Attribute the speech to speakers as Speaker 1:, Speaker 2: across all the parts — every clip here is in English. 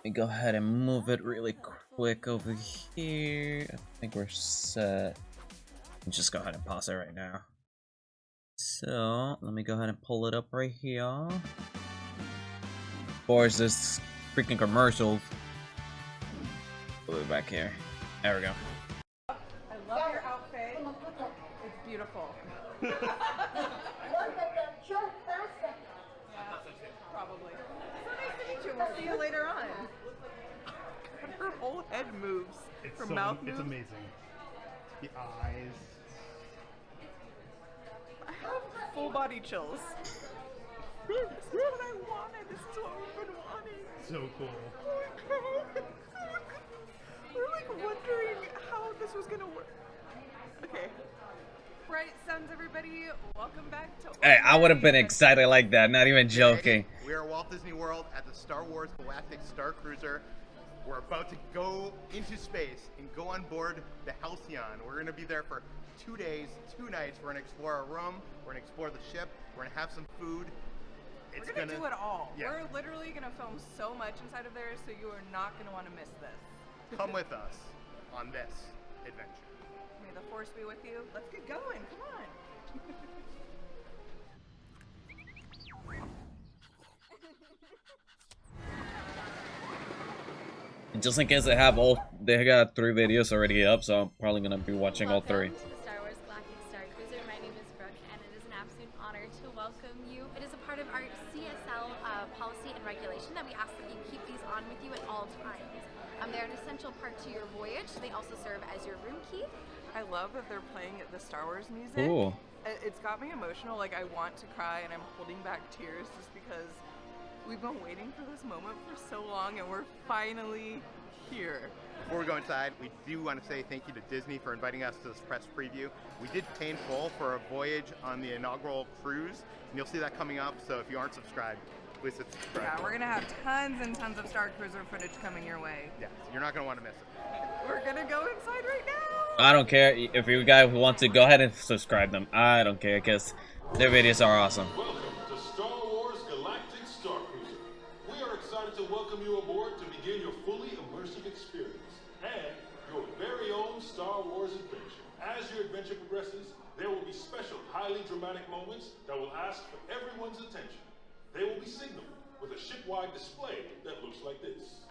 Speaker 1: Let me go ahead and move it really quick over here. I think we're set. Just go ahead and pause it right now. So, let me go ahead and pull it up right here. Of course, this freaking commercial. Put it back here. There we go.
Speaker 2: I love your outfit. It's beautiful.
Speaker 3: Look at that jerk person.
Speaker 2: Yeah, probably. So nice to meet you. We'll see you later on. Her whole head moves. Her mouth moves.
Speaker 4: It's amazing. The eyes.
Speaker 2: I have full body chills. This is what I wanted. This is what we've been wanting.
Speaker 4: So cool.
Speaker 2: Oh my god. We're like wondering how this was gonna work. Okay. Right, sons, everybody. Welcome back to.
Speaker 1: Hey, I would have been excited like that. Not even joking.
Speaker 5: We are at Walt Disney World at the Star Wars Galactic Starcruiser. We're about to go into space and go on board the Halcyon. We're going to be there for 2 days, 2 nights. We're going to explore our room. We're going to explore the ship. We're going to have some food.
Speaker 2: We're gonna do it all.
Speaker 5: Yeah.
Speaker 2: We're literally gonna film so much inside of there, so you are not gonna want to miss this.
Speaker 5: Come with us on this adventure.
Speaker 2: May the force be with you. Let's get going. Come on.
Speaker 1: Just in case they got 3 videos already up, so I'm probably gonna be watching all 3.
Speaker 6: Welcome to the Star Wars Galactic Starcruiser. My name is Brooke, and it is an absolute honor to welcome you. It is a part of our CSL policy and regulation that we ask that you keep these on with you at all times. They're an essential part to your voyage. They also serve as your room key.
Speaker 2: I love that they're playing the Star Wars music.
Speaker 1: Cool.
Speaker 2: It's got me emotional. Like, I want to cry, and I'm holding back tears just because we've been waiting for this moment for so long, and we're finally here.
Speaker 5: Before we go inside, we do want to say thank you to Disney for inviting us to this press preview. We did pay in full for a voyage on the inaugural cruise, and you'll see that coming up, so if you aren't subscribed, please subscribe.
Speaker 2: Yeah, we're going to have tons and tons of Starcruiser footage coming your way.
Speaker 5: Yeah, so you're not going to want to miss it.
Speaker 2: We're going to go inside right now.
Speaker 1: I don't care if you guys want to go ahead and subscribe them. I don't care because their videos are awesome.
Speaker 7: Welcome to Star Wars Galactic Starcruiser. We are excited to welcome you aboard to begin your fully immersive experience and your very own Star Wars adventure. As your adventure progresses, there will be special, highly dramatic moments that will ask for everyone's attention. They will be signaled with a ship-wide display that looks like this.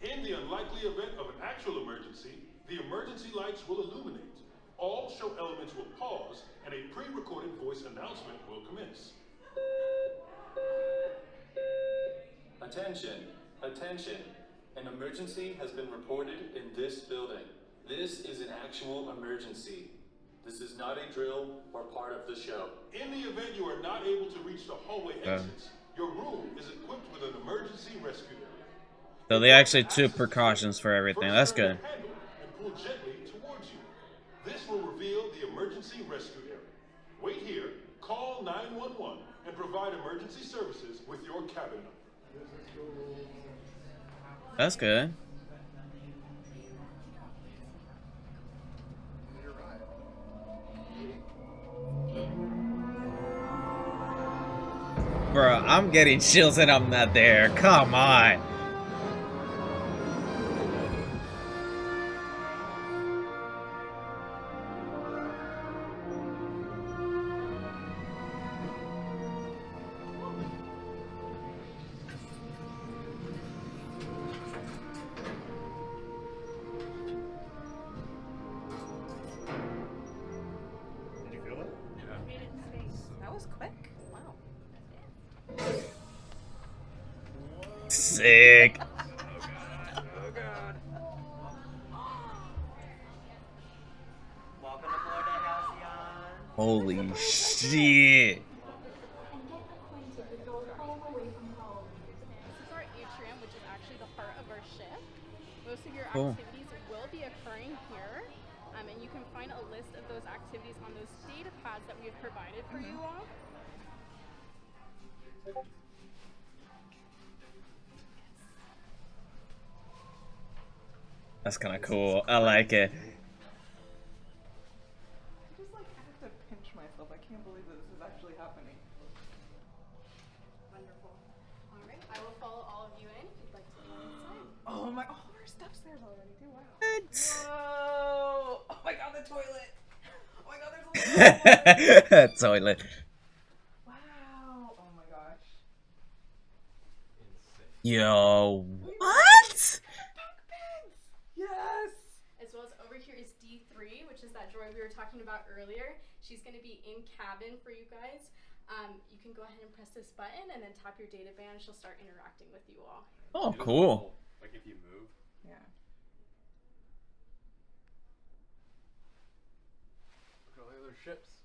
Speaker 7: In the unlikely event of an actual emergency, the emergency lights will illuminate. All show elements will pause, and a pre-recorded voice announcement will commence.
Speaker 8: Attention, attention. An emergency has been reported in this building. This is an actual emergency. This is not a drill or part of the show.
Speaker 7: In the event you are not able to reach the hallway exits, your room is equipped with an emergency rescue area.
Speaker 1: So they actually took precautions for everything. That's good.
Speaker 7: Handle and pull gently towards you. This will reveal the emergency rescue area. Wait here, call 911, and provide emergency services with your cabin number.
Speaker 1: That's good. Bro, I'm getting chills and I'm not there. Come on.
Speaker 4: Did you feel it?
Speaker 2: That was quick. Wow.
Speaker 1: Sick.
Speaker 2: Oh god.
Speaker 9: Welcome aboard the Halcyon.
Speaker 1: Holy shit.
Speaker 3: And get acquainted with your home away from home.
Speaker 10: This is our atrium, which is actually the heart of our ship. Most of your
Speaker 1: Cool.
Speaker 10: activities will be occurring here, and you can find a list of those activities on those data pads that we have provided for you all.
Speaker 1: That's kind of cool. I like it.
Speaker 2: I just like have to pinch myself. I can't believe that this is actually happening. Wonderful. upstairs already too. Wow.
Speaker 1: What?
Speaker 2: Whoa! Oh my god, the toilet! Oh my god, there's a little
Speaker 1: Toilet.
Speaker 2: Wow! Oh my gosh.
Speaker 1: Yo, what?
Speaker 2: Yes!
Speaker 10: As well as over here is D3, which is that droid we were talking about earlier. She's going to be in cabin for you guys. You can go ahead and press this button and then tap your data band. She'll start interacting with you all.
Speaker 1: Oh, cool.
Speaker 4: Like if you move.
Speaker 2: Yeah.
Speaker 4: Look at all the other ships.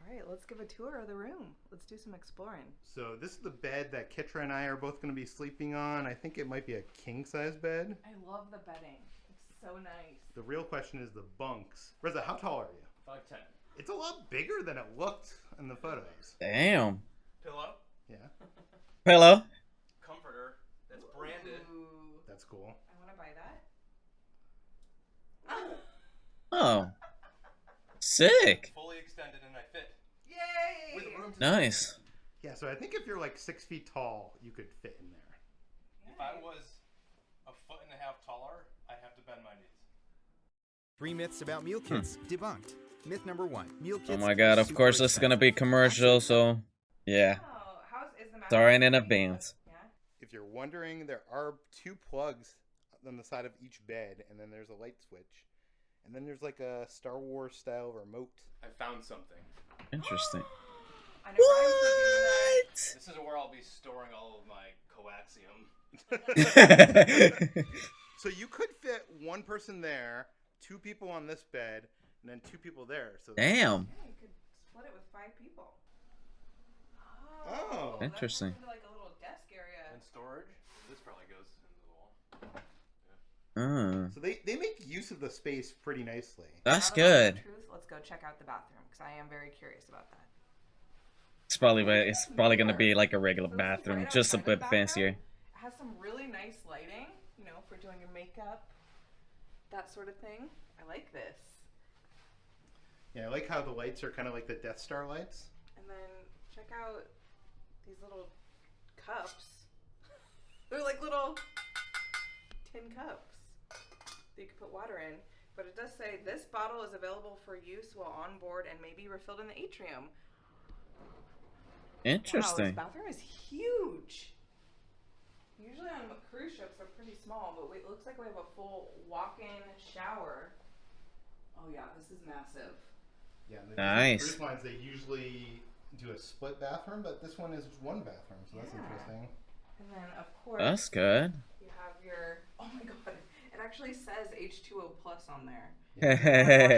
Speaker 2: Alright, let's give a tour of the room. Let's do some exploring.
Speaker 5: So this is the bed that Kitra and I are both going to be sleeping on. I think it might be a king-size bed.
Speaker 2: I love the bedding. It's so nice.
Speaker 5: The real question is the bunks. Reza, how tall are you?
Speaker 4: 5'10".
Speaker 5: It's a lot bigger than it looked in the photos.
Speaker 1: Damn.
Speaker 4: Pillow.
Speaker 5: Yeah,
Speaker 1: Pillow.
Speaker 4: Comforter. That's branded.
Speaker 2: Ooh.
Speaker 5: that's cool.
Speaker 2: I want to buy that.
Speaker 1: Oh. Sick.
Speaker 4: Fully extended and I fit.
Speaker 2: Yay!
Speaker 4: With room to
Speaker 1: Nice.
Speaker 5: Yeah, so I think if you're like 6 feet tall, you could fit in there.
Speaker 4: If I was a foot and a half taller, I'd have to bend my knees.
Speaker 11: 3 myths about meal kits debunked. Myth number 1: meal kits.
Speaker 1: Oh my god, of course this is gonna be commercial, so yeah.
Speaker 2: Oh, is the
Speaker 1: Sorry in advance.
Speaker 2: Yeah.
Speaker 5: If you're wondering, there are 2 plugs on the side of each bed, and then there's a light switch. And then there's like a Star Wars style remote.
Speaker 4: I found something.
Speaker 1: Interesting.
Speaker 2: I know where I was looking
Speaker 1: What?
Speaker 4: This is where I'll be storing all of my coaxium.
Speaker 5: So you could fit 1 person there, 2 people on this bed, and then 2 people there. So
Speaker 1: Damn.
Speaker 2: Yeah, you could split it with 5 people.
Speaker 5: Oh.
Speaker 2: That
Speaker 1: Interesting.
Speaker 2: turns into like a little desk area.
Speaker 4: And storage. This probably goes into the wall.
Speaker 5: So they make use of the space pretty nicely.
Speaker 1: That's
Speaker 2: Now that I know
Speaker 1: good.
Speaker 2: the truth, let's go check out the bathroom because I am very curious about that.
Speaker 1: It's probably gonna be like a regular bathroom, just a bit fancier.
Speaker 2: It has some really nice lighting, you know, for doing your makeup, that sort of thing. I like this.
Speaker 5: Yeah, I like how the lights are kind of like the Death Star lights.
Speaker 2: And then check out these little cups. They're like little tin cups that you can put water in. But it does say this bottle is available for use while on board and may be refilled in the atrium.
Speaker 1: Interesting.
Speaker 2: Wow, this bathroom is huge. Usually on cruise ships they're pretty small, but it looks like we have a full walk-in shower. Oh yeah, this is massive.
Speaker 5: Yeah, the
Speaker 1: Nice.
Speaker 5: cruise lines, they usually do a split bathroom, but this one is 1 bathroom, so that's interesting.
Speaker 2: And then of course
Speaker 1: That's good.
Speaker 2: you have your, oh my god, it actually says H2O plus on there.
Speaker 1: Yeah.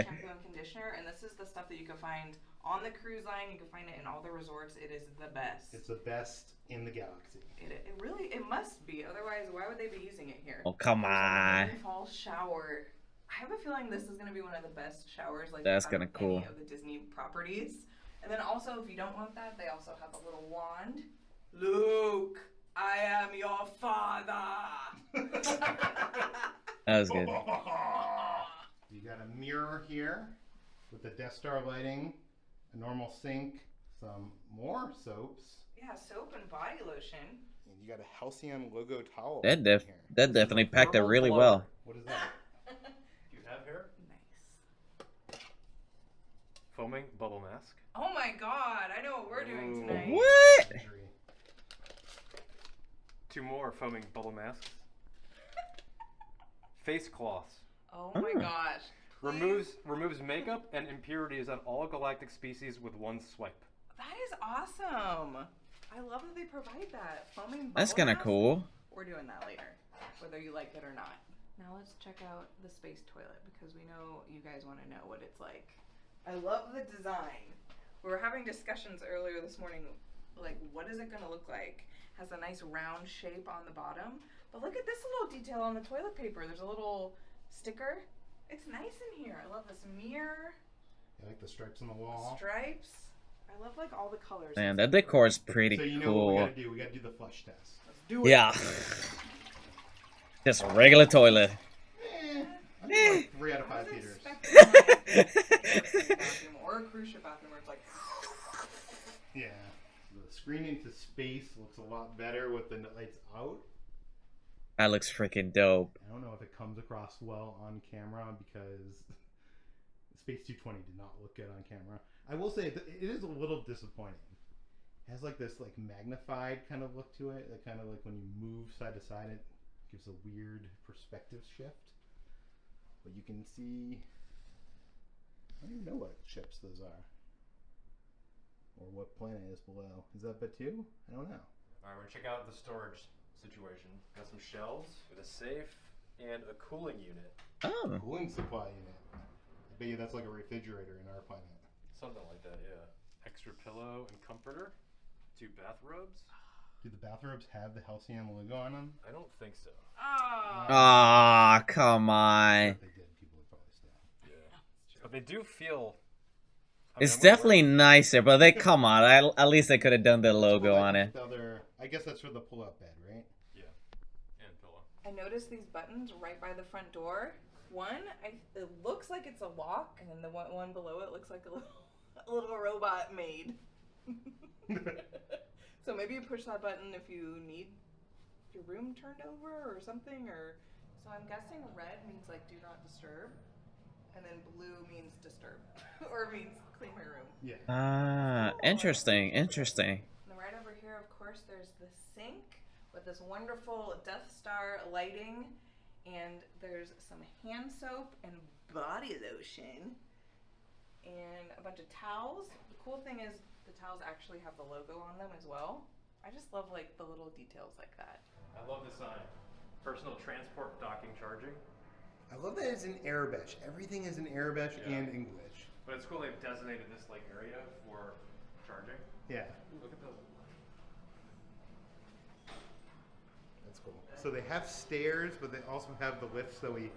Speaker 2: Shampoo and conditioner, and this is the stuff that you can find on the cruise line. You can find it in all the resorts. It is the best.
Speaker 5: It's the best in the galaxy.
Speaker 2: It really, it must be. Otherwise, why would they be using it here?
Speaker 1: Oh, come on.
Speaker 2: Fall shower. I have a feeling this is going to be one of the best showers. Like
Speaker 1: That's
Speaker 2: out
Speaker 1: kinda
Speaker 2: of
Speaker 1: cool.
Speaker 2: Any of the Disney properties. And then also, if you don't want that, they also have a little wand. Luke, I am your father.
Speaker 1: That was good.
Speaker 5: You got a mirror here with the Death Star lighting, a normal sink, some more soaps.
Speaker 2: Yeah, soap and body lotion.
Speaker 5: And you got a Halcyon logo towel.
Speaker 1: That definitely packed it really well.
Speaker 5: What is that?
Speaker 4: Do you have hair?
Speaker 2: Nice.
Speaker 4: Foaming bubble mask.
Speaker 2: Oh my god, I know what we're doing tonight.
Speaker 1: What?
Speaker 4: 2 more foaming bubble masks. Face cloths.
Speaker 2: Oh my gosh.
Speaker 4: Removes makeup and impurities on all galactic species with 1 swipe.
Speaker 2: That is awesome. I love that they provide that. Foaming
Speaker 1: That's
Speaker 2: bubble
Speaker 1: kind of
Speaker 2: mask.
Speaker 1: cool.
Speaker 2: We're doing that later, whether you like it or not. Now let's check out the space toilet because we know you guys want to know what it's like. I love the design. We were having discussions earlier this morning, like what is it going to look like? Has a nice round shape on the bottom, but look at this little detail on the toilet paper. There's a little sticker. It's nice in here. I love this mirror.
Speaker 5: I like the stripes on the wall.
Speaker 2: Stripes. I love like all the colors.
Speaker 1: Man, that decor is pretty
Speaker 5: So you know
Speaker 1: cool.
Speaker 5: what we gotta do? We gotta do the flush test.
Speaker 2: Let's do it.
Speaker 1: Yeah. Just a regular toilet.
Speaker 5: I think like 3 out of 5 theaters.
Speaker 2: Bathroom or a cruise ship bathroom where it's like.
Speaker 5: Yeah. The screen into space looks a lot better with the lights out.
Speaker 1: That looks freaking dope.
Speaker 5: I don't know if it comes across well on camera because Space 220 did not look good on camera. I will say it is a little disappointing. It has like this like magnified kind of look to it. That kind of like when you move side to side, it gives a weird perspective shift. But you can see, I don't even know what ships those are. Or what planet is below. Is that Batu? I don't know.
Speaker 4: Alright, we're gonna check out the storage situation. Got some shelves with a safe and a cooling unit.
Speaker 1: Oh.
Speaker 5: Cooling supply unit. I bet you that's like a refrigerator in our planet.
Speaker 4: Something like that, yeah. Extra pillow and comforter. 2 bathrobes.
Speaker 5: Do the bathrobes have the Halcyon logo on them?
Speaker 4: I don't think so.
Speaker 1: Ah, come on.
Speaker 5: If they did, people would probably stop.
Speaker 4: Yeah. But they do feel...
Speaker 1: It's definitely nicer, but they come on. At least they could have done the logo on it.
Speaker 5: I guess that's for the pull-up bed, right?
Speaker 4: Yeah, and pillow.
Speaker 2: I noticed these buttons right by the front door. One, it looks like it's a lock, and then the one below it looks like a little robot maid. So maybe you push that button if you need your room turned over or something. Or so I'm guessing red means like do not disturb, and then blue means disturb, or means clean my room.
Speaker 5: Yeah.
Speaker 1: Ah, interesting, interesting.
Speaker 2: And then right over here, of course, there's the sink with this wonderful Death Star lighting, and there's some hand soap and body lotion, and a bunch of towels. The cool thing is the towels actually have the logo on them as well. I just love like the little details like that.
Speaker 4: I love the sign. Personal transport docking charging.
Speaker 5: I love that it's in Arabic. Everything is in Arabic and English.
Speaker 4: But it's cool they've designated this like area for charging.
Speaker 5: Yeah.
Speaker 4: Ooh, look at those.
Speaker 5: That's cool. So they have stairs, but they also have the lifts that we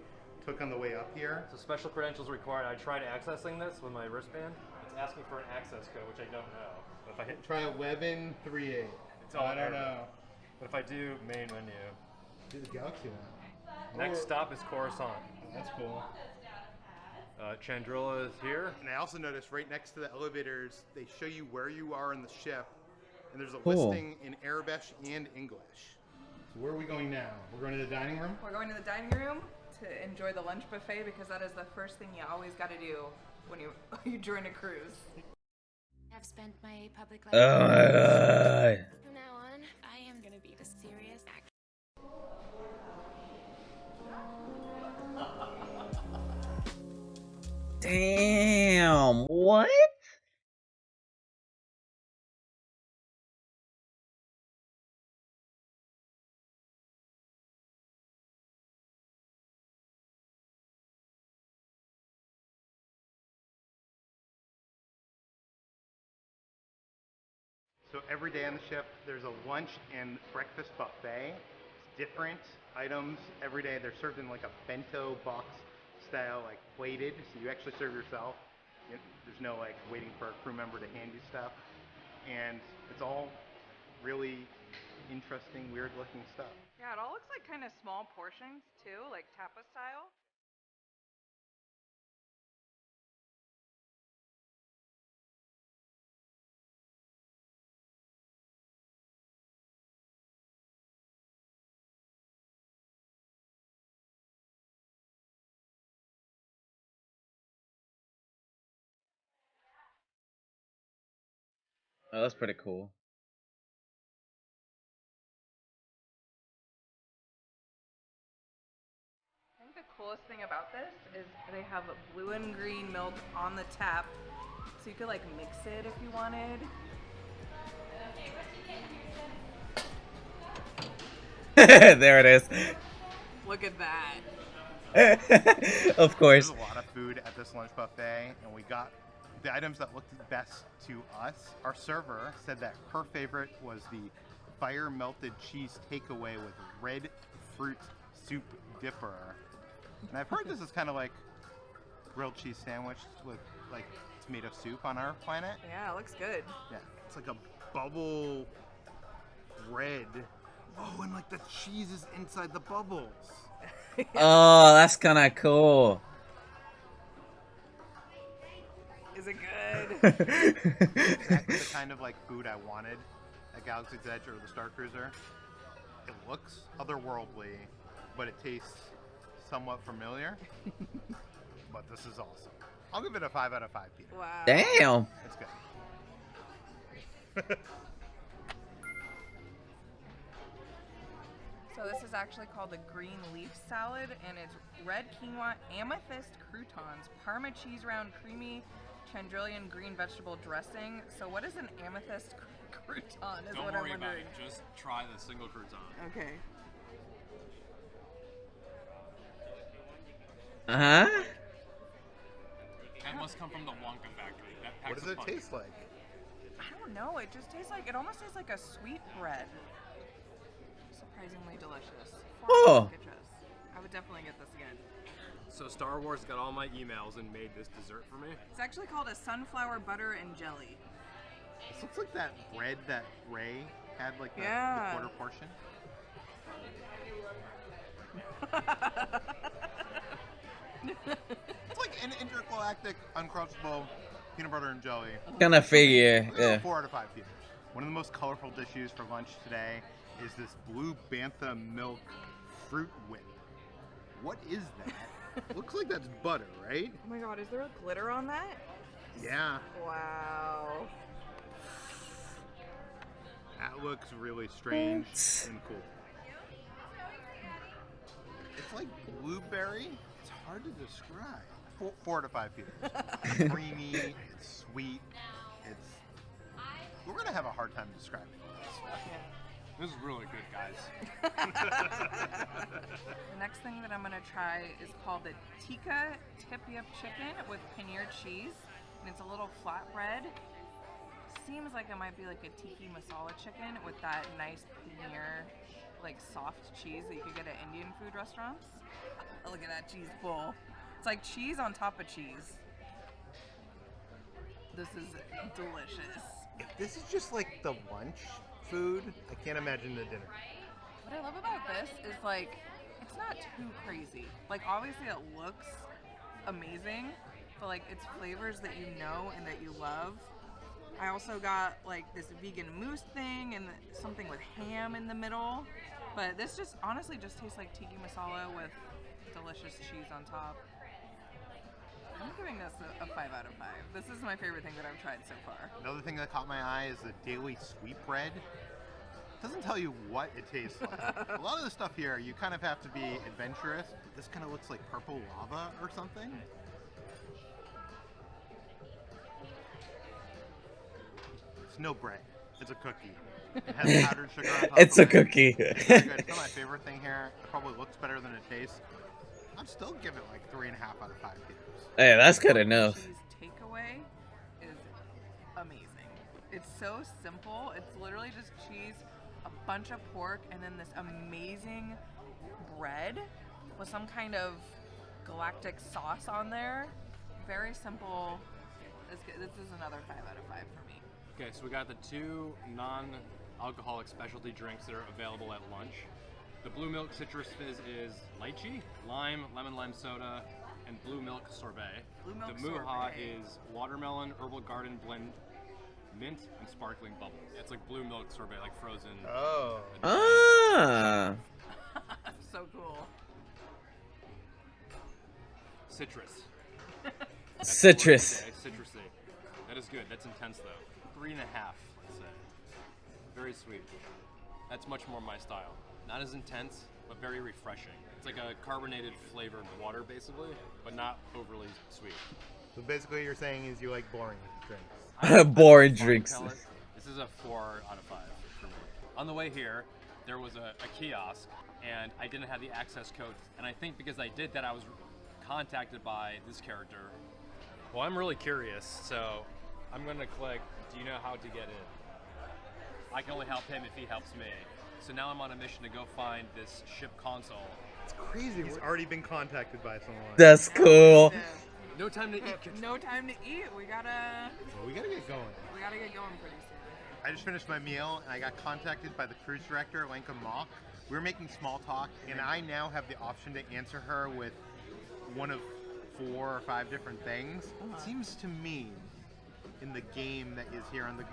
Speaker 5: took on the way up here.
Speaker 4: So special credentials required. I tried accessing this with my wristband. It's asking for an access code, which I don't know. But if I hit...
Speaker 5: Try 1138.
Speaker 4: It's all
Speaker 5: I don't
Speaker 4: Arabic.
Speaker 5: know.
Speaker 4: But if I do main menu...
Speaker 5: Do the Galaxy one.
Speaker 4: Next stop is Coruscant.
Speaker 5: That's cool.
Speaker 4: Chandrilla is here.
Speaker 5: And I also noticed right next to the elevators, they show you where you are in the ship. And there's a
Speaker 1: Cool.
Speaker 5: listing in Arabic and English. So where are we going now? We're going to the dining room?
Speaker 2: We're going to the dining room to enjoy the lunch buffet because that is the first thing you always got to do when you join a cruise.
Speaker 6: I've spent my public life.
Speaker 1: Oh my god.
Speaker 6: From now on, I am gonna be the serious actor.
Speaker 1: Damn, what?
Speaker 5: So every day on the ship, there's a lunch and breakfast buffet. It's different items every day. They're served in like a bento box style, like plated. So you actually serve yourself. There's no like waiting for a crew member to hand you stuff. And it's all really interesting, weird looking stuff.
Speaker 2: Yeah, it all looks like kind of small portions too, like tapa style.
Speaker 1: Oh, that's pretty cool.
Speaker 2: I think the coolest thing about this is they have blue and green milk on the tap, so you could like mix it if you wanted.
Speaker 1: There it is.
Speaker 2: Look at that.
Speaker 1: Of course.
Speaker 5: There's a lot of food at this lunch buffet, and we got the items that looked best to us. Our server said that her favorite was the fire melted cheese takeaway with red fruit soup dipper. And I've heard this is kind of like grilled cheese sandwich with like tomato soup on our planet.
Speaker 2: Yeah, it looks good.
Speaker 5: Yeah, it's like a bubble red. Oh, and like the cheese is inside the bubbles.
Speaker 1: Oh, that's kind of cool.
Speaker 2: Is it good?
Speaker 5: Exactly the kind of like food I wanted at Galaxy's Edge or the Starcruiser. It looks otherworldly, but it tastes somewhat familiar. But this is awesome. I'll give it a 5 out of 5, Peter.
Speaker 2: Wow.
Speaker 1: Damn.
Speaker 5: It's good.
Speaker 2: So this is actually called the green leaf salad, and it's red quinoa, amethyst croutons, Parma cheese round, creamy chandrillion green vegetable dressing. So what is an amethyst crouton is
Speaker 4: Don't
Speaker 2: what
Speaker 4: worry
Speaker 2: I'm
Speaker 4: about
Speaker 2: wondering.
Speaker 4: it. Just try the single crouton.
Speaker 2: Okay.
Speaker 1: Uh-huh.
Speaker 4: That must come from the Wonka factory. That
Speaker 5: What
Speaker 4: packs
Speaker 5: does
Speaker 4: a
Speaker 5: it
Speaker 4: punch.
Speaker 5: taste like?
Speaker 2: I don't know. It just tastes like, it almost tastes like a sweet bread. Surprisingly delicious.
Speaker 1: Oh.
Speaker 2: I would definitely get this again.
Speaker 4: So Star Wars got all my emails and made this dessert for me.
Speaker 2: It's actually called a sunflower butter and jelly.
Speaker 5: This looks like that bread that Ray had, like the quarter portion. It's like an intergalactic, uncrustable peanut butter and jelly.
Speaker 1: Kinda figure, yeah.
Speaker 5: 4 out of 5 Peters. One of the most colorful dishes for lunch today is this blue bantha milk fruit whip. What is that? Looks like that's butter, right?
Speaker 2: Oh my god, is there a glitter on that?
Speaker 5: Yeah.
Speaker 2: Wow.
Speaker 5: That looks really strange and cool. It's like blueberry. It's hard to describe. 4 out of 5 Peters. Creamy, it's sweet, we're gonna have a hard time describing this.
Speaker 4: This is really good, guys.
Speaker 2: The next thing that I'm gonna try is called the tikka tip-yip chicken with paneer cheese, and it's a little flatbread. Seems like it might be like a tiki masala chicken with that nice paneer, like soft cheese that you could get at Indian food restaurants. Oh, look at that cheese bowl. It's like cheese on top of cheese. This is delicious.
Speaker 5: If this is just like the lunch food, I can't imagine the dinner.
Speaker 2: What I love about this is like, it's not too crazy. Like obviously it looks amazing, but like it's flavors that you know and that you love. I also got like this vegan mousse thing and something with ham in the middle. But this just honestly just tastes like tiki masala with delicious cheese on top. I'm giving this a 5 out of 5. This is my favorite thing that I've tried so far.
Speaker 5: Another thing that caught my eye is the daily sweetbread. It doesn't tell you what it tastes like. A lot of the stuff here, you kind of have to be adventurous. But this kind of looks like purple lava or something. It's no bread. It's a cookie. It has powdered sugar on top
Speaker 1: It's
Speaker 5: of
Speaker 1: a cookie.
Speaker 5: It's very good. It's not my favorite thing here. It probably looks better than it tastes. I'm still giving it like 3.5 out of 5 Peters.
Speaker 1: Hey, that's good enough.
Speaker 2: Cheese takeaway is amazing. It's so simple. It's literally just cheese, a bunch of pork, and then this amazing bread with some kind of galactic sauce on there. Very simple. This is another 5 out of 5 for me.
Speaker 4: Okay, so we got the 2 non-alcoholic specialty drinks that are available at lunch. The blue milk citrus fizz is lychee, lime, lemon lime soda, and blue milk sorbet.
Speaker 2: Blue milk
Speaker 4: the muha
Speaker 2: sorbet.
Speaker 4: is watermelon, herbal garden blend, mint, and sparkling bubbles. It's like blue milk sorbet, like frozen.
Speaker 5: Oh.
Speaker 1: Ah.
Speaker 2: So cool.
Speaker 4: Citrus.
Speaker 1: Citrus.
Speaker 4: Citrusy. That is good. That's intense though. 3.5, let's say. Very sweet. That's much more my style. Not as intense, but very refreshing. It's like a carbonated flavored water, basically, but not overly sweet.
Speaker 5: So basically you're saying is you like boring drinks.
Speaker 1: Boring drinks.
Speaker 4: This is a 4 out of 5 for me. On the way here, there was a kiosk, and I didn't have the access code. And I think because I did that, I was contacted by this character. Well, I'm really curious, so I'm gonna click, do you know how to get in? I can only help him if he helps me. So now I'm on a mission to go find this ship console.
Speaker 5: It's crazy. He's already been contacted by someone.
Speaker 1: That's cool.
Speaker 4: No time to eat.
Speaker 2: No time to eat. We gotta
Speaker 5: get going.
Speaker 2: We gotta get going pretty soon.
Speaker 5: I just finished my meal and I got contacted by the cruise director, Lenka Mock. We were making small talk and I now have the option to answer her with one of 4 or 5 different things. It seems to me in the game that is here on the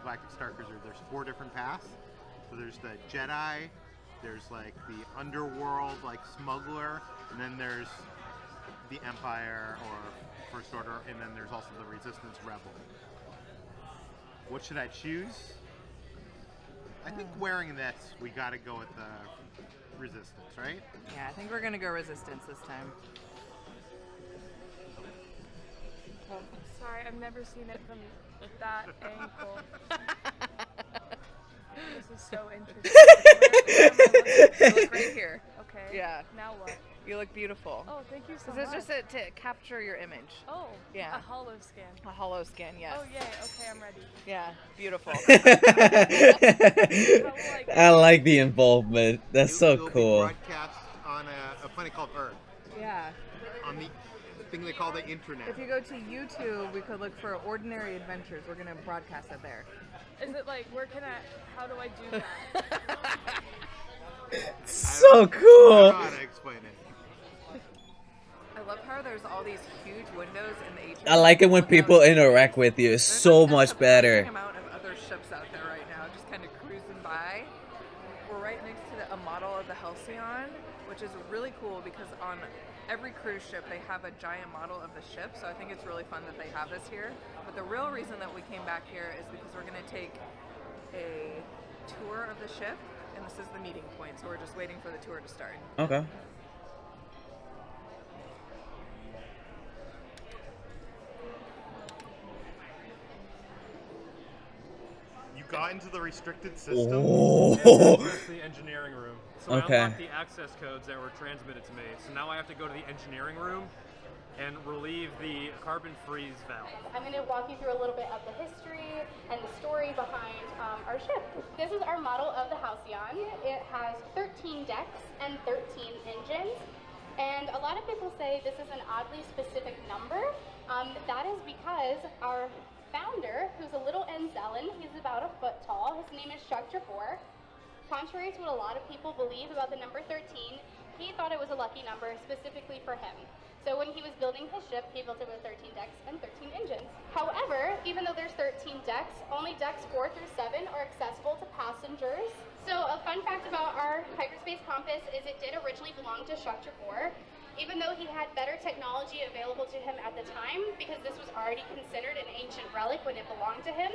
Speaker 5: Galactic Starcruiser, there's 4 different paths. So there's the Jedi, There's like the underworld, like smuggler, and then there's the Empire or First Order, and then there's also the Resistance Rebel. What should I choose? I think wearing this, we gotta go with the Resistance, right?
Speaker 2: Yeah, I think we're gonna go Resistance this time.
Speaker 12: Sorry, I've never seen it from that angle. This is so interesting.
Speaker 2: You look right here.
Speaker 12: Okay.
Speaker 2: Yeah.
Speaker 12: Now what?
Speaker 2: You look beautiful.
Speaker 12: Oh, thank you so
Speaker 2: This
Speaker 12: much.
Speaker 2: is just to capture your image.
Speaker 12: Oh.
Speaker 2: Yeah.
Speaker 12: A hollow scan.
Speaker 2: A hollow scan, yes.
Speaker 12: Oh yay. Okay, I'm ready.
Speaker 2: Yeah, beautiful.
Speaker 1: I like the involvement. That's so
Speaker 5: It'll be
Speaker 1: cool.
Speaker 5: broadcast on a planet called Earth,
Speaker 2: Yeah.
Speaker 5: on the thing they call the internet.
Speaker 2: If you go to YouTube, we could look for Ordinary Adventures. We're gonna broadcast it there.
Speaker 12: Is it like how do I do that?
Speaker 1: So
Speaker 5: I
Speaker 1: cool.
Speaker 5: don't know how to explain it.
Speaker 2: I love how there's all these huge windows in the atrium.
Speaker 1: I like it when people interact with you. It's so much better.
Speaker 2: Amount of other ships out there right now, just kind of cruising by. We're right next to a model of the Halcyon, which is really cool because on every cruise ship they have a giant model of the ship. So I think it's really fun that they have this here. But the real reason that we came back here is because we're going to take a tour of the ship, and this is the meeting point. So we're just waiting for the tour to start.
Speaker 1: Okay.
Speaker 5: You got into the restricted system?
Speaker 1: Oh.
Speaker 4: That's the engineering room. So
Speaker 1: Okay.
Speaker 4: I unlocked the access codes that were transmitted to me. So now I have to go to the engineering room and relieve the carbon freeze valve.
Speaker 6: I'm going to walk you through a little bit of the history and the story behind our ship. This is our model of the Halcyon. It has 13 decks and 13 engines. And a lot of people say this is an oddly specific number. That is because our founder, who's a little Enzellan, he's about a foot tall. His name is Chuck Jabor. Contrary to what a lot of people believe about the number 13, he thought it was a lucky number specifically for him. So when he was building his ship, he built it with 13 decks and 13 engines. However, even though there's 13 decks, only decks 4 through 7 are accessible to passengers. So a fun fact about our hyperspace compass is it did originally belong to Chuck Jabor, even though he had better technology available to him at the time, because this was already considered an ancient relic when it belonged to him.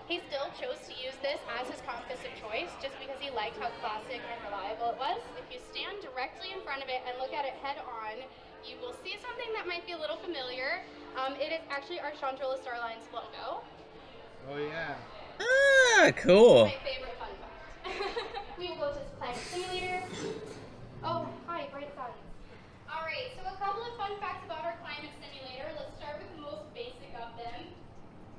Speaker 6: He still chose to use this as his compass of choice just because he liked how classic and reliable it was. If you stand directly in front of it and look at it head on, you will see something that might be a little familiar. It is actually our Chandrilla Starlines logo.
Speaker 5: Oh yeah.
Speaker 1: Ah, cool.
Speaker 6: My favorite fun fact. We will go to this climate simulator. Oh, hi, bright sun. All right, so a couple of fun facts about our climate simulator. Let's start with the most basic of them.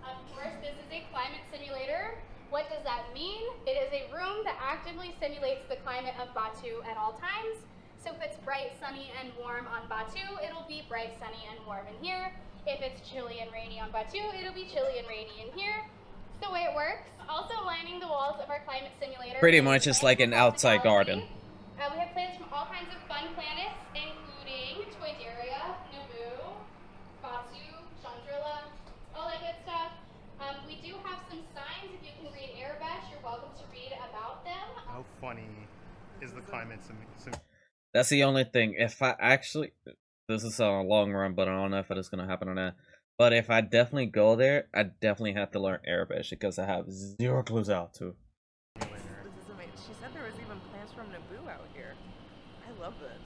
Speaker 6: Of course, this is a climate simulator. What does that mean? It is a room that actively simulates the climate of Batu at all times. So if it's bright, sunny, and warm on Batu, it'll be bright, sunny, and warm in here. If it's chilly and rainy on Batu, it'll be chilly and rainy in here. That's the way it works. Also lining the walls of our climate simulator.
Speaker 1: Pretty much it's like an outside garden.
Speaker 6: We have planets from all kinds of fun planets, including Toydaria, Naboo, Batu, Chandrilla, all that good stuff. We do have some signs. If you can read Arabic, you're welcome to read about them.
Speaker 5: How funny is the climate
Speaker 1: That's the only thing. If I actually, this is a long run, but I don't know if it is going to happen or not. But if I definitely go there, I definitely have to learn Arabic because I have zero clues how to.
Speaker 2: This is amazing. She said there was even plants from Naboo out here. I love this.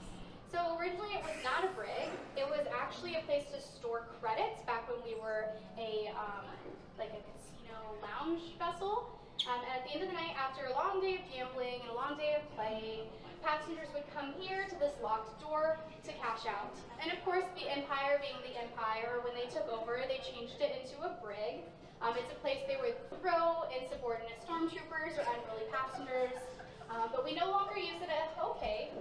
Speaker 6: So originally it was not a brig. It was actually a place to store credits back when we were a like a casino lounge vessel. And at the end of the night, after a long day of gambling and a long day of play, passengers would come here to this locked door to cash out. And of course, the Empire being the Empire, when they took over, they changed it into a brig. It's a place they would throw insubordinate stormtroopers or unruly passengers. But we no longer use it as, okay.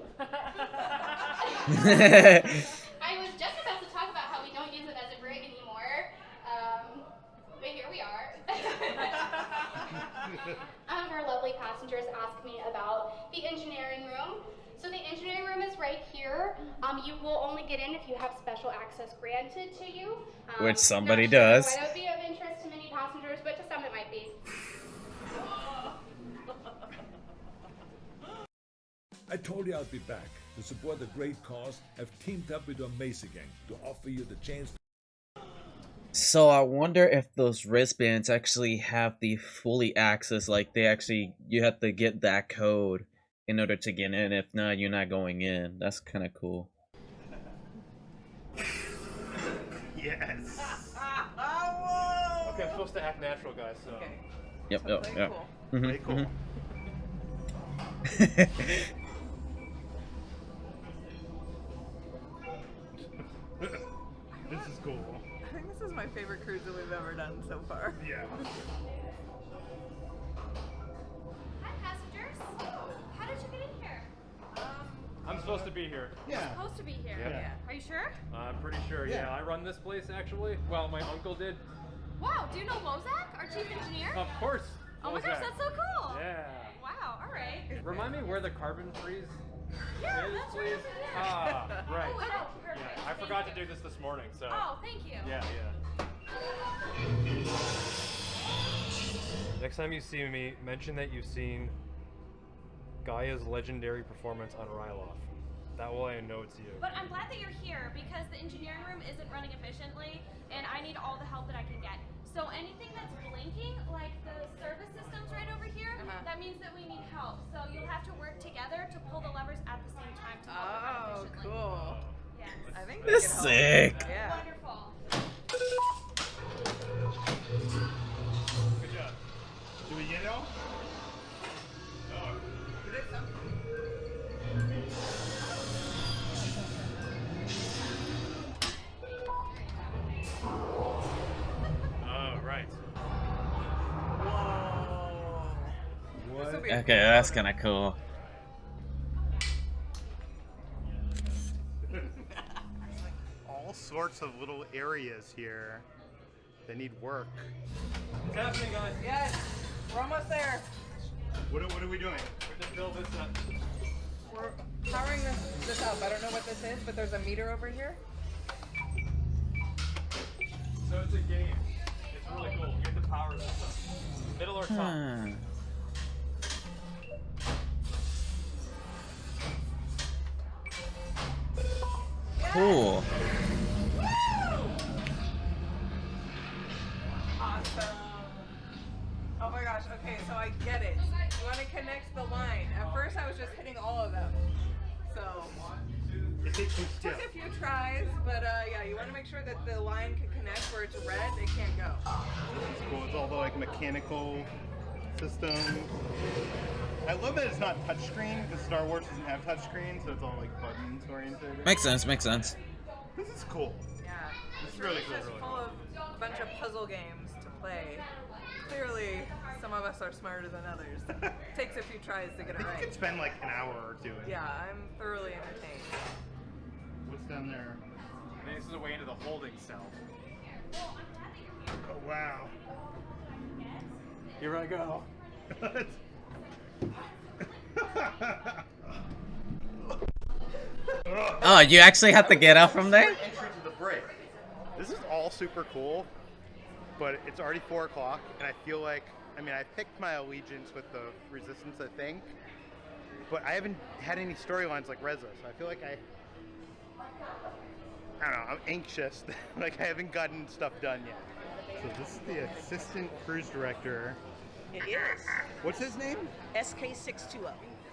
Speaker 6: I was just about to talk about how we don't use it as a brig anymore. But here we are. Our lovely passengers ask me about the engineering room. So the engineering room is right here. You will only get in if you have special access granted to you.
Speaker 1: Which somebody
Speaker 6: not sure
Speaker 1: does.
Speaker 6: Why that would be of interest to many passengers, but to some it might be.
Speaker 13: I told you I'd be back. To support the great cause, I've teamed up with the Amazing Gang to offer you the chance.
Speaker 1: So I wonder if those wristbands actually have the fully access, like you have to get that code in order to get in. If not, you're not going in. That's kind of cool.
Speaker 5: Yes.
Speaker 4: Okay, I'm supposed to act natural, guys. So.
Speaker 2: Okay.
Speaker 1: Yep.
Speaker 2: So
Speaker 1: Yep.
Speaker 2: play
Speaker 1: Yep.
Speaker 2: cool.
Speaker 5: Play cool. This is cool.
Speaker 2: I think this is my favorite cruise that we've ever done so far.
Speaker 5: Yeah.
Speaker 6: Hi, passengers. How did you get in here?
Speaker 4: I'm supposed to be here.
Speaker 5: Yeah.
Speaker 6: Supposed to be here.
Speaker 4: Yeah.
Speaker 6: Are you sure?
Speaker 4: I'm pretty sure. Yeah, I run this place actually. Well, my uncle did.
Speaker 6: Wow, do you know Wozak, our chief engineer?
Speaker 4: Of course.
Speaker 6: Oh my gosh, that's so cool.
Speaker 4: Yeah.
Speaker 6: Wow, all right.
Speaker 4: Remind me where the carbon freeze
Speaker 6: Yeah,
Speaker 4: is,
Speaker 6: that's
Speaker 4: please.
Speaker 6: right.
Speaker 4: Ah, right.
Speaker 6: Oh, wow, perfect.
Speaker 4: Yeah, I forgot to do this morning, so.
Speaker 6: Oh, thank you.
Speaker 4: Yeah. Next time you see me, mention that you've seen Gaia's legendary performance on Ryloth. That way I know it's you.
Speaker 6: But I'm glad that you're here because the engineering room isn't running efficiently and I need all the help that I can get. So anything that's blinking, like the service system's right over here, that means that we need help. So you'll have to work together to pull the levers at the same time to help it run efficiently.
Speaker 2: Cool.
Speaker 6: Yes.
Speaker 2: I think
Speaker 1: That's
Speaker 2: we can
Speaker 1: sick.
Speaker 2: help. Yeah.
Speaker 6: Wonderful.
Speaker 4: Good job.
Speaker 5: Do we get it all?
Speaker 4: Oh, right.
Speaker 5: What?
Speaker 1: Okay, that's kind of cool.
Speaker 5: All sorts of little areas here that need work.
Speaker 4: What's happening, guys?
Speaker 2: Yes, we're almost there.
Speaker 5: What are we doing?
Speaker 4: We just build this up.
Speaker 2: We're powering this up. I don't know what this is, but there's a meter over here.
Speaker 4: So it's a game. It's really cool. You have to power this up. Middle or top?
Speaker 1: Cool.
Speaker 2: Awesome. Oh my gosh, okay, so I get it. You want to connect the line. At first I was just hitting all of them. So,
Speaker 5: It takes
Speaker 2: took a few tries, but yeah, you want to make sure that the line can connect where it's red, it can't go.
Speaker 5: It's cool. It's all the like mechanical system. I love that it's not touchscreen because Star Wars doesn't have touchscreen, so it's all like buttons oriented.
Speaker 1: Makes sense. Makes sense.
Speaker 5: This is cool.
Speaker 2: Yeah.
Speaker 5: This is really cool.
Speaker 2: It's just full of a bunch of puzzle games to play. Clearly, some of us are smarter than others. Takes a few tries to get it
Speaker 5: You
Speaker 2: right.
Speaker 5: could spend like an hour or two in.
Speaker 2: Yeah, I'm thoroughly entertained.
Speaker 5: What's down there?
Speaker 4: I think this is a way into the holding cell.
Speaker 5: Oh wow.
Speaker 4: Here I go.
Speaker 1: Oh, you actually have to get out from there?
Speaker 5: Entry to the break. This is all super cool, but it's already 4 o'clock, and I feel like, I mean, I picked my allegiance with the Resistance, I think, but I haven't had any storylines like Reza, so I feel like I don't know, I'm anxious. Like, I haven't gotten stuff done yet. So this is the assistant cruise director.
Speaker 14: It is.
Speaker 5: What's his name?
Speaker 14: SK620.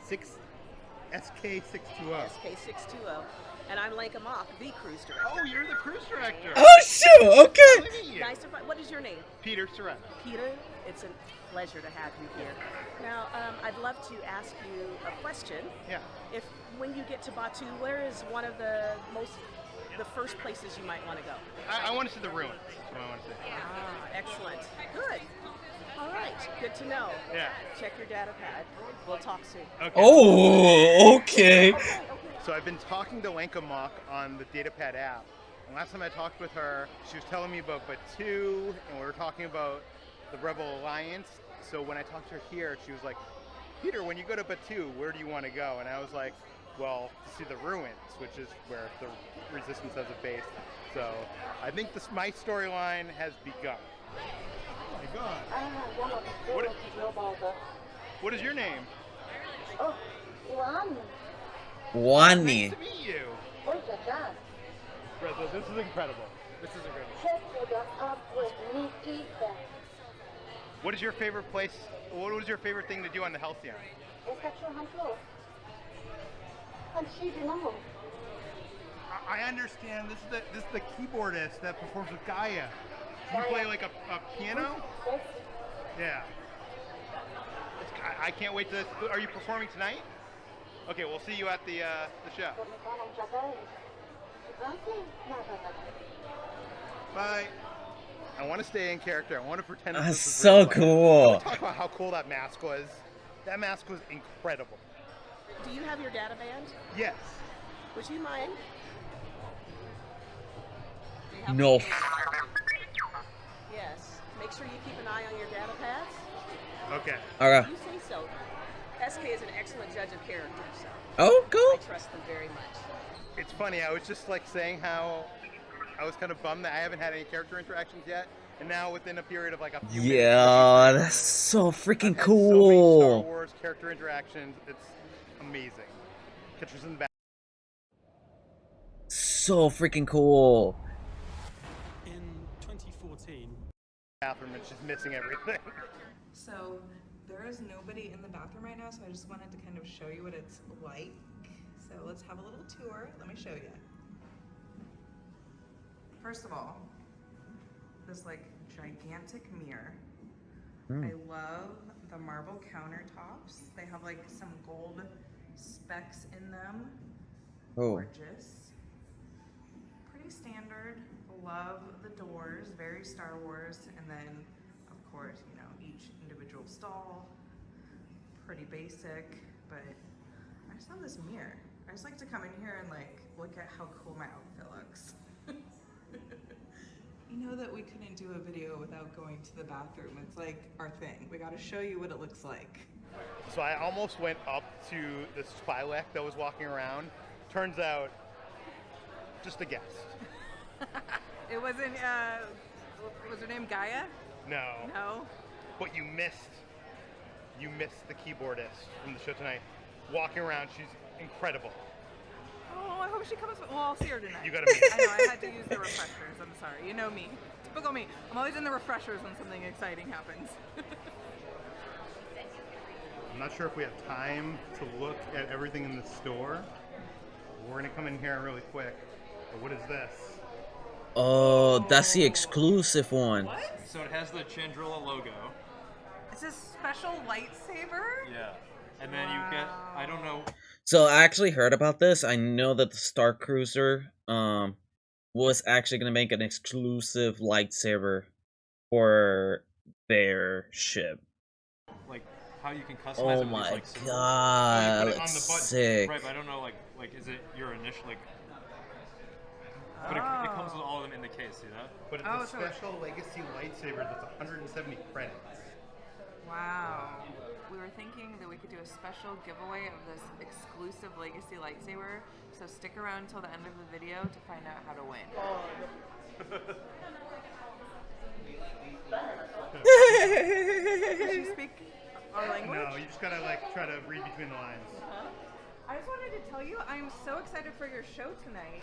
Speaker 5: SK620.
Speaker 14: SK620. And I'm Lenka Mock, the cruise director.
Speaker 5: Oh, you're the cruise director.
Speaker 1: Oh shoot! Okay.
Speaker 14: Nice to find. What is your name?
Speaker 5: Peter Serrano.
Speaker 14: Peter, it's a pleasure to have you here. Now, I'd love to ask you a question.
Speaker 5: Yeah.
Speaker 14: If when you get to Batu, where is one of the first places you might want to go?
Speaker 5: I want to see the ruins. That's what I want to see.
Speaker 14: Ah, excellent. Good. All right. Good to know.
Speaker 5: Yeah.
Speaker 14: Check your data pad. We'll talk soon.
Speaker 5: Okay.
Speaker 1: Oh, okay.
Speaker 5: So I've been talking to Lenka Mock on the DataPad app. And last time I talked with her, she was telling me about Batu, and we were talking about the Rebel Alliance. So when I talked to her here, she was like, Peter, when you go to Batu, where do you want to go? And I was like, well, to see the ruins, which is where the Resistance has a base. So I think my storyline has begun. Oh my God. What is your name?
Speaker 3: Oh, Iran.
Speaker 1: Wani.
Speaker 5: Nice to meet you.
Speaker 3: Look at that.
Speaker 5: Rizzo, this is incredible. This is incredible.
Speaker 3: Check it out with Mickey Mouse.
Speaker 5: What is your favorite place? What was your favorite thing to do on the Halcyon?
Speaker 3: Estación Control. And she know.
Speaker 5: I understand. This is the keyboardist that performs with Gaia. Do you play like a piano? Yeah. I can't wait to. Are you performing tonight? Okay, we'll see you at the show. Bye. I want to stay in character. I want to pretend.
Speaker 1: That's
Speaker 5: this is
Speaker 1: so
Speaker 5: real life.
Speaker 1: cool.
Speaker 5: I want to talk about how cool that mask was. That mask was incredible.
Speaker 14: Do you have your data band?
Speaker 5: Yes.
Speaker 14: Would you mind?
Speaker 1: No.
Speaker 14: Yes. Make sure you keep an eye on your data pads.
Speaker 5: Okay.
Speaker 1: Okay.
Speaker 14: You say so. SK is an excellent judge of character, so
Speaker 1: Oh, cool.
Speaker 14: I trust them very much.
Speaker 5: It's funny. I was just like saying how I was kind of bummed that I haven't had any character interactions yet, and now within a period of like a few minutes,
Speaker 1: Yeah, that's so freaking
Speaker 5: I've had so many Star
Speaker 1: cool.
Speaker 5: Wars character interactions. It's amazing. Pictures in the back.
Speaker 1: So freaking cool.
Speaker 15: In 2014,
Speaker 5: Bathroom and she's missing everything.
Speaker 2: So there is nobody in the bathroom right now, so I just wanted to kind of show you what it's like. So let's have a little tour. Let me show you. First of all, this like gigantic mirror. I love the marble countertops. They have like some gold specks in them.
Speaker 1: Oh.
Speaker 2: Gorgeous. Pretty standard. Love the doors, very Star Wars. And then, of course, you know, each individual stall. Pretty basic, but I just love this mirror. I just like to come in here and like look at how cool my outfit looks. You know that we couldn't do a video without going to the bathroom. It's like our thing. We gotta show you what it looks like.
Speaker 5: So I almost went up to the Spylek that was walking around. Turns out, just a guest.
Speaker 2: It wasn't, was her name Gaia?
Speaker 5: No.
Speaker 2: No?
Speaker 5: But you missed the keyboardist from the show tonight. Walking around, she's incredible.
Speaker 2: Oh, I hope she comes. Well, I'll see her tonight.
Speaker 5: You gotta meet her.
Speaker 2: I know, I had to use the refreshers. I'm sorry. You know me. Typical me. I'm always in the refreshers when something exciting happens.
Speaker 5: I'm not sure if we have time to look at everything in the store. We're gonna come in here really quick. But what is this?
Speaker 1: Oh, that's the exclusive one.
Speaker 2: What?
Speaker 4: So it has the Chandrilla logo.
Speaker 2: It's a special lightsaber?
Speaker 4: Yeah. And then you get, I don't know.
Speaker 1: So I actually heard about this. I know that the Starcruiser was actually gonna make an exclusive lightsaber for their ship.
Speaker 4: Like how you can customize
Speaker 1: Oh
Speaker 4: it with
Speaker 1: my
Speaker 4: these, like, symbols.
Speaker 1: god,
Speaker 5: put it on
Speaker 1: that's
Speaker 5: the button.
Speaker 1: sick.
Speaker 4: Right, but I don't know, like is it your initial, like... But it comes with all of them in the case, see that?
Speaker 5: But it's a special legacy lightsaber that's 170 credits.
Speaker 2: Wow. We were thinking that we could do a special giveaway of this exclusive legacy lightsaber. So stick around until the end of the video to find out how to win. Does she speak our language?
Speaker 5: No, you just gotta like try to read between the lines.
Speaker 2: I just wanted to tell you, I'm so excited for your show tonight.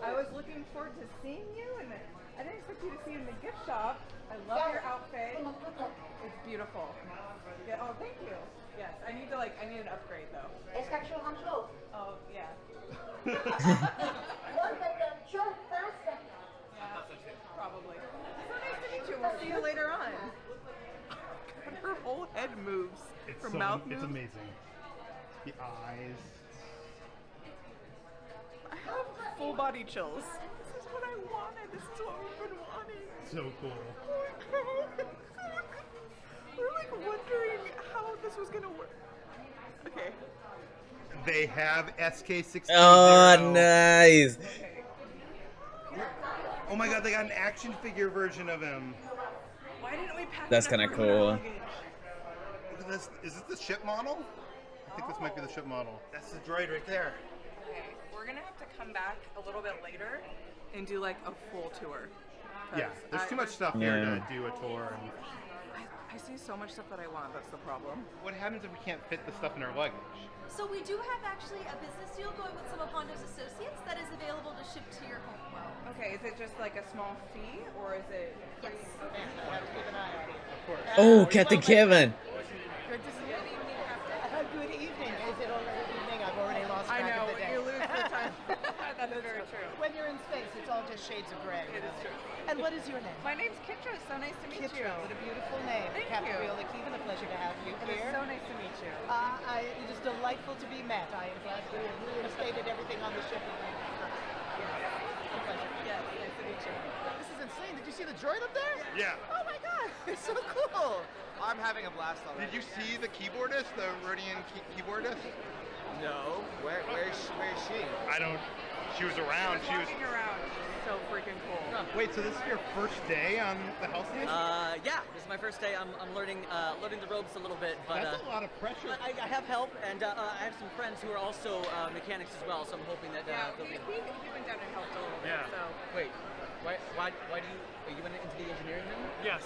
Speaker 2: I was looking forward to seeing you, and I didn't expect you to see you in the gift shop. I love your outfit. It's beautiful. Yeah, oh, thank you. Yes, I need an upgrade though.
Speaker 3: Estación Control.
Speaker 2: Oh, yeah.
Speaker 3: Look at the jerk faster.
Speaker 2: Yeah, probably. So nice to meet you. We'll see you later on. Her whole head moves. Her mouth moves.
Speaker 5: It's amazing. The eyes.
Speaker 2: I have full body chills. This is what I wanted. This is what we've been wanting.
Speaker 5: So cool.
Speaker 2: We're like wondering how this was gonna work. Okay.
Speaker 5: They have SK-16.
Speaker 1: Oh, nice.
Speaker 5: Oh my god, they got an action figure version of him.
Speaker 2: Why didn't we pack
Speaker 1: That's
Speaker 2: it up
Speaker 1: kind of
Speaker 2: for our
Speaker 1: cool.
Speaker 2: luggage?
Speaker 5: Look at this. Is this the ship model? I think this might be the ship model. That's the droid right there.
Speaker 2: Okay, we're gonna have to come back a little bit later and do like a full tour.
Speaker 5: Yeah, there's too much stuff here to do a tour. And...
Speaker 2: I see so much stuff that I want. That's the problem.
Speaker 5: What happens if we can't fit the stuff in our luggage?
Speaker 6: So we do have actually a business deal going with some of Hondo's associates that is available to ship to your home. Well,
Speaker 2: Okay, is it just like a small fee, or is it?
Speaker 6: yes.
Speaker 2: Okay.
Speaker 9: Keep an eye on it.
Speaker 5: Of course.
Speaker 1: Oh, Captain Kevin.
Speaker 2: Good to see you. Good evening, Captain.
Speaker 9: Good evening. Is it already evening? I've already lost
Speaker 2: I
Speaker 9: track
Speaker 2: know,
Speaker 9: of the day.
Speaker 2: you lose the time. That is very true.
Speaker 9: When you're in space, it's all just shades of gray.
Speaker 2: It is true.
Speaker 9: And what is your name?
Speaker 2: My name's Kitra. So nice to meet you.
Speaker 9: What a beautiful name.
Speaker 2: Thank
Speaker 9: Captain
Speaker 2: you.
Speaker 9: Viola Keevan, a pleasure to have you
Speaker 2: It
Speaker 9: here.
Speaker 2: is so nice to meet you.
Speaker 9: It is delightful to be met. I am glad to have reinstated everything on the ship. A pleasure.
Speaker 2: Yes, nice to meet you.
Speaker 9: This is insane. Did you see the droid up there?
Speaker 5: Yeah.
Speaker 9: Oh my god, it's so cool. I'm having a blast on
Speaker 5: Did you see the keyboardist, the Rhodian keyboardist?
Speaker 9: No. Where's she?
Speaker 5: I don't. She was around. She was.
Speaker 2: Walking around. So freaking cool.
Speaker 5: Wait, so this is your first day on the Halcyon?
Speaker 16: Yeah, this is my first day. I'm learning the ropes a little bit, but
Speaker 5: That's a lot of pressure.
Speaker 16: I have help, and I have some friends who are also mechanics as well. So I'm hoping that they'll be.
Speaker 2: He went down and helped a little
Speaker 4: Yeah.
Speaker 2: bit. So.
Speaker 16: Wait, why do you? Are you into the engineering then?
Speaker 4: Yes.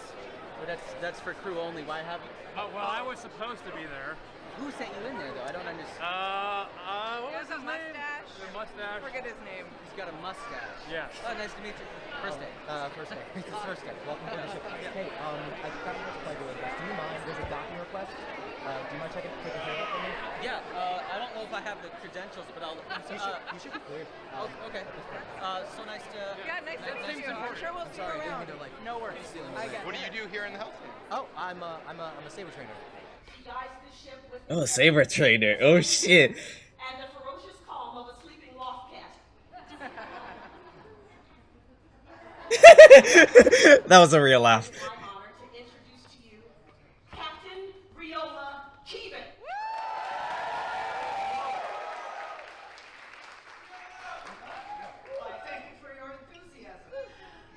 Speaker 16: But that's for crew only. Why have you?
Speaker 4: Well, I was supposed to be there.
Speaker 16: Who sent you in there though? I don't understand.
Speaker 4: What
Speaker 2: He
Speaker 4: was
Speaker 2: has a
Speaker 4: his name?
Speaker 2: mustache.
Speaker 4: The mustache.
Speaker 2: I forget his name.
Speaker 16: He's got a mustache.
Speaker 4: Yes.
Speaker 16: Oh, nice to meet you. First day.
Speaker 17: First day. It's his first day. Welcome to the ship. Hey, I got a play with this. Do you mind? There's a docking request. Do you mind taking care of that for me?
Speaker 16: Yeah. I don't know if I have the credentials, but I'll.
Speaker 17: You should be cleared.
Speaker 16: Okay. So nice to.
Speaker 2: Yeah, nice to meet you. I'm sure we'll see you around. No worries. I get
Speaker 5: What do you do here in the Halcyon?
Speaker 17: Oh, I'm a saber trainer.
Speaker 1: Oh, saber trader. Oh shit.
Speaker 14: And the ferocious calm of a sleeping loft cat.
Speaker 1: That was a real laugh.
Speaker 14: It's my honor to introduce to you Captain Riola Keevan. Why, thank you for your enthusiasm.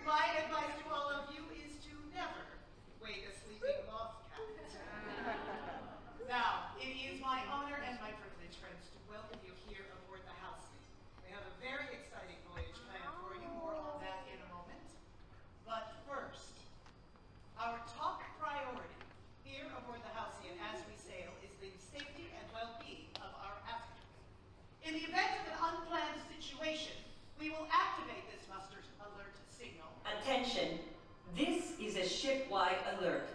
Speaker 14: My advice to all of you is to never wake a sleeping loft cat. Now, it is my honor and my privilege, friends, to welcome you here aboard the Halcyon. We have a very exciting voyage planned for you. More on that in a moment. But first, our top priority here aboard the Halcyon as we sail is the safety and well-being of our passengers. In the event of an unplanned situation, we will activate this muster alert signal.
Speaker 18: Attention, this is a ship-wide alert.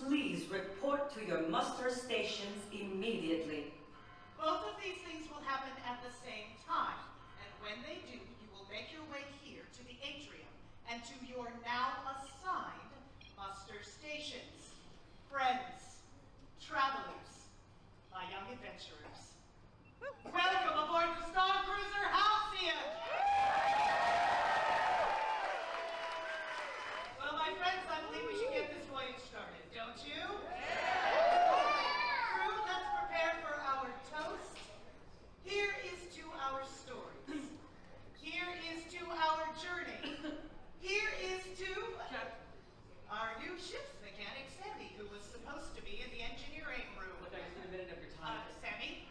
Speaker 18: Please report to your muster stations immediately.
Speaker 14: Both of these things will happen at the same time, and when they do, you will make your way here to the atrium and to your now assigned muster stations. Friends, travelers, my young adventurers, welcome aboard the Starcruiser Halcyon! Well, my friends, I believe we should get this voyage started, don't you? Crew, let's prepare for our toast. Here is to our stories. Here is to our journey. Here is to our new ship's mechanic, Sammy, who was supposed to be in the engineering room.
Speaker 16: Look, I just need a minute of your time.
Speaker 14: Sammy,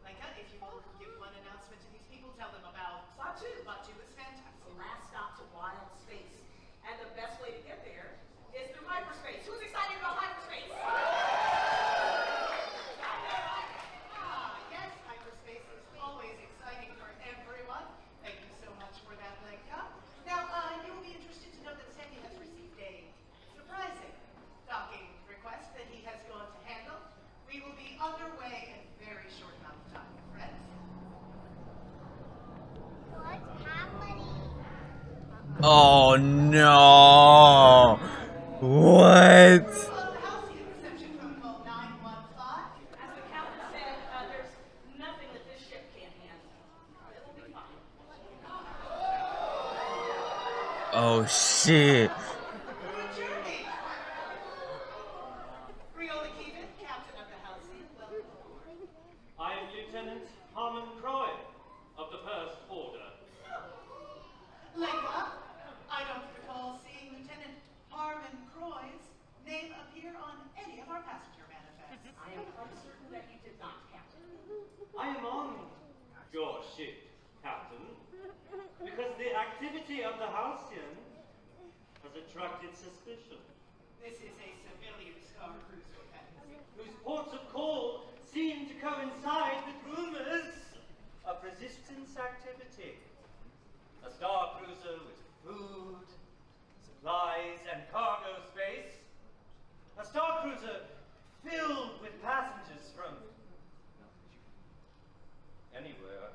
Speaker 14: Lenka, if you will give one announcement to these people, tell them about Batu. Batu is fantastic.
Speaker 18: The last stop to wild space. And the best way to get there is through hyperspace. Who's excited about hyperspace?
Speaker 14: Yes, hyperspace is always exciting for everyone. Thank you so much for that, Lenka. Now, you will be interested to know that Sammy has received a surprising docking request that he has gone to handle. We will be underway in a very short amount of time, friends.
Speaker 3: What's happening?
Speaker 1: Oh no. What?
Speaker 14: Halcyon reception protocol 915.
Speaker 18: As the captain said, there's nothing that this ship can't handle. It will be fine.
Speaker 1: Oh shit.
Speaker 14: Good journey. Riola Keevan, captain of the Halcyon, welcome aboard.
Speaker 8: I am Lieutenant Harmon Croy of the First Order.
Speaker 14: Lenka, I don't recall seeing Lieutenant Harmon Croy's name appear on any of our passenger manifests.
Speaker 18: I am uncertain that you did not, Captain.
Speaker 8: I am on your ship, Captain, because the activity of the Halcyon has attracted suspicion.
Speaker 14: This is a civilian Starcruiser,
Speaker 19: whose ports of call seem to coincide with rumors of resistance activity. A Starcruiser with food, supplies, and cargo space. A Starcruiser filled with passengers from anywhere.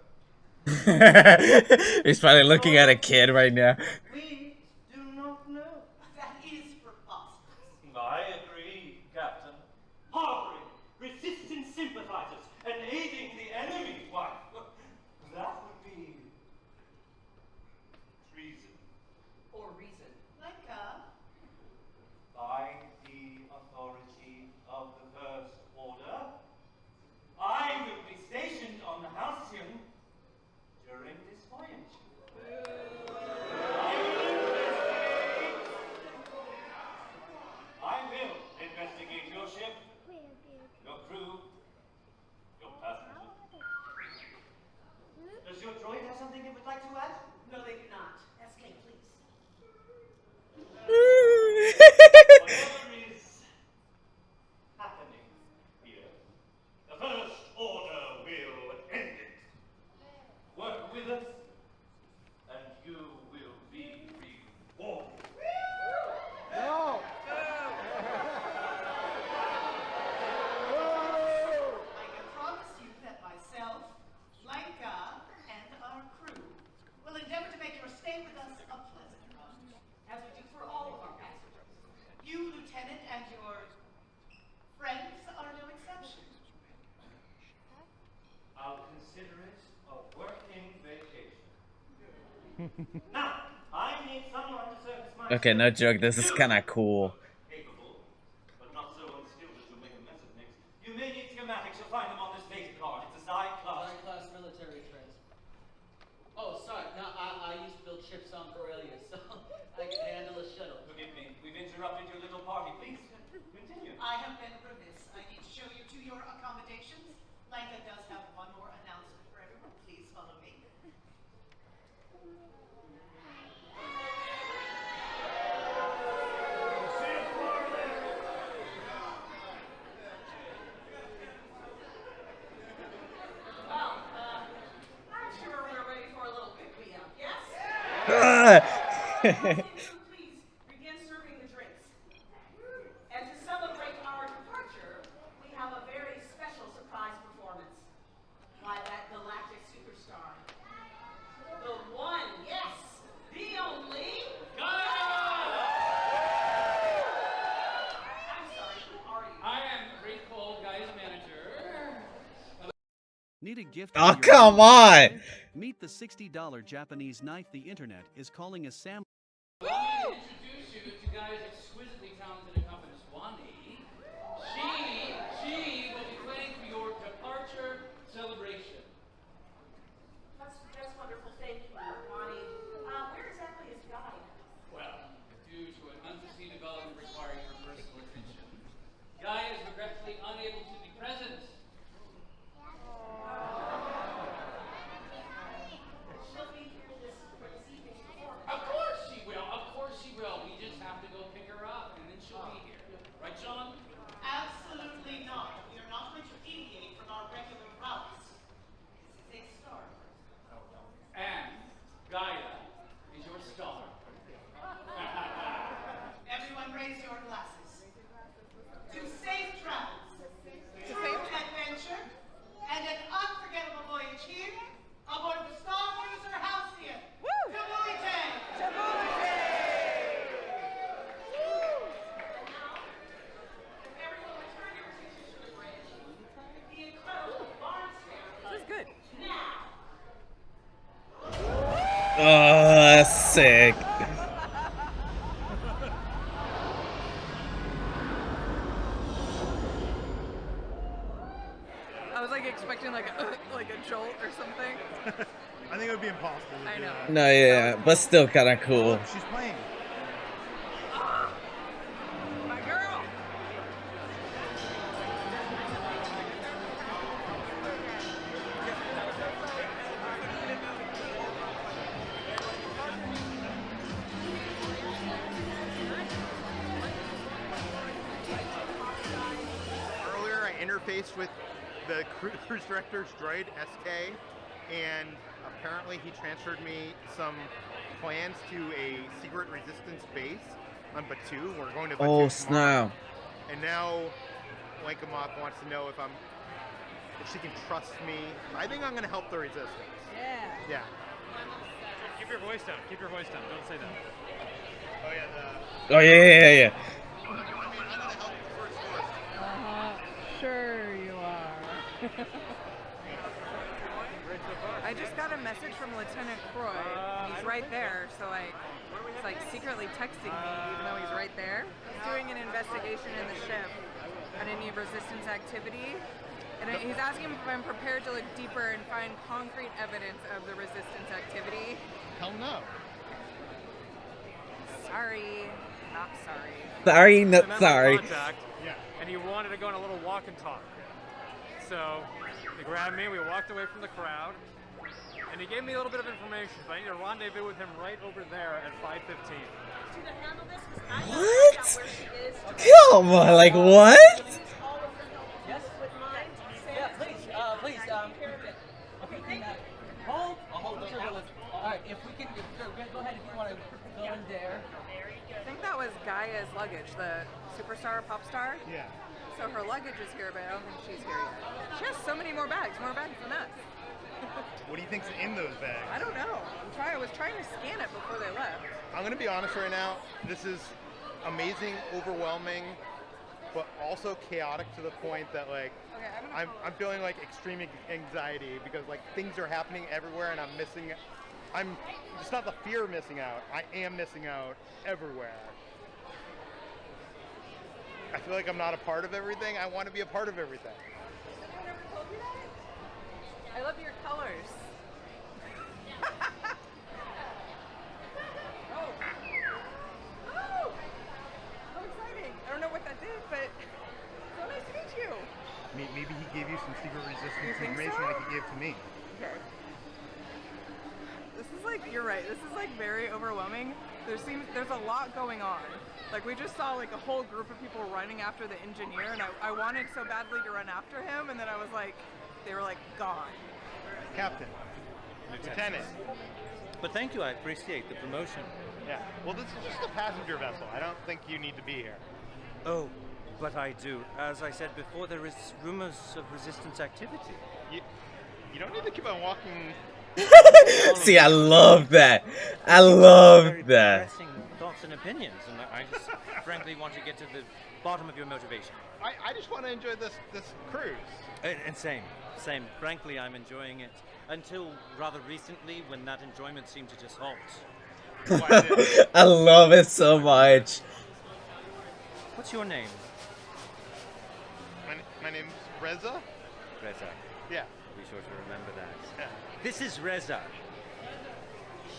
Speaker 1: He's probably looking at a kid right now.
Speaker 19: We do not know.
Speaker 14: That is preposterous.
Speaker 19: I agree, Captain. Harboring resistance sympathizers and aiding the enemy. Why, that would be treason.
Speaker 14: Or reason. Like,
Speaker 19: By the authority of the First Order, I will be stationed on the Halcyon during this voyage. I will investigate your ship, your crew, your passengers. Does your droid have something it would like to add?
Speaker 14: no, they do not. Escape, please.
Speaker 19: Whatever is happening here, the First Order will end it. Work with us, and you will be rewarded.
Speaker 14: No! I can promise you that myself, Lanka, and our crew will endeavor to make your stay with us a pleasant one, as we do for all of our passengers. You, Lieutenant, and your friends are no exception.
Speaker 19: I'll consider it a working vacation. Now, I need someone to service my
Speaker 1: Okay, no joke. This is kind of cool.
Speaker 19: capable, but not so unskilled as to make a mess of things. You may need schematics. You'll find them on this data card. It's a Xi-class.
Speaker 16: Class military trends. Oh, sorry. No, I used to build ships on Corellia, so I can handle a shuttle.
Speaker 19: Forgive me. We've interrupted your little party. Please, continue.
Speaker 14: I have been remiss. I need to show you to your accommodations. Lanka does have one more announcement for everyone. Please follow me. Well, I'm sure we're ready for a little pick-me up, yes? Please begin serving the drinks. And to celebrate our departure, we have a very special surprise performance by that Galactic superstar. The one, yes, the only. I'm sorry, who are you?
Speaker 20: I am Great Cold Guy's manager.
Speaker 21: Need a gift?
Speaker 1: Oh,
Speaker 21: for your
Speaker 1: come
Speaker 21: holiday?
Speaker 1: on.
Speaker 21: Meet the $60 Japanese knife the internet is calling a Sam.
Speaker 20: Allow me to introduce you to Guy's exquisitely talented accompanist, Wani. She will be playing for your departure celebration.
Speaker 14: That's wonderful. Thank you, Bonnie. Where exactly is Guy?
Speaker 20: Well, due to an unforeseen development requiring her personal attention, Guy is regretfully unable to be present.
Speaker 14: She'll be here for this evening's performance.
Speaker 20: Of course she will. Of course she will. We just have to go pick her up, and then she'll be here. Right, Sean?
Speaker 14: Absolutely not. We are not going to deviate from our regular routes. This is a star.
Speaker 20: And Gaia is your star.
Speaker 14: Everyone raise your glasses. To safe travels, true adventure, and an unforgettable voyage here aboard the Starcruiser Halcyon. Tabuite! Everyone return your attention to the bridge. The incredible Barnes family. This is good. Now.
Speaker 1: Oh, that's sick.
Speaker 2: I was like expecting like a jolt or something.
Speaker 5: I think it would be impossible.
Speaker 2: I know.
Speaker 1: No, yeah, but still kind of cool.
Speaker 5: She's playing.
Speaker 2: My girl.
Speaker 5: interfaced with the cruise director's droid, SK, and apparently he transferred me some plans to a secret resistance base on Batu. We're going to Batu
Speaker 1: Oh,
Speaker 5: tomorrow.
Speaker 1: snap.
Speaker 5: And now Lankamov wants to know if she can trust me. I think I'm going to help the resistance.
Speaker 2: Yeah.
Speaker 5: Yeah.
Speaker 4: Keep your voice down. Keep your voice down. Don't say that.
Speaker 5: Oh, yeah.
Speaker 1: Oh, yeah.
Speaker 2: Sure you are. I just got a message from Lieutenant Croy. He's right there, so he's like secretly texting me, even though he's right there. He's doing an investigation in the ship on any resistance activity. And he's asking if I'm prepared to look deeper and find concrete evidence of the resistance activity.
Speaker 5: Hell no.
Speaker 2: Sorry, not sorry.
Speaker 1: Sorry, not
Speaker 4: Remember
Speaker 1: sorry.
Speaker 4: Contact, and he wanted to go on a little walk and talk. So he grabbed me, we walked away from the crowd, and he gave me a little bit of information, but I need to rendezvous with him right over there at 5:15.
Speaker 1: What? Come on, like what?
Speaker 17: Yes? Yeah, please, please, if we can, hold. I'll hold those. Alright, if we can, go ahead if you want to go in there.
Speaker 2: I think that was Gaia's luggage, the superstar pop star.
Speaker 5: Yeah.
Speaker 2: So her luggage is here, but I don't think she's here yet. She has so many more bags than us.
Speaker 5: What do you think's in those bags?
Speaker 2: I don't know. I was trying to scan it before they left.
Speaker 5: I'm going to be honest right now. This is amazing, overwhelming, but also chaotic to the point that like I'm feeling like extreme anxiety because like things are happening everywhere and it's not the fear of missing out. I am missing out everywhere. I feel like I'm not a part of everything. I want to be a part of everything.
Speaker 2: I love your colors. Oh, how exciting. I don't know what that did, but so nice to meet you.
Speaker 5: Maybe he gave you some secret
Speaker 2: You
Speaker 5: resistance
Speaker 2: think
Speaker 5: information
Speaker 2: so?
Speaker 5: like he gave to me.
Speaker 2: Okay. This is like, you're right, this is like very overwhelming. There's a lot going on. Like we just saw like a whole group of people running after the engineer and I wanted so badly to run after him and then I was like, they were like gone.
Speaker 5: Captain. Lieutenant.
Speaker 19: But thank you, I appreciate the promotion.
Speaker 5: Yeah. Well, this is just a passenger vessel. I don't think you need to be here.
Speaker 19: Oh, but I do. As I said before, there is rumors of resistance activity.
Speaker 5: You don't need to keep on walking.
Speaker 1: See, I love that. I love that.
Speaker 19: Pressing thoughts and opinions, and I just frankly want to get to the bottom of your motivation.
Speaker 5: I just want to enjoy this cruise.
Speaker 19: And same. Frankly, I'm enjoying it until rather recently when that enjoyment seemed to just halt.
Speaker 1: I love it so much.
Speaker 19: What's your name?
Speaker 5: My name's Reza.
Speaker 19: Reza.
Speaker 5: Yeah.
Speaker 19: Be sure to remember that.
Speaker 5: Yeah.
Speaker 19: This is Reza.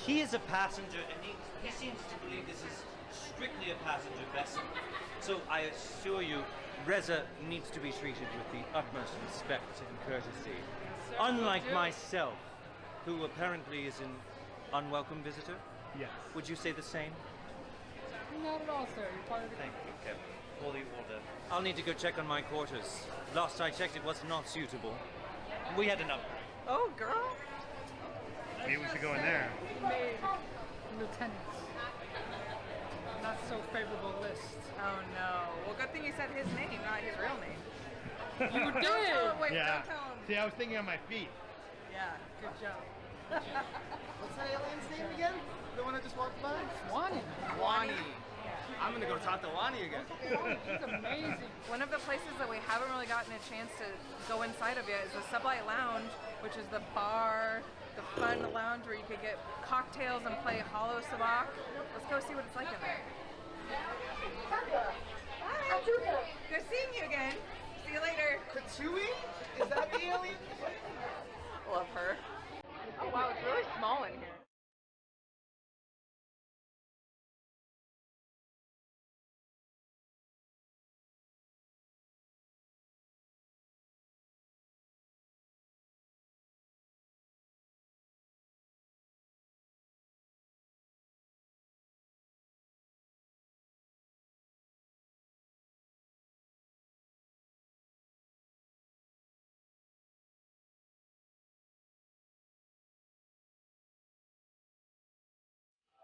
Speaker 19: He is a passenger, and he seems to believe this is strictly a passenger vessel. So I assure you, Reza needs to be treated with the utmost respect and courtesy. Unlike myself, who apparently is an unwelcome visitor.
Speaker 5: Yes.
Speaker 19: Would you say the same?
Speaker 7: Not at all, sir. You're part of the
Speaker 19: Thank you, Kevin. For the order. I'll need to go check on my quarters. Last I checked, it was not suitable. We had enough.
Speaker 2: Oh, girl.
Speaker 5: Maybe we should go in there.
Speaker 7: made lieutenants. Not so favorable list.
Speaker 2: Oh no. Well, good thing you said his name, not his real name.
Speaker 7: You
Speaker 2: Don't
Speaker 7: did!
Speaker 2: tell him, wait,
Speaker 5: Yeah.
Speaker 2: don't tell him.
Speaker 5: See, I was thinking on my feet.
Speaker 2: Yeah, good job.
Speaker 17: What's that alien's name again? The one that just walked by?
Speaker 7: Wani.
Speaker 17: Wani. I'm gonna go talk to Wani again.
Speaker 7: She's amazing.
Speaker 2: One of the places that we haven't really gotten a chance to go inside of yet is the Sublight Lounge, which is the bar, the fun lounge where you could get cocktails and play Hollow Sabacc. Let's go see what it's like in there. Hi. Good seeing you again. See you later.
Speaker 17: Katsui? Is that the alien?
Speaker 2: Love her. Oh wow, it's really small in here.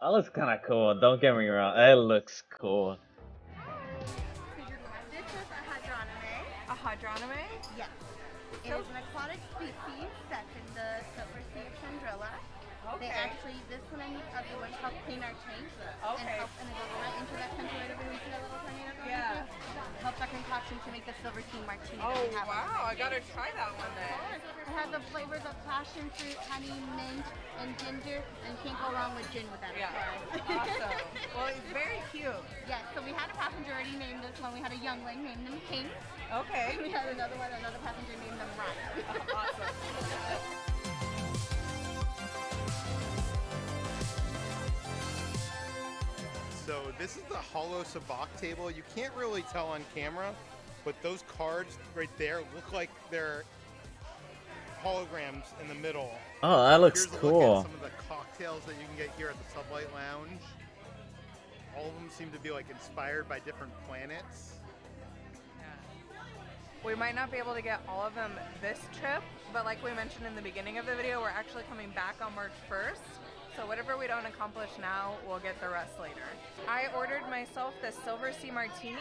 Speaker 1: That looks kind of cool. Don't get me wrong. It looks cool.
Speaker 6: This is a hadroname.
Speaker 2: A hadroname?
Speaker 6: Yes. It is an aquatic species that's in the Silver Sea of Chandrilla. They
Speaker 2: Okay.
Speaker 6: actually, this one and the other one help clean our tanks.
Speaker 2: Okay.
Speaker 6: And it goes right into that container over here. You see that little tornado going
Speaker 2: Yeah.
Speaker 6: into? Helps our concoction to make the Silver Sea martini. that
Speaker 2: Oh,
Speaker 6: we have on
Speaker 2: wow. I
Speaker 6: site.
Speaker 2: gotta try that one then.
Speaker 6: It has the flavors of passion fruit, honey, mint, and ginger, and you can't go wrong with gin with that.
Speaker 2: Yeah.
Speaker 6: Of course.
Speaker 2: Awesome. Well, it's very cute.
Speaker 6: Yes, so we had a passenger already named this one. We had a youngling named them King.
Speaker 2: Okay.
Speaker 6: We had another one, another passenger named them Ryan.
Speaker 2: Awesome.
Speaker 5: So this is the hollow sabacc table. You can't really tell on camera, but those cards right there look like they're holograms in the middle.
Speaker 1: Oh, that looks
Speaker 5: Here's a look
Speaker 1: cool.
Speaker 5: at some of the cocktails that you can get here at the Sublight Lounge. All of them seem to be like inspired by different planets.
Speaker 2: We might not be able to get all of them this trip, but like we mentioned in the beginning of the video, we're actually coming back on March 1st. So whatever we don't accomplish now, we'll get the rest later. I ordered myself the Silver Sea Martini.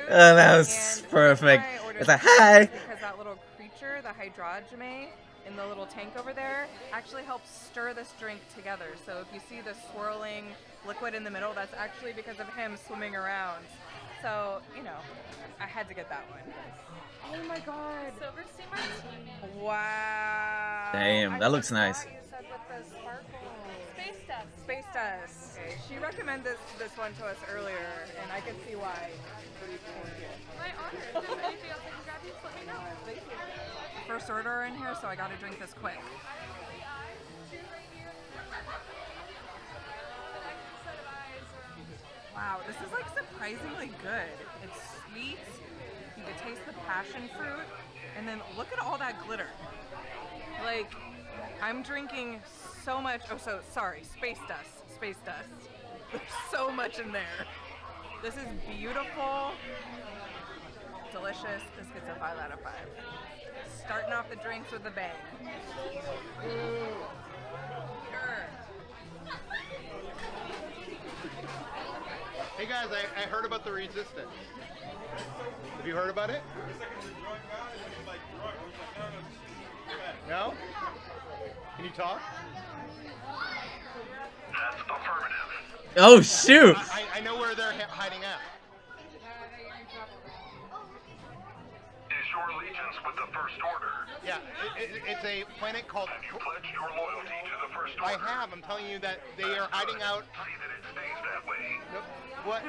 Speaker 1: That was perfect. It's like, hi!
Speaker 2: Because that little creature, the hydrogame, in the little tank over there, actually helps stir this drink together. So if you see the swirling liquid in the middle, that's actually because of him swimming around. So, you know, I had to get that one. Oh my god.
Speaker 12: Silver Sea Martini.
Speaker 2: Wow.
Speaker 1: Damn, that looks nice.
Speaker 2: You said with the sparkle. Space Dust. Space Dust. Okay. She recommended this one to us earlier, and I can see why.
Speaker 12: My honor. If there's anything else I can grab you, just let me know.
Speaker 2: Thank you. First order in here, so I gotta drink this quick. Wow, this is like surprisingly good. It's sweet. You can taste the passion fruit, and then look at all that glitter. Like, I'm drinking so much. Oh, so sorry, space dust. Space dust. There's so much in there. This is beautiful, delicious. This gets a 5 out of 5. Starting off the drinks with a bang. Ooh. Sure.
Speaker 5: Hey guys, I heard about the Resistance. Have you heard about it? No? Can you talk?
Speaker 10: That's affirmative.
Speaker 1: Oh, shoot!
Speaker 5: I know where they're hiding out.
Speaker 10: Is your allegiance with the First Order?
Speaker 5: Yeah, it's a planet called...
Speaker 10: Have you pledged your loyalty to the First Order?
Speaker 5: I have. I'm telling you that they are hiding out...
Speaker 10: See that it stays that way.
Speaker 5: Nope. What?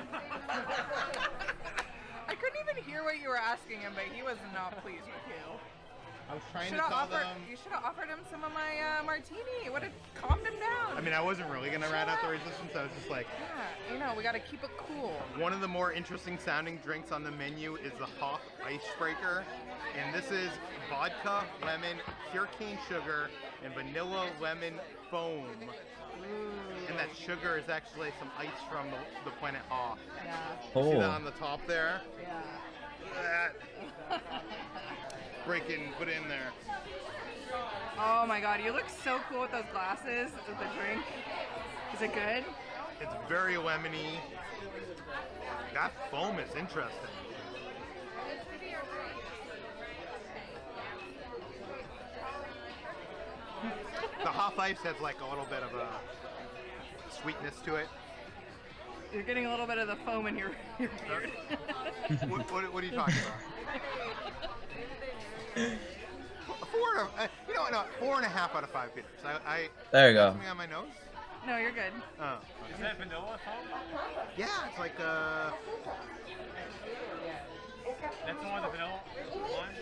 Speaker 2: I couldn't even hear what you were asking him, but he was not pleased with you.
Speaker 5: I was trying to tell them...
Speaker 2: You should have offered him some of my martini. It would have calmed him down.
Speaker 5: I mean, I wasn't really going to rat out the Resistance. I was just like...
Speaker 2: Yeah, you know, we got to keep it cool.
Speaker 5: One of the more interesting sounding drinks on the menu is the Hoff Icebreaker. And this is vodka, lemon, pure cane sugar, and vanilla lemon foam. Ooh. And that sugar is actually some ice from the planet Hoth.
Speaker 2: Yeah.
Speaker 5: You see that
Speaker 1: Oh.
Speaker 5: on the top there?
Speaker 2: Yeah.
Speaker 5: Break it and put it in there.
Speaker 2: Oh my god, you look so cool with those glasses with the drink. Is it good?
Speaker 5: It's very lemony. That foam is interesting. The Hoff Ice has like a little bit of a sweetness to it.
Speaker 2: You're getting a little bit of the foam in your beard.
Speaker 5: What are you talking about? You know what? 4.5 out of 5 beers.
Speaker 1: There you go.
Speaker 5: Something on my nose?
Speaker 2: No, you're good.
Speaker 5: Oh.
Speaker 4: Is that vanilla foam?
Speaker 5: Yeah, it's like
Speaker 4: That's the one with the vanilla one?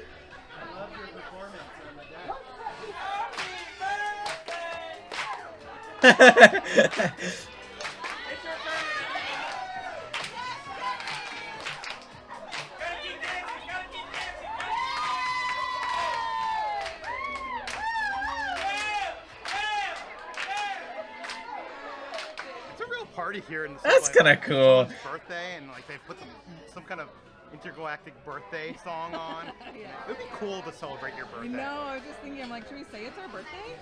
Speaker 17: I love your performance on the deck.
Speaker 5: It's a real party here in the
Speaker 1: That's
Speaker 5: Sublight
Speaker 1: kinda
Speaker 5: Lounge. It's
Speaker 1: cool.
Speaker 5: someone's birthday, and like they put some kind of intergalactic birthday song on.
Speaker 2: Yeah.
Speaker 5: It would be cool to celebrate your birthday.
Speaker 2: No, I was just thinking, I'm like, should we say it's our birthday?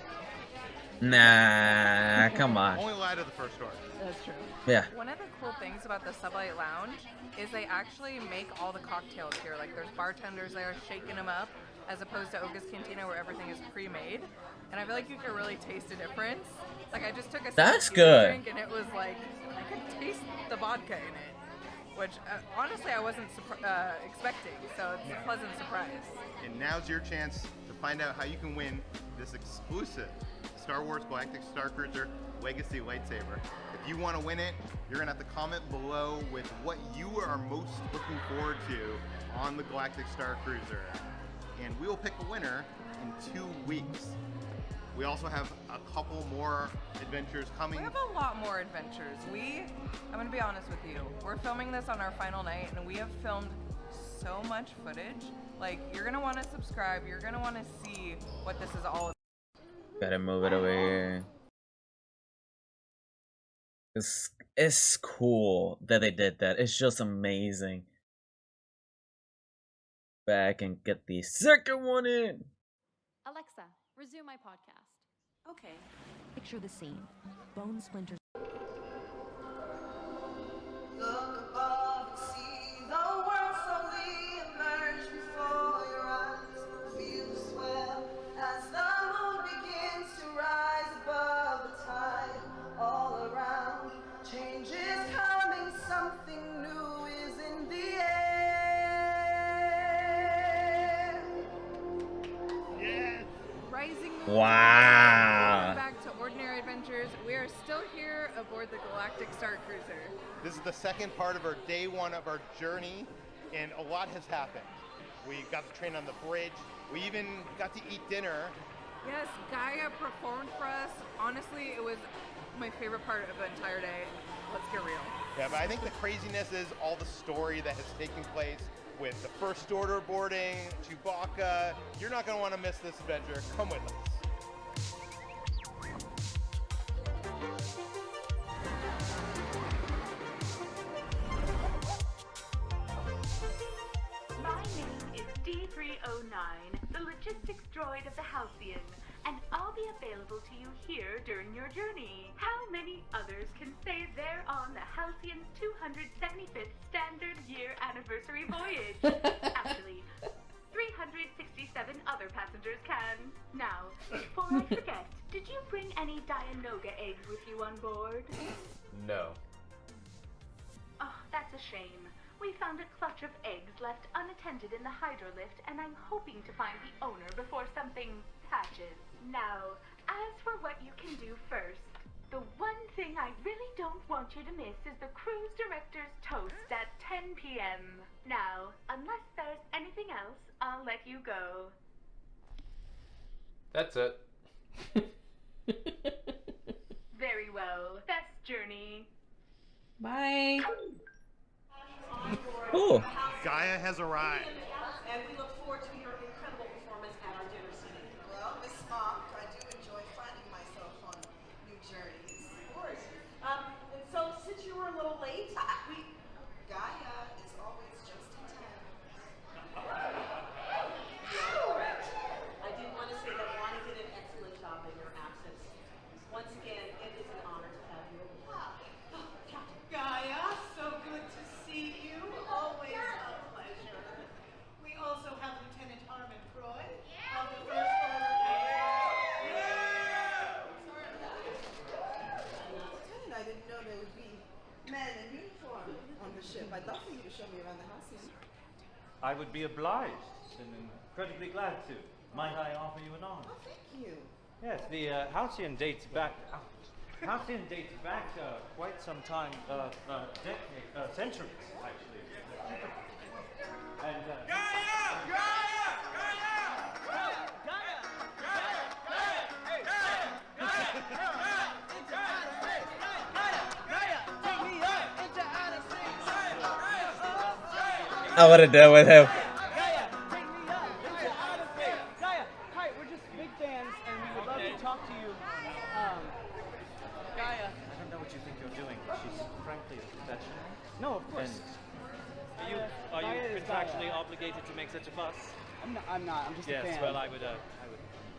Speaker 1: Nah, come on.
Speaker 5: Only lie to the first story.
Speaker 2: That's true.
Speaker 1: Yeah.
Speaker 2: One of the cool things about the Sublight Lounge is they actually make all the cocktails here. Like there's bartenders there shaking them up, as opposed to Oga's Cantina where everything is pre-made. And I feel like you can really taste a difference. Like I just took a
Speaker 1: That's
Speaker 2: sip of
Speaker 1: good.
Speaker 2: drink and it was like I could taste the vodka in it, which honestly I wasn't expecting. So it's a pleasant surprise.
Speaker 5: And now's your chance to find out how you can win this exclusive Star Wars Galactic Starcruiser Legacy lightsaber. If you want to win it, you're gonna have to comment below with what you are most looking forward to on the Galactic Starcruiser. And we will pick a winner in 2 weeks. We also have a couple more adventures coming.
Speaker 2: We have a lot more adventures. I'm gonna be honest with you. We're filming this on our final night and we have filmed so much footage. Like, you're gonna wanna subscribe, you're gonna wanna see what this is all about.
Speaker 1: Gotta move it over here. It's cool that they did that. It's just amazing. Back and get the second one in.
Speaker 11: Alexa, resume my podcast.
Speaker 22: Okay. Picture the scene. Bone splinters.
Speaker 14: Look above and see the world slowly emerge before your eyes. Feel the swell as the moon begins to rise above the tide. All around, change is coming, something new is in the air.
Speaker 5: Yes!
Speaker 2: Rising moon.
Speaker 1: Wow.
Speaker 2: Back to Ordinary Adventures. We are still here aboard the Galactic Starcruiser.
Speaker 5: This is the second part of our day one of our journey, and a lot has happened. We got to train on the bridge. We even got to eat dinner.
Speaker 2: Yes, Gaia performed for us. Honestly, it was my favorite part of the entire day. Let's get real.
Speaker 5: Yeah, but I think the craziness is all the story that has taken place with the First Order boarding, Chewbacca. You're not going to want to miss this adventure. Come with us.
Speaker 23: My name is D309, the logistics droid of the Halcyon, and I'll be available to you here during your journey. How many others can say they're on the Halcyon's 275th standard year anniversary voyage? Actually, 367 other passengers can. Now, before I forget, did you bring any Dianoga eggs with you on board?
Speaker 4: No.
Speaker 23: Oh, that's a shame. We found a clutch of eggs left unattended in the hydrolift, and I'm hoping to find the owner before something hatches. Now, as for what you can do first, the one thing I really don't want you to miss is the cruise director's toast at 10 p.m. Now, unless there's anything else, I'll let you go.
Speaker 4: That's it.
Speaker 23: Very well. Best journey.
Speaker 2: Bye.
Speaker 1: Cool.
Speaker 5: Gaia has arrived.
Speaker 9: And we look forward to your incredible performance at our dinner scene.
Speaker 14: Well, Miss Mock, I do enjoy finding myself on new journeys.
Speaker 9: Of course. And so, since you were a little late,
Speaker 14: Gaia is always just in time.
Speaker 9: You're correct. I did want to say that Lonnie did an excellent job in your absence. Once again, it is an honor to have you. Captain
Speaker 14: Gaia, so good to see you. Always a pleasure.
Speaker 9: We also have Lieutenant Harmon Croy of the First Order.
Speaker 14: Lieutenant, I didn't know there would be men in uniform on the ship. I'd love for you to show me around the house.
Speaker 19: I would be obliged and incredibly glad to. Might I offer you an honor?
Speaker 14: Oh, thank you.
Speaker 19: Yes, the Halcyon dates back. Halcyon dates back quite some time, centuries actually. And
Speaker 1: I would have done with him.
Speaker 17: Gaia, hi, we're just big fans and we would love to talk to you. Gaia.
Speaker 19: I don't know what you think you're doing, but she's frankly a professional.
Speaker 17: No, of course.
Speaker 3: Are you contractually obligated to make such a fuss?
Speaker 17: I'm not. I'm just a fan.
Speaker 3: Yes, well, I would.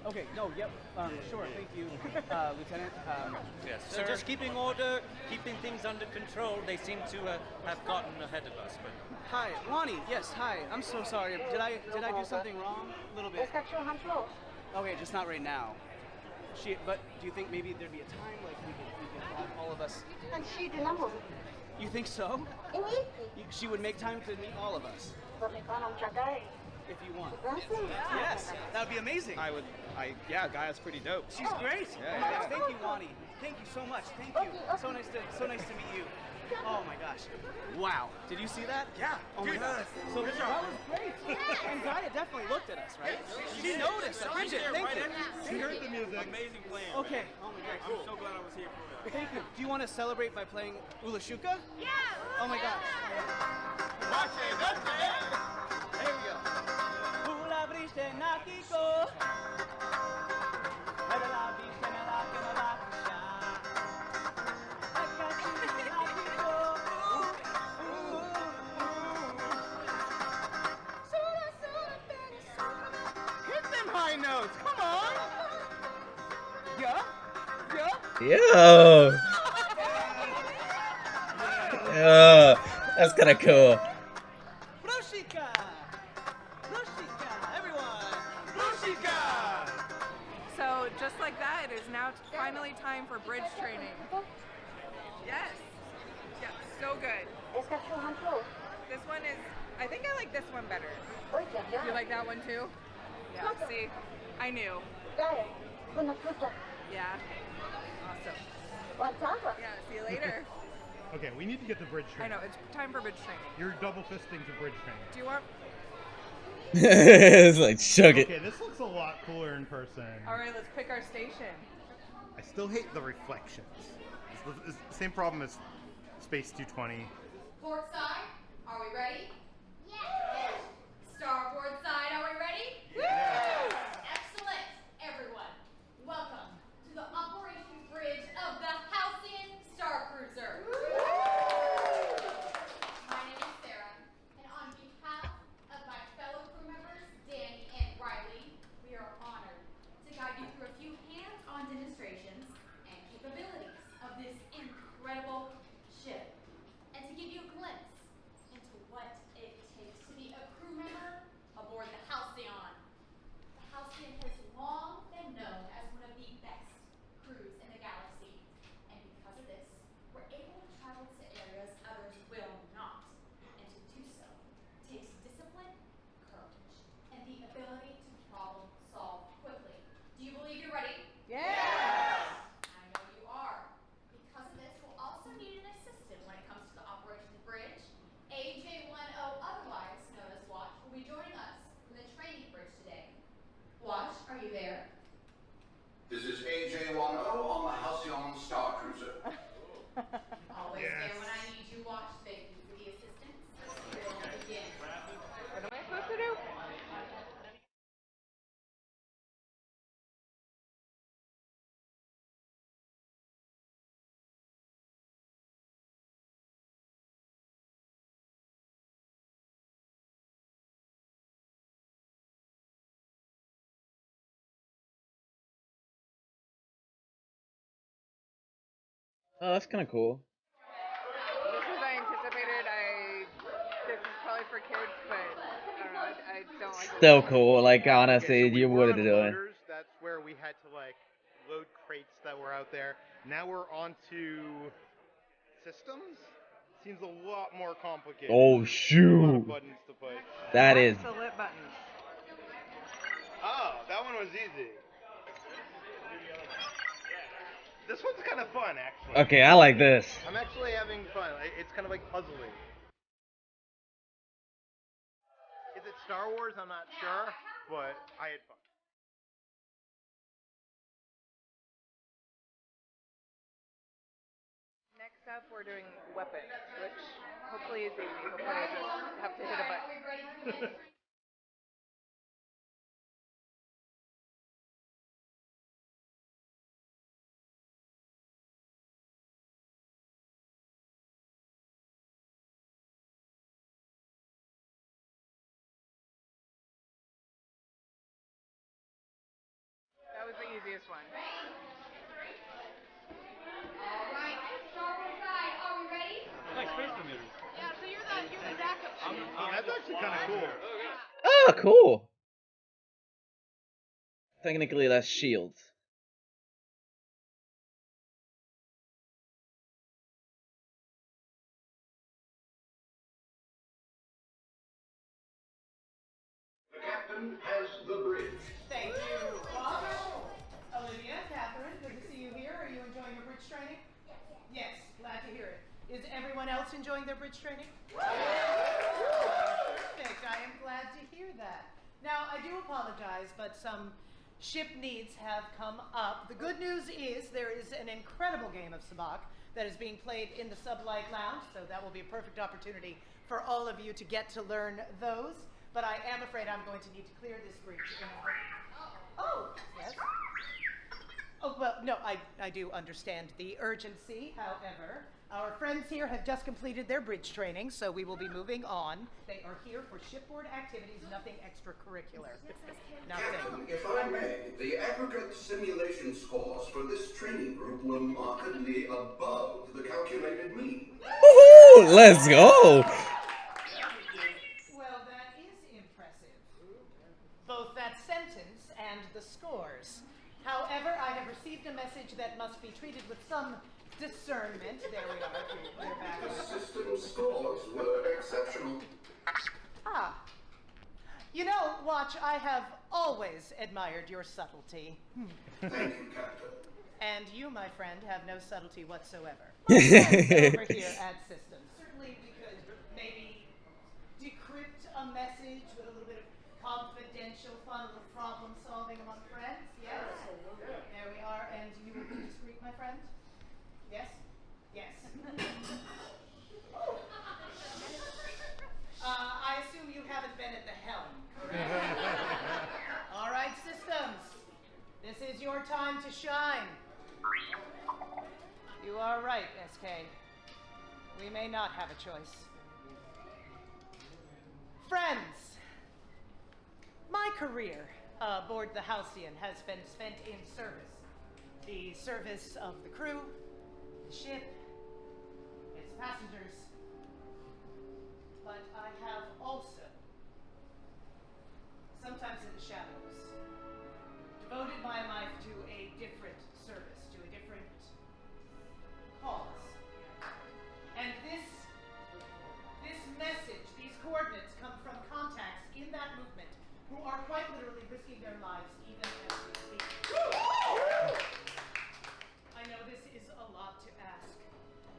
Speaker 17: Okay, no, yep, sure, thank you, Lieutenant.
Speaker 3: Yes, so just keeping order, keeping things under control. They seem to have gotten ahead of us, but...
Speaker 17: Hi, Lonnie, yes, hi. I'm so sorry. Did I do something wrong? A little bit. Okay, just not right now. But do you think maybe there'd be a time, like, we could have all of us... You think so? She would make time to meet all of us. If you want. Yes, that would be amazing. Yeah, Gaia's pretty dope. She's great. Yeah. Thank you, Lonnie. Thank you so much. Thank you. So nice to meet you. Oh my gosh. Wow. Did you see that? Yeah. Oh my gosh. So that was great. And Gaia definitely looked at us, right? She noticed. Bridget, thank you.
Speaker 5: She heard the music.
Speaker 3: Amazing plan.
Speaker 17: Okay. Oh my god. Cool.
Speaker 3: I'm so glad I was here for that.
Speaker 17: Thank you. Do you want to celebrate by playing Ulashuka? Yeah. Oh my gosh. There we go. Hit them high notes, come on! Yeah?
Speaker 1: Yo! Yo, that's kind of cool.
Speaker 17: Rushika! Everyone! Rushika!
Speaker 2: So just like that, it is now finally time for bridge training. Yes. Yeah, so good. This one is, I think I like this one better. You like that one too? Yeah, see? I knew. Yeah. Awesome. Yeah, see you later.
Speaker 5: Okay, we need to get the bridge
Speaker 2: I
Speaker 5: training.
Speaker 2: know, it's time for bridge training.
Speaker 5: You're double fisting to bridge training.
Speaker 2: Do you want?
Speaker 1: It's like, chug it.
Speaker 5: Okay, this looks a lot cooler in person.
Speaker 2: Alright, let's pick our station.
Speaker 5: I still hate the reflections. It's the same problem as Space 220.
Speaker 11: Port side, are we ready? Yes! Starboard side, are we ready?
Speaker 2: Woo!
Speaker 11: Excellent, everyone. Welcome to the operations bridge of the Halcyon Starcruiser. My name is Sarah, and on behalf of my fellow crew members, Danny and Riley, we are honored to guide you through a few hands-on demonstrations and capabilities of this incredible ship, and to give you a glimpse into what it takes to be a crew member aboard the Halcyon. The Halcyon has long been known as one of the best crews in the galaxy, and because of this, we're able to travel to areas others will not, and to do so takes discipline, courage, and the ability to problem solve quickly. Do you believe you're ready?
Speaker 2: Yes!
Speaker 11: I know you are. Because of this, we'll also need an assistant when it comes to the operations bridge. AJ10, otherwise known as Watch, will be joining us for the training bridge today. Watch, are you there?
Speaker 13: This is AJ10 on the Halcyon Starcruiser.
Speaker 11: Always there when I need you, Watch. Thank you for the assistance. We'll begin.
Speaker 2: What am I supposed to do?
Speaker 1: Oh, that's kind of cool.
Speaker 2: This is I anticipated. This is probably for kids, but I don't know. I don't like.
Speaker 1: Still cool. Like, honestly,
Speaker 5: Okay, so we
Speaker 1: you
Speaker 5: were
Speaker 1: would
Speaker 5: on
Speaker 1: have done.
Speaker 5: loaders. That's where we had to like load crates that were out there. Now we're onto systems. Seems a lot more complicated.
Speaker 1: Oh,
Speaker 5: A lot
Speaker 1: shoot.
Speaker 5: of buttons to push.
Speaker 1: That is.
Speaker 2: The lit buttons.
Speaker 5: Oh, that one was easy. This one's kind of fun, actually.
Speaker 1: Okay, I like this.
Speaker 5: I'm actually having fun. It's kind of like puzzling. Is it Star Wars? I'm not sure, but I had fun.
Speaker 2: Next up, we're doing weapons, which hopefully is easy. Hopefully I just have to hit a button. was the easiest one.
Speaker 11: Alright, Star Wars side, are we ready?
Speaker 19: Like space emitters.
Speaker 12: Yeah, so you're the backup.
Speaker 5: That's actually kind of cool.
Speaker 1: Oh, cool. Technically, that's shield.
Speaker 13: The captain has the bridge.
Speaker 14: Thank you, Bob. Olivia, Catherine, good to see you here. Are you enjoying your bridge training? Yes, glad to hear it. Is everyone else enjoying their bridge training? Perfect, I am glad to hear that. Now, I do apologize, but some ship needs have come up. The good news is there is an incredible game of sabacc that is being played in the Sublight Lounge, so that will be a perfect opportunity for all of you to get to learn those. But I am afraid I'm going to need to clear this breach. Oh, yes. Oh, well, no, I do understand the urgency. However, our friends here have just completed their bridge training, so we will be moving on. They are here for shipboard activities, nothing extracurricular.
Speaker 13: Captain, if I may, the aggregate simulation scores for this training group were markedly above the calculated mean.
Speaker 1: Woohoo! Let's go!
Speaker 14: Well, that is impressive. Both that sentence and the scores. However, I have received a message that must be treated with some discernment. There we are. We're back.
Speaker 13: The system scores were exceptional.
Speaker 14: Ah. You know, Watch, I have always admired your subtlety.
Speaker 13: Thank you, Captain.
Speaker 14: And you, my friend, have no subtlety whatsoever. My friends over here at Systems. Certainly we could maybe decrypt a message with a little bit of confidential fun, a little problem solving among friends. Yes? There we are. And you will be discreet, my friend? Yes? Yes. I assume you haven't been at the helm, correct? All right, Systems. This is your time to shine. You are right, SK. We may not have a choice. Friends, my career aboard the Halcyon has been spent in service. The service of the crew, the ship, its passengers. But I have also, sometimes in the shadows, devoted my life to a different service, to a different cause. And this message, these coordinates come from contacts in that movement who are quite literally risking their lives even as we speak. I know this is a lot to ask.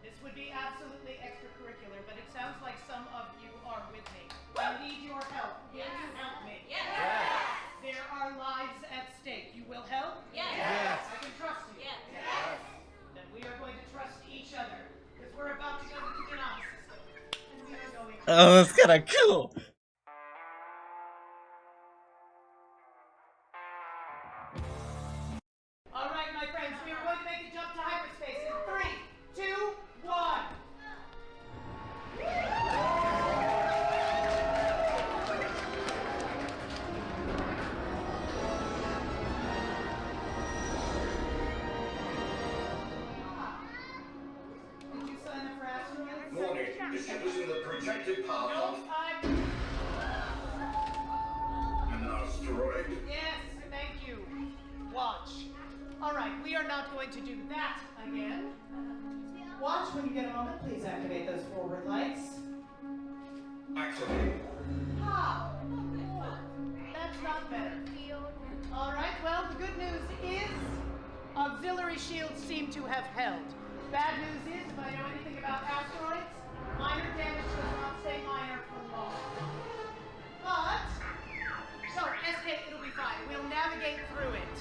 Speaker 14: This would be absolutely extracurricular, but it sounds like some of you are with me. I need your help. Will you help me?
Speaker 11: Yes.
Speaker 14: There are lives at stake. You will help?
Speaker 11: Yes.
Speaker 14: I can trust you.
Speaker 11: Yes.
Speaker 14: Then we are going to trust each other, because we're about to go to the Genoma system. And we are going to...
Speaker 1: Oh, that's kind of cool.
Speaker 14: All right, my friends, we are going to make a jump to hyperspace in 3, 2, 1. Did you sign up for astronauts?
Speaker 13: Warning, the ship is in the projected path of an asteroid.
Speaker 14: Yes, thank you. Watch. All right, we are not going to do that again. Watch, when you get a moment, please activate those forward lights.
Speaker 13: Activate.
Speaker 14: Ah, that's not better. All right, well, the good news is auxiliary shields seem to have held. Bad news is, if I know anything about asteroids, minor damage does not stay minor for long. But, so, SK, it'll be fine. We'll navigate through it.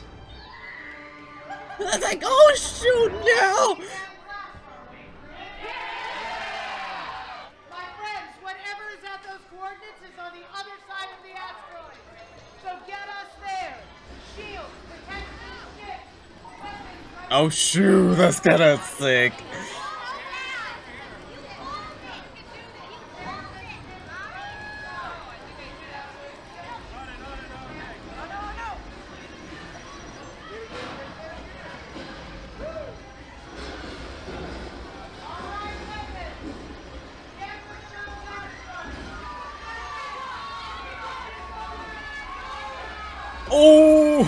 Speaker 1: It's like, oh shoot, no!
Speaker 14: My friends, whatever is at those coordinates is on the other side of the asteroid. So get us there. Shield, protect the ship. Weapons,
Speaker 1: Oh shoot, that's kind of sick. Oh!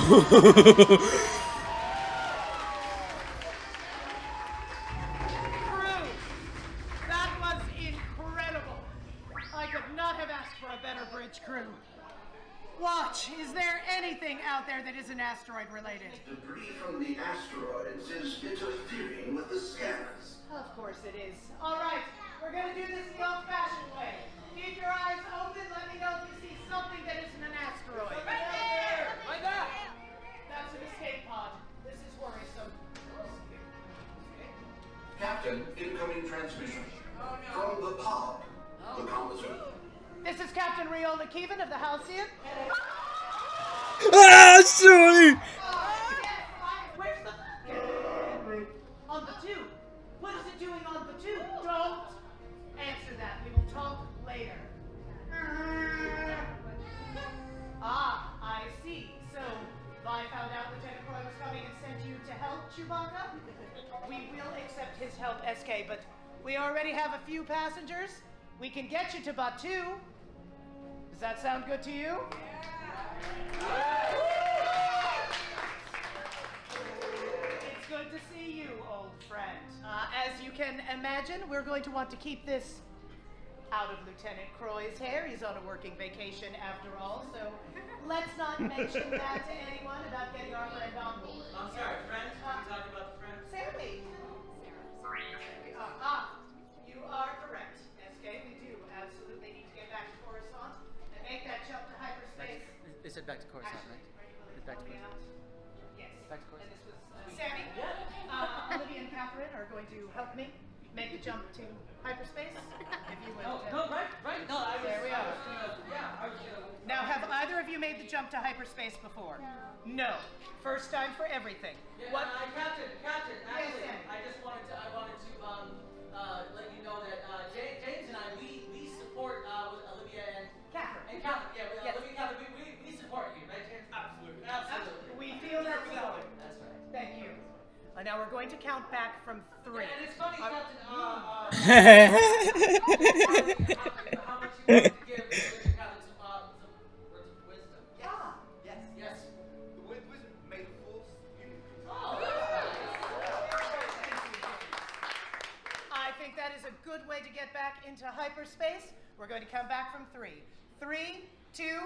Speaker 14: Crew, that was incredible. I could not have asked for a better bridge crew. Watch, is there anything out there that isn't asteroid related?
Speaker 13: Debris from the asteroids is interfering with the scanners.
Speaker 14: Of course it is. All right, we're gonna do this the old-fashioned way. Keep your eyes open. Let me know if you see something that isn't an asteroid.
Speaker 16: Right there! Right there!
Speaker 14: That's an escape pod. This is worrisome.
Speaker 13: Captain, incoming transmission. From the pod. The composite.
Speaker 14: This is Captain Riola Keevan of the Halcyon.
Speaker 1: Ah, sorry!
Speaker 14: Where's the... On the tube. What is it doing on the tube? Don't answer that. We will talk later. Ah, I see. So, Vi found out Lieutenant Croy was coming and sent you to help Chewbacca? We will accept his help, SK, but we already have a few passengers. We can get you to Batu. Does that sound good to you? It's good to see you, old friend. As you can imagine, we're going to want to keep this out of Lieutenant Croy's hair. He's on a working vacation after all, so let's not mention that to anyone about getting our friend on board.
Speaker 16: I'm sorry, friend? Are you talking about the friend?
Speaker 14: Sammy! You are correct, SK. We do absolutely need to get back to Coruscant and make that jump to hyperspace.
Speaker 16: They said back to Coruscant, right? Back to Coruscant.
Speaker 14: Yes.
Speaker 16: Back to Coruscant.
Speaker 14: And this was Sammy. Olivia and Catherine are going to help me make the jump to hyperspace. If you would.
Speaker 16: No, right. No, I was.
Speaker 14: There we are.
Speaker 16: I was gonna.
Speaker 14: Now, have either of you made the jump to hyperspace before? No. First time for everything.
Speaker 16: Yeah,
Speaker 14: What?
Speaker 16: Captain, actually,
Speaker 14: Sam.
Speaker 16: I wanted to let you know that James and I, we support Olivia and
Speaker 14: Catherine.
Speaker 16: Yeah,
Speaker 14: Yes.
Speaker 16: Olivia and Catherine, we support you, right, James? Absolutely.
Speaker 14: We feel that we are.
Speaker 16: That's right.
Speaker 14: Thank you. Now we're going to count back from 3.
Speaker 16: And it's funny, Captain, how much you want to give Catherine some words of wisdom. Yes.
Speaker 5: The wisdom made the fools.
Speaker 14: I think that is a good way to get back into hyperspace. We're going to come back from 3. 3, 2,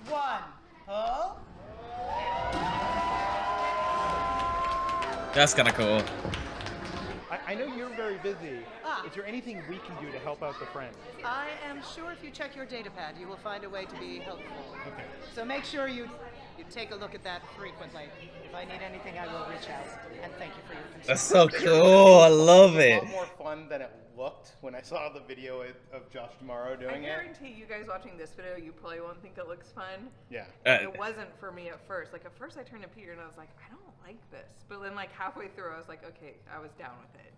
Speaker 14: 1. Pull.
Speaker 1: That's kind of cool.
Speaker 8: I know you're very busy.
Speaker 14: Ah.
Speaker 8: Is there anything we can do to help out the friend?
Speaker 14: I am sure if you check your data pad, you will find a way to be helpful.
Speaker 8: Okay.
Speaker 14: So make sure you take a look at that frequently. If I need anything, I will reach out. And thank you for your concern.
Speaker 1: That's so cool. I love
Speaker 5: It's
Speaker 1: it.
Speaker 5: a lot more fun than it looked when I saw the video of Josh Tomorrow doing
Speaker 2: I
Speaker 5: it.
Speaker 2: guarantee you guys watching this video, you probably won't think it looks fun.
Speaker 5: Yeah.
Speaker 2: It wasn't for me at first. Like, at first I turned to Peter and I was like, I don't like this. But then, like, halfway through, I was like, okay, I was down with it.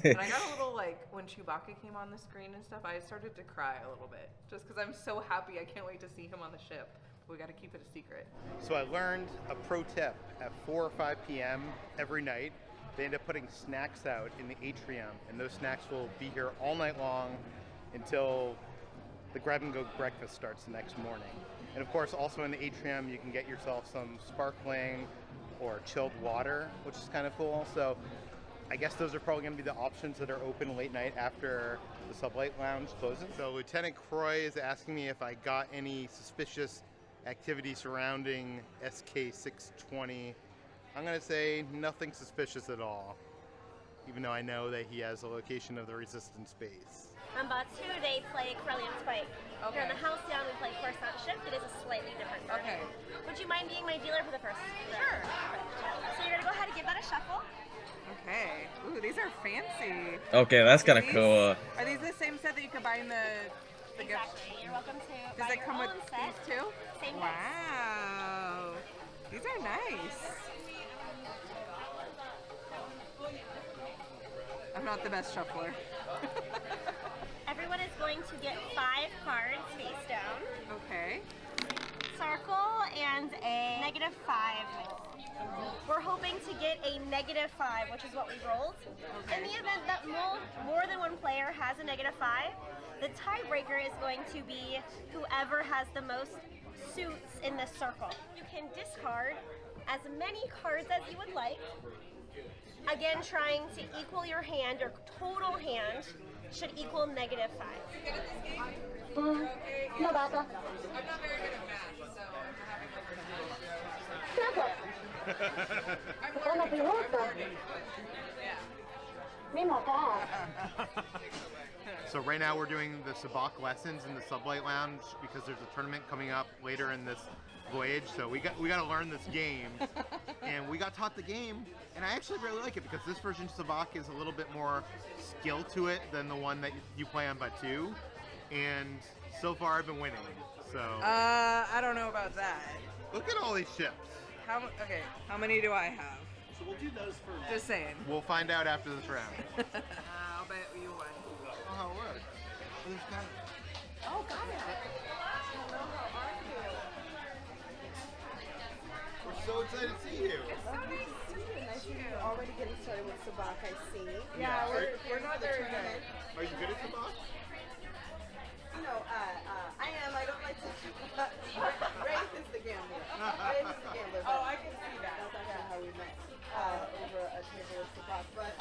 Speaker 2: And I got a little, like, when Chewbacca came on the screen and stuff, I started to cry a little bit. Just because I'm so happy. I can't wait to see him on the ship. We got to keep it a secret.
Speaker 5: So I learned a pro tip at 4 or 5 p.m. every night. They end up putting snacks out in the atrium, and those snacks will be here all night long until the grab-and-go breakfast starts the next morning. And of course, also in the atrium, you can get yourself some sparkling or chilled water, which is kind of cool. So I guess those are probably going to be the options that are open late night after the Sublight Lounge closes. So Lieutenant Croy is asking me if I got any suspicious activity surrounding SK-620. I'm going to say nothing suspicious at all, even though I know that he has a location of the Resistance base.
Speaker 6: On Batu, they play Corellian Spike.
Speaker 2: Okay.
Speaker 6: Here on the Halcyon, we play Coruscant Shift. It is a slightly different version.
Speaker 2: Okay.
Speaker 6: Would you mind being my dealer for the first?
Speaker 2: Sure.
Speaker 6: So you're gonna go ahead and give that a shuffle.
Speaker 2: Okay. Ooh, these are fancy.
Speaker 1: Okay, that's kind of
Speaker 2: These-
Speaker 1: cool.
Speaker 2: Are these the same set that you could buy in the gift?
Speaker 6: Exactly. You're welcome to
Speaker 2: Does
Speaker 6: buy
Speaker 2: it
Speaker 6: your
Speaker 2: come with
Speaker 6: own set.
Speaker 2: these too?
Speaker 6: Same
Speaker 2: Wow. These are nice. I'm not the best shuffler.
Speaker 6: Everyone is going to get 5 cards face down.
Speaker 2: Okay.
Speaker 6: Circle and a -5. We're hoping to get a -5, which is what we rolled.
Speaker 2: Okay.
Speaker 6: In the event that more than one player has a -5, the tiebreaker is going to be whoever has the most
Speaker 15: suits in this circle. You can discard as many cards as you would like. Again, trying to equal your hand. Your total hand should equal -5.
Speaker 2: No, Bata. I'm not very good at math, so I'm learning.
Speaker 5: So right now we're doing the Sabacc lessons in the Sublight Lounge because there's a tournament coming up later in this voyage. So we got to learn this game, and we got taught the game, and I actually really like it because this version of Sabacc is a little bit more skill to it than the one that you play on Batu, and so far I've been winning. So
Speaker 2: I don't know about that.
Speaker 5: look at all these ships.
Speaker 2: Okay, how many do I have?
Speaker 8: So we'll do those for next.
Speaker 2: Just saying.
Speaker 5: We'll find out after this round.
Speaker 2: I'll bet you won.
Speaker 5: Oh, how it works. Oh, there's Gaia.
Speaker 2: Oh, got it.
Speaker 5: We're so excited to see you.
Speaker 2: It's so nice to see you.
Speaker 18: Nice to you. Already getting started with Sabacc, I see.
Speaker 2: Yeah, we're not very good.
Speaker 5: Are you good at Sabacc?
Speaker 18: You know, I am. I don't like to. Rafe is the gambler. Rafe is the gambler.
Speaker 2: Oh, I can see that.
Speaker 18: That's actually how we met over a table with Sabacc. But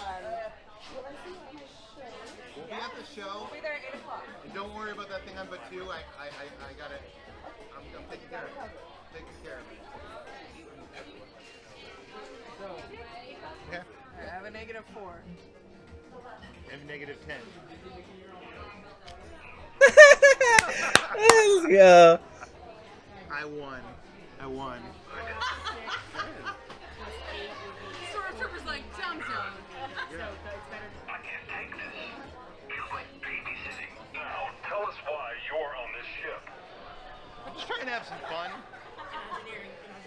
Speaker 18: will I see you at my show?
Speaker 5: We'll be at the show.
Speaker 2: We'll be there at 8 o'clock.
Speaker 5: And don't worry about that thing on Batu. I got it. I'm taking care of it. Taking care of it. Yeah.
Speaker 2: I have a -4.
Speaker 5: And -10.
Speaker 1: Let's go.
Speaker 5: I won.
Speaker 2: Stormtrooper's like, jump.
Speaker 10: I can't take this. Feels like babysitting. Now, tell us why you're on this ship.
Speaker 5: I'm just trying to have some fun.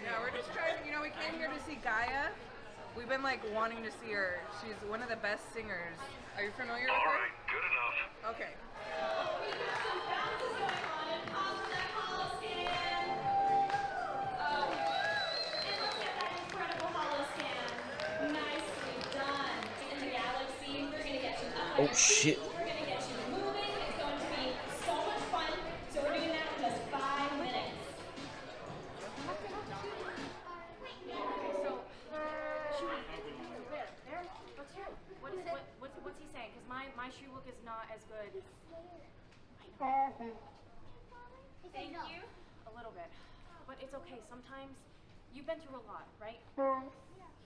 Speaker 2: Yeah, we're just trying, we came here to see Gaia. We've been like wanting to see her. She's one of the best singers. Are you familiar with her?
Speaker 10: Alright, good enough.
Speaker 2: Okay.
Speaker 1: Oh shit.
Speaker 11: We're going to get you moving. It's going to be so much fun. So we're doing that in just 5 minutes.
Speaker 6: What's he saying? Because my shoe look is not as good.
Speaker 11: Thank you.
Speaker 6: A little bit. But it's okay. Sometimes you've been through a lot, right?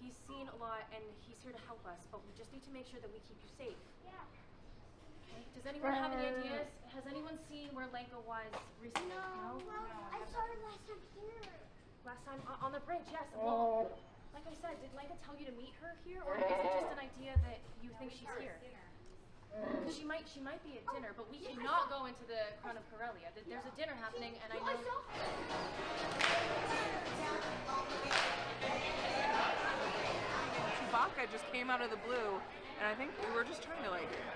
Speaker 6: He's seen a lot and he's here to help us, but we just need to make sure that we keep you safe. Okay? Does anyone have any ideas? Has anyone seen where Lenka was recently? No?
Speaker 11: Well, I saw her last time here.
Speaker 6: Last time on the bridge, yes. Well, like I said, did Lenka tell you to meet her here, or is it just an idea that you think she's here? Because she might be at dinner, but we cannot go into the Crown of Corellia. There's a dinner happening, and I know.
Speaker 2: Chewbacca just came out of the blue, and I think we were just trying to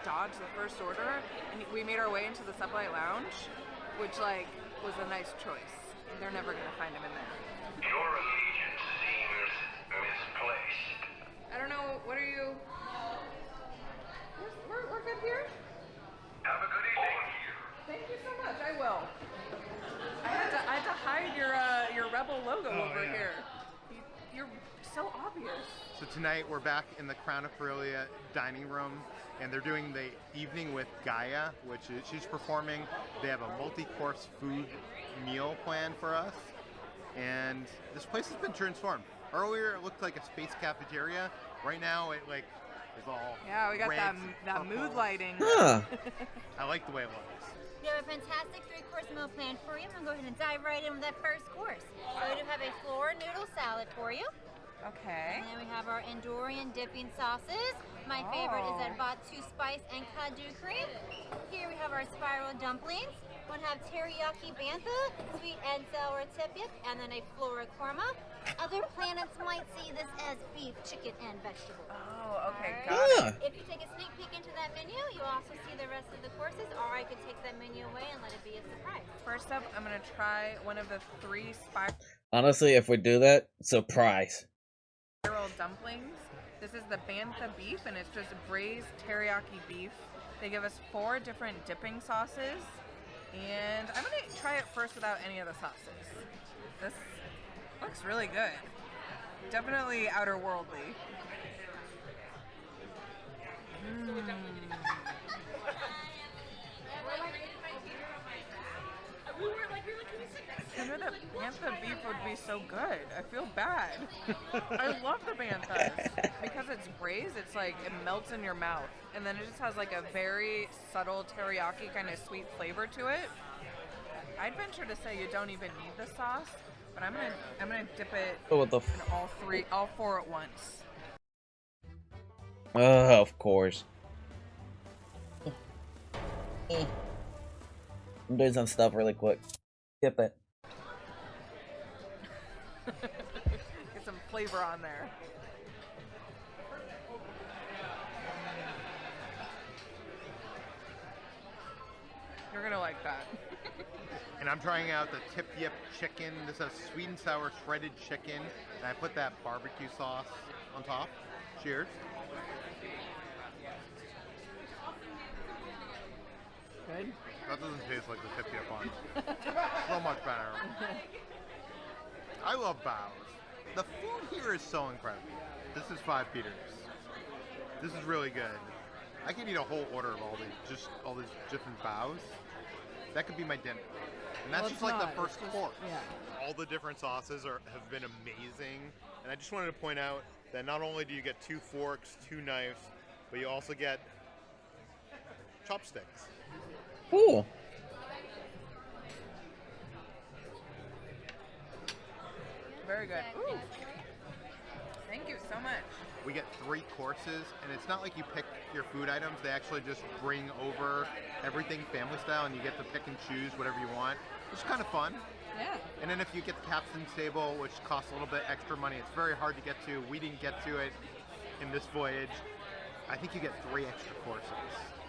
Speaker 2: dodge the First Order, and we made our way into the Sublight Lounge, which was a nice choice. They're never gonna find him in there.
Speaker 10: Your allegiance seems misplaced.
Speaker 2: I don't know. What are you? We're good here.
Speaker 10: Have a good evening.
Speaker 2: Thank you so much. I will. I had to hide your Rebel logo over here. You're so obvious.
Speaker 5: So tonight we're back in the Crown of Corellia dining room, and they're doing the evening with Gaia, which is, she's performing. They have a multi-course food meal planned for us, and this place has been transformed. Earlier it looked like a space cafeteria. Right now it is all
Speaker 2: Yeah, we got
Speaker 5: red,
Speaker 2: that
Speaker 5: purple.
Speaker 2: mood lighting.
Speaker 1: Huh.
Speaker 5: I like the way it looks.
Speaker 15: We have a fantastic 3-course meal planned for you. I'm going to go ahead and dive right in with that first course. So we do have a floor noodle salad for you.
Speaker 2: Okay.
Speaker 15: And then we have our Andorian dipping sauces. My favorite is that Batu spice and Kaju cream. Here we have our spiral dumplings. We'll have teriyaki bantha, sweet and sour tipip, and then a flora korma. Other planets might see this as beef, chicken, and vegetable.
Speaker 2: Oh, okay,
Speaker 15: Alright.
Speaker 2: got it.
Speaker 15: If you take a sneak peek into that menu, you'll also see the rest of the courses, or I could take that menu away and let it be a surprise.
Speaker 2: First up, I'm gonna try one of the 3
Speaker 1: Honestly, if we do that, surprise.
Speaker 2: spiral dumplings. This is the bantha beef, and it's just braised teriyaki beef. They give us 4 different dipping sauces, and I'm gonna try it first without any of the sauces. This looks really good. Definitely outer worldly. I know that bantha beef would be so good. I feel bad. I love the banthas because it's braised. It's like it melts in your mouth, and then it just has like a very subtle teriyaki kind of sweet flavor to it. I'd venture to say you don't even need the sauce, but I'm gonna dip it
Speaker 1: Oh, what the
Speaker 2: in all four at once.
Speaker 1: Of course. I'm doing some stuff really quick. Skip it.
Speaker 2: Get some flavor on there. You're gonna like that.
Speaker 5: And I'm trying out the Tip Yip chicken. This has sweet and sour shredded chicken, and I put that barbecue sauce on top. Cheers.
Speaker 2: Good.
Speaker 5: That doesn't taste like the Tip Yip one. So much better. I love Bows. The food here is so incredible. This is 5 Peters. This is really good. I could eat a whole order of all these different Bows. That could be my dinner. And that's just like the first course.
Speaker 2: Yeah.
Speaker 5: All the different sauces have been amazing. And I just wanted to point out that not only do you get 2 forks, 2 knives, but you also get chopsticks.
Speaker 1: Cool.
Speaker 2: Very good. Ooh. Thank you so much.
Speaker 5: We get 3 courses, and it's not like you pick your food items. They actually just bring over everything family style, and you get to pick and choose whatever you want, which is kind of fun.
Speaker 2: Yeah.
Speaker 5: And then if you get the captain's table, which costs a little bit extra money, it's very hard to get to. We didn't get to it in this voyage. I think you get 3 extra courses.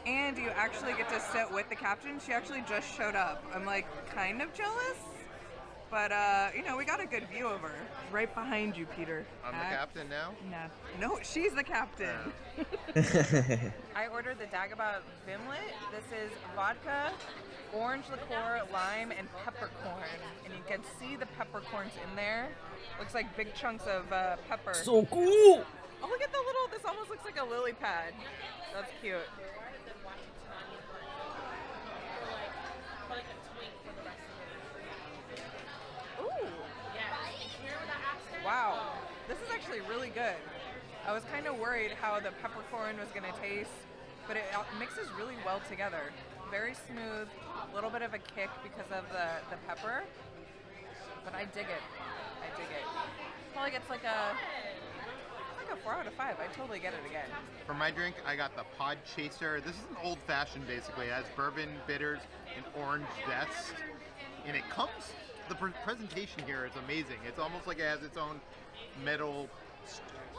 Speaker 2: And you actually get to sit with the captain. She actually just showed up. I'm like kind of jealous, but you know, we got a good view of her. Right behind you, Peter.
Speaker 5: I'm the captain now?
Speaker 2: No, she's the captain. I ordered the Dagobah Vimlet. This is vodka, orange liqueur, lime, and peppercorn. And you can see the peppercorns in there. Looks like big chunks of pepper.
Speaker 1: So cool!
Speaker 2: Oh, look at the little, this almost looks like a lily pad. That's cute. Ooh. Wow. This is actually really good. I was kind of worried how the peppercorn was going to taste, but it mixes really well together. Very smooth, a little bit of a kick because of the pepper, but I dig it. I dig it. Probably gets like a 4 out of 5. I totally get it again.
Speaker 5: For my drink, I got the Pod Chaser. This is an old fashioned basically. It has bourbon, bitters, and orange zest. And it comes, the presentation here is amazing. It's almost like it has its own metal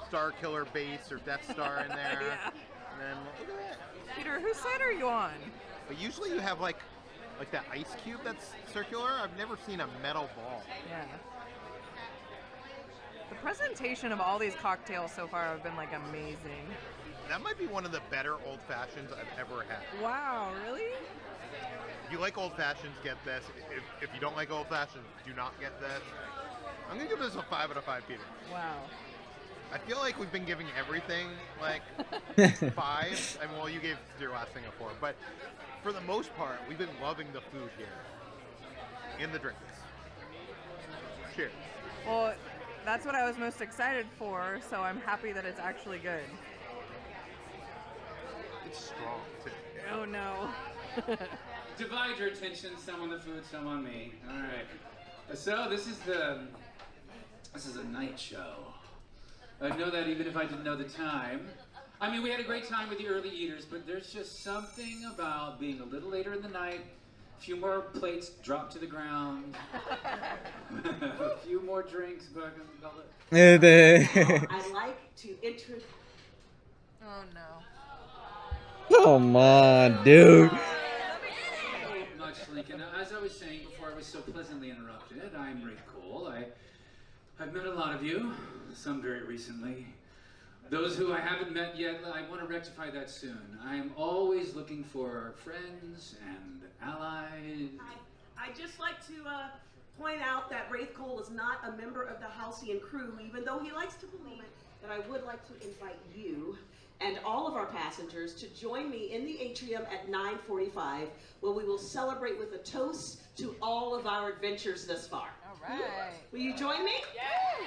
Speaker 5: Star Killer base or Death Star in there.
Speaker 2: Yeah.
Speaker 5: And then look at that.
Speaker 2: Peter, whose side are you on?
Speaker 5: But usually you have like that ice cube that's circular. I've never seen a metal ball.
Speaker 2: Yeah. The presentation of all these cocktails so far have been like amazing.
Speaker 5: That might be one of the better old fashions I've ever had.
Speaker 2: Wow, really?
Speaker 5: If you like old fashions, get this. If you don't like old fashions, do not get this. I'm gonna give this a 5 out of 5 Peter.
Speaker 2: Wow.
Speaker 5: I feel like we've been giving everything like 5. I mean, well, you gave your last thing a 4, but for the most part, we've been loving the food here and the drinks. Cheers.
Speaker 2: Well, that's what I was most excited for, so I'm happy that it's actually good.
Speaker 5: It's strong too.
Speaker 2: Oh no.
Speaker 7: Divide your attention, some on the food, some on me. All right. So this is a night show. I'd know that even if I didn't know the time. I mean, we had a great time with the early eaters, but there's just something about being a little later in the night, a few more plates dropped to the ground, a few more drinks, but
Speaker 9: I'd like to introduce.
Speaker 2: Oh no.
Speaker 1: Come on, dude.
Speaker 7: Much, Lincoln. As I was saying before I was so pleasantly interrupted, I'm Rick Cole. I've met a lot of you, some very recently. Those who I haven't met yet, I want to rectify that soon. I am always looking for friends and allies.
Speaker 9: I'd just like to point out that Wraith Cole is not a member of the Halcyon crew, even though he likes to believe it. And I would like to invite you and all of our passengers to join me in the atrium at 9:45, where we will celebrate with a toast to all of our adventures thus far.
Speaker 2: All right.
Speaker 9: Will you join me?
Speaker 7: Yeah.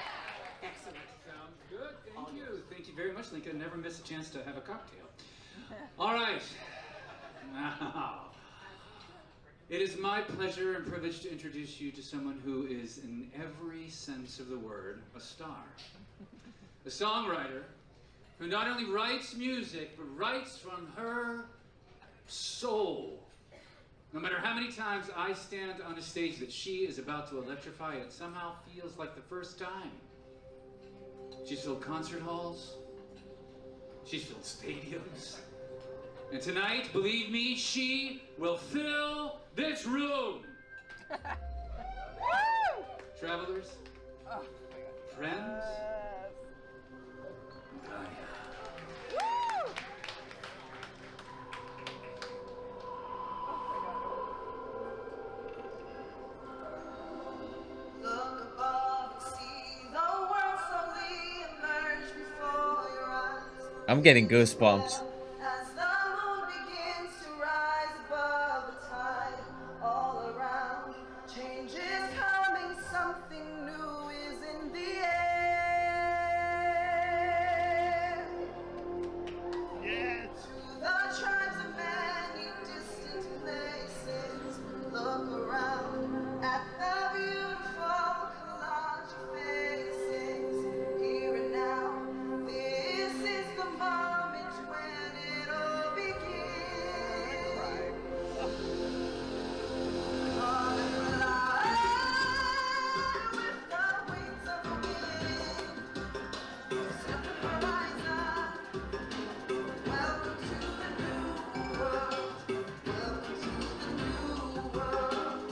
Speaker 9: Excellent.
Speaker 7: Sounds good. Thank you. Thank you very much, Lincoln. Never miss a chance to have a cocktail. All right. Now, it is my pleasure and privilege to introduce you to someone who is, in every sense of the word, a star. A songwriter who not only writes music, but writes from her soul. No matter how many times I stand on a stage that she is about to electrify, it somehow feels like the first time. She's filled concert halls. She's filled stadiums. And tonight, believe me, she will fill this room. Travelers, friends,
Speaker 18: Look above and see the world slowly emerge before your eyes.
Speaker 1: I'm getting goosebumps.
Speaker 18: As the moon begins to rise above the tide, all around, change is coming, something new is in the air.
Speaker 8: Yes.
Speaker 18: To the tribes of many distant places, look around at the beautiful collage of faces. Here and now, this is the moment when it all begins. On a fly with the wings of the wind, set the horizon. Welcome to the new world. Welcome to the new world.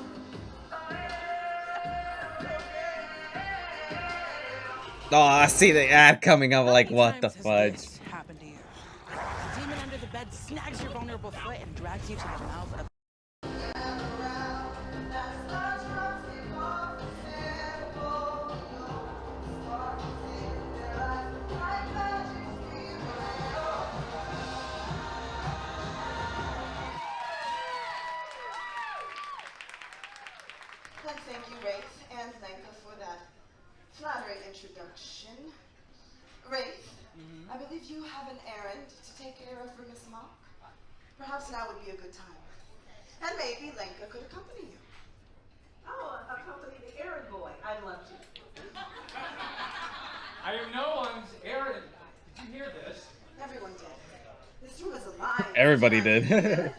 Speaker 1: Oh, I see the ad coming up like, what the fudge?
Speaker 20: Happened to you. The demon under the bed snags your vulnerable foot and drags you to the mouth of
Speaker 18: And thank you, Wraith and Lenka, for that flattering introduction. Wraith, I believe you have an errand to take care of for Miss Mock. Perhaps now would be a good time. And maybe Lenka could accompany you.
Speaker 9: Oh, accompany the errand boy. I'd love to.
Speaker 7: I am no one's errand. Did you hear this?
Speaker 18: Everyone did. This room is alive.
Speaker 1: Everybody did.
Speaker 18: The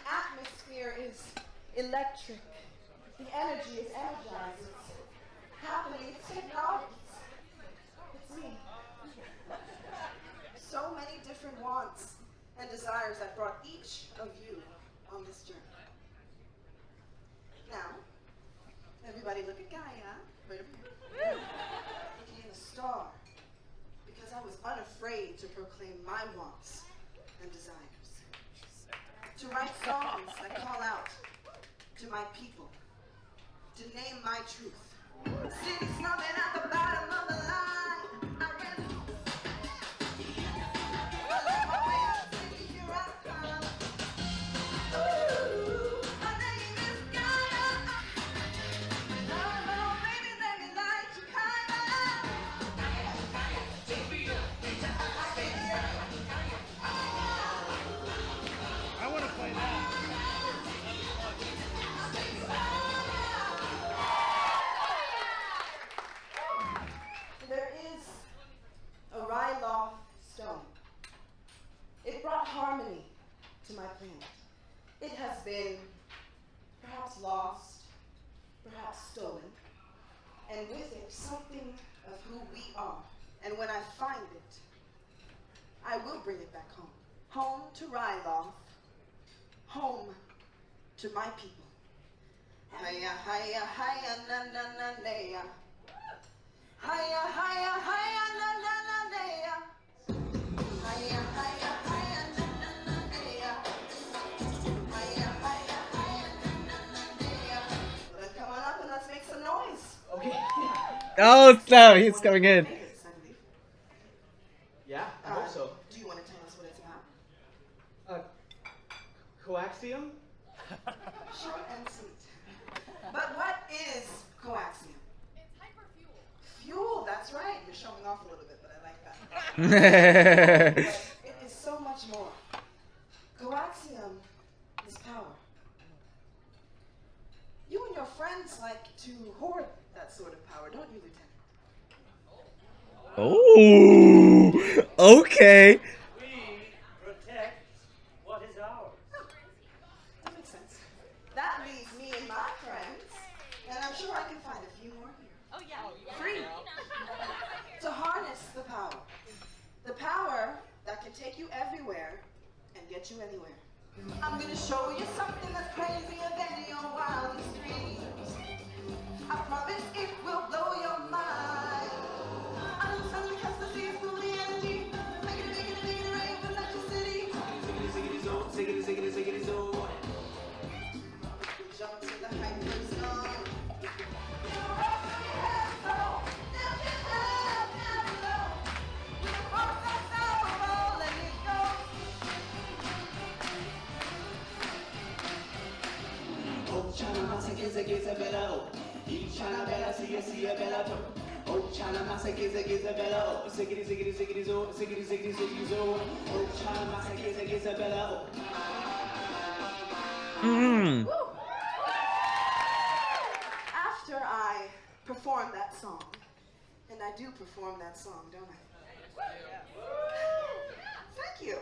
Speaker 18: atmosphere is electric. The energy is energized. It's happening. It's hypnotic. It's me. So many different wants and desires that brought each of you on this journey. Now, everybody look at Gaia. Right over here. Looking at a star. Because I was unafraid to proclaim my wants and desires. To write songs that call out to my people. To name my truth. Cities snubbing at the bottom of the line. I ran my way up, singing, here I come. Ooh, my name is Gaia. Oh, baby, let me light you kind of.
Speaker 8: I want to play that.
Speaker 18: There is a Ryloth stone. It brought harmony to my planet. It has been perhaps lost, perhaps stolen, and with it something of who we are. And when I find it, I will bring it back home. Home to Ryloth, home to my people. Hiya, hiya, hiya, na na na na. Hiya, hiya, hiya, na na na na. Hiya, hiya, hiya, na na na na. Hiya, hiya, hiya, na na na na.
Speaker 1: Oh, no, he's coming in.
Speaker 17: Yeah, I hope so.
Speaker 18: Do you want to tell us what it's about?
Speaker 17: Coaxium?
Speaker 18: Short and sweet. But what is coaxium?
Speaker 11: It's hyperfuel.
Speaker 18: Fuel, that's right. You're showing off a little bit, but I like that. But it is so much more. Coaxium is power. You and your friends like to hoard that sort of power, don't you, Lieutenant?
Speaker 1: Oh, okay.
Speaker 19: We protect what is ours.
Speaker 18: That makes sense. That leaves me and my friends, and I'm sure I can find a few more here.
Speaker 12: Oh, yeah.
Speaker 18: Free. To harness the power. The power that can take you everywhere and get you anywhere. I'm gonna show you something that's crazier than your wildest dreams. I promise it will blow your mind. I'm telling you, cause the sea is full of energy. Make it rain with electricity. Jump to the hyperzone. After I perform that song, and I do perform that song, don't I? Thank you.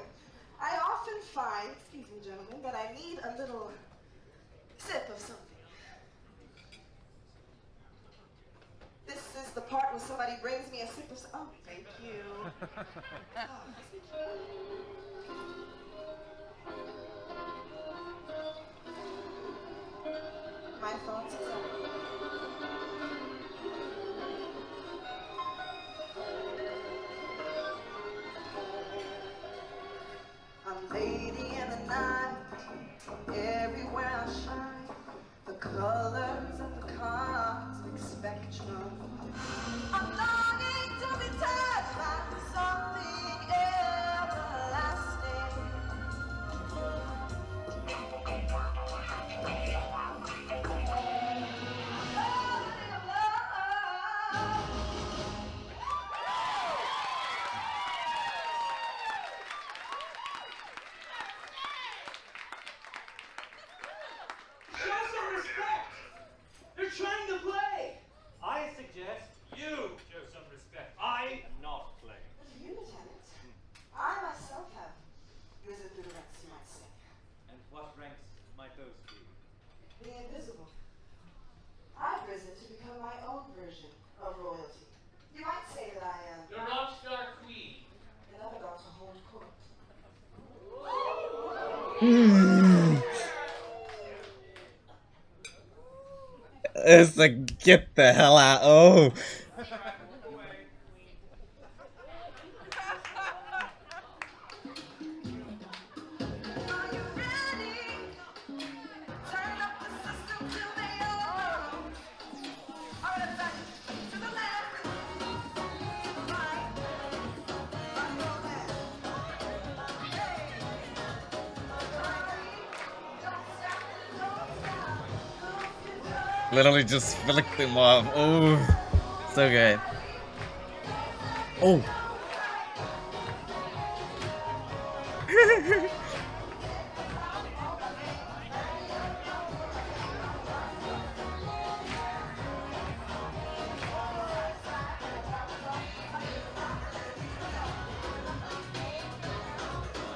Speaker 18: I often find, excuse me, gentlemen, that I need a little sip of something. This is the part where somebody brings me a sip of something. Oh, thank you. My thoughts exactly. I'm lady in the night, everywhere I shine, the colors of the cosmic spectrum. I'm longing to be touched by something everlasting.
Speaker 19: Show some respect! They're trying to play! I suggest you show some respect. I am not playing.
Speaker 18: You, Lieutenant, I myself have risen through the ranks, you might say.
Speaker 19: And what ranks might those be?
Speaker 18: The invisible. I've risen to become my own version of royalty. You might say that I am
Speaker 7: The Rockstar Queen.
Speaker 18: and I'm about to hold court.
Speaker 1: It's like, get the hell out. Oh. Literally just flick them off. Oh, so good. Oh.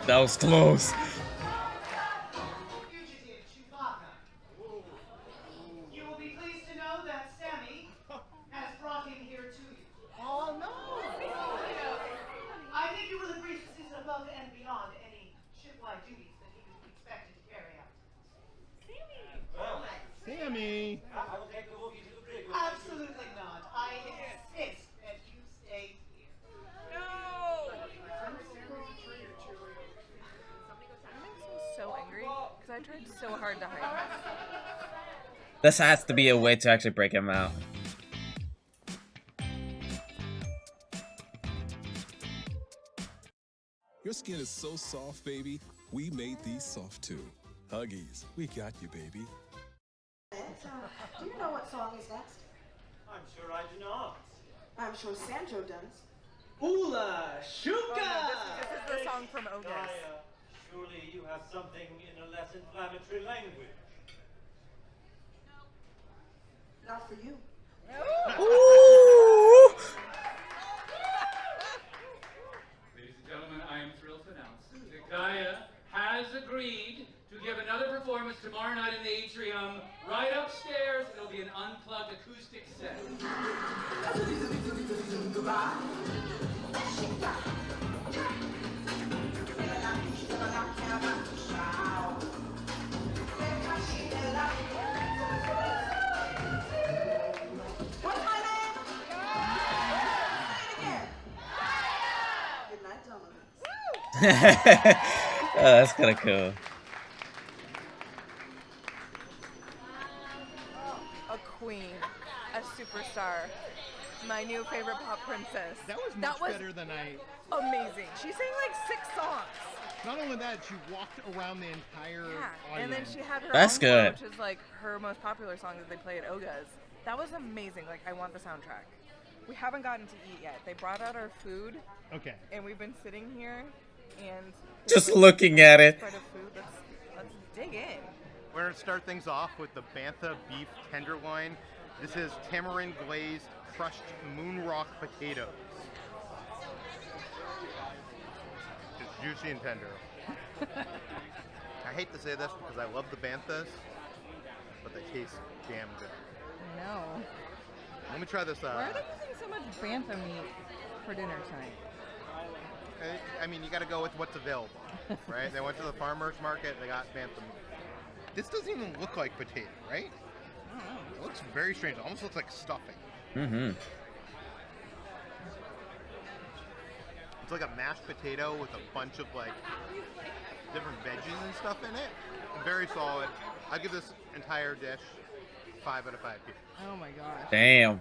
Speaker 1: That was close.
Speaker 14: Fugitive Chewbacca. You will be pleased to know that Sammy has brought him here to you. Oh, no! I think you will agree this is above and beyond any shipwide duties that he would be expected to carry out.
Speaker 8: Sammy!
Speaker 19: I will take the Wookiee to the brig.
Speaker 14: Absolutely not. I insist that you stay here.
Speaker 12: So angry because I tried so hard to hide this.
Speaker 1: This has to be a way to actually break him out.
Speaker 4: Your skin is so soft, baby. We made these soft too. Huggies, we got you, baby.
Speaker 18: Do you know what song is next?
Speaker 19: I'm sure I do not.
Speaker 18: I'm sure Sandro does.
Speaker 16: Oola Shuka!
Speaker 2: Oh, no, this is the song from Ogas.
Speaker 19: Gaia, surely you have something in a less inflammatory language.
Speaker 18: Not for you.
Speaker 7: Ooh. Ladies and gentlemen, I am thrilled to announce that Gaia has agreed to give another performance tomorrow night in the atrium, right upstairs. It'll be an unplugged acoustic set.
Speaker 18: What's my name? Good night, Donovan.
Speaker 1: Oh, that's kind of cool.
Speaker 2: A queen, a superstar, my new favorite pop princess.
Speaker 5: That was much better than I...
Speaker 2: Amazing. She sang like 6 songs.
Speaker 5: Not only that, she walked around the entire audience.
Speaker 2: And then she had her
Speaker 1: That's
Speaker 2: encore,
Speaker 1: good.
Speaker 2: which is like her most popular song that they play at Oga's. That was amazing. Like, I want the soundtrack. We haven't gotten to eat yet. They brought out our food.
Speaker 5: Okay.
Speaker 2: And we've been sitting here and
Speaker 1: Just looking at it.
Speaker 2: Spread of food. Let's dig in.
Speaker 5: We're going to start things off with the Bantha beef tenderloin. This is tamarind glazed crushed moon rock potatoes. It's juicy and tender. I hate to say this because I love the Banthas, but they taste damn good.
Speaker 2: No.
Speaker 5: Let me try this.
Speaker 2: Why are they using so much bantha meat for dinner tonight?
Speaker 5: I mean, you got to go with what's available, right? They went to the farmer's market, they got bantha meat. This doesn't even look like potato, right?
Speaker 2: I don't know.
Speaker 5: It looks very strange. It almost looks like stuffing.
Speaker 1: Mm-hmm.
Speaker 5: It's like a mashed potato with a bunch of like different veggies and stuff in it. Very solid. I'd give this entire dish 5 out of 5 Peters.
Speaker 2: Oh my gosh.
Speaker 1: Damn.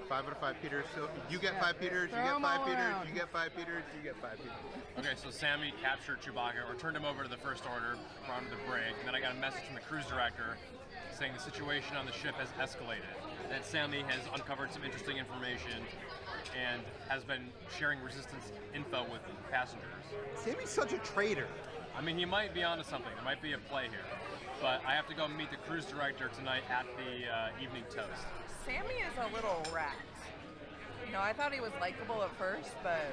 Speaker 5: 5 out of 5 Peters. So you get 5 Peters, you get 5 Peters, you get 5 Peters, you get 5 Peters.
Speaker 21: Okay, so Sammy captured Chewbacca, or turned him over to the First Order, brought him to the brig, and then I got a message from the cruise director saying the situation on the ship has escalated, that Sammy has uncovered some interesting information and has been sharing resistance info with passengers.
Speaker 5: Sammy's such a traitor.
Speaker 21: I mean, he might be onto something. There might be a play here. But I have to go meet the cruise director tonight at the evening toast.
Speaker 2: Sammy is a little rat. You know, I thought he was likable at first, but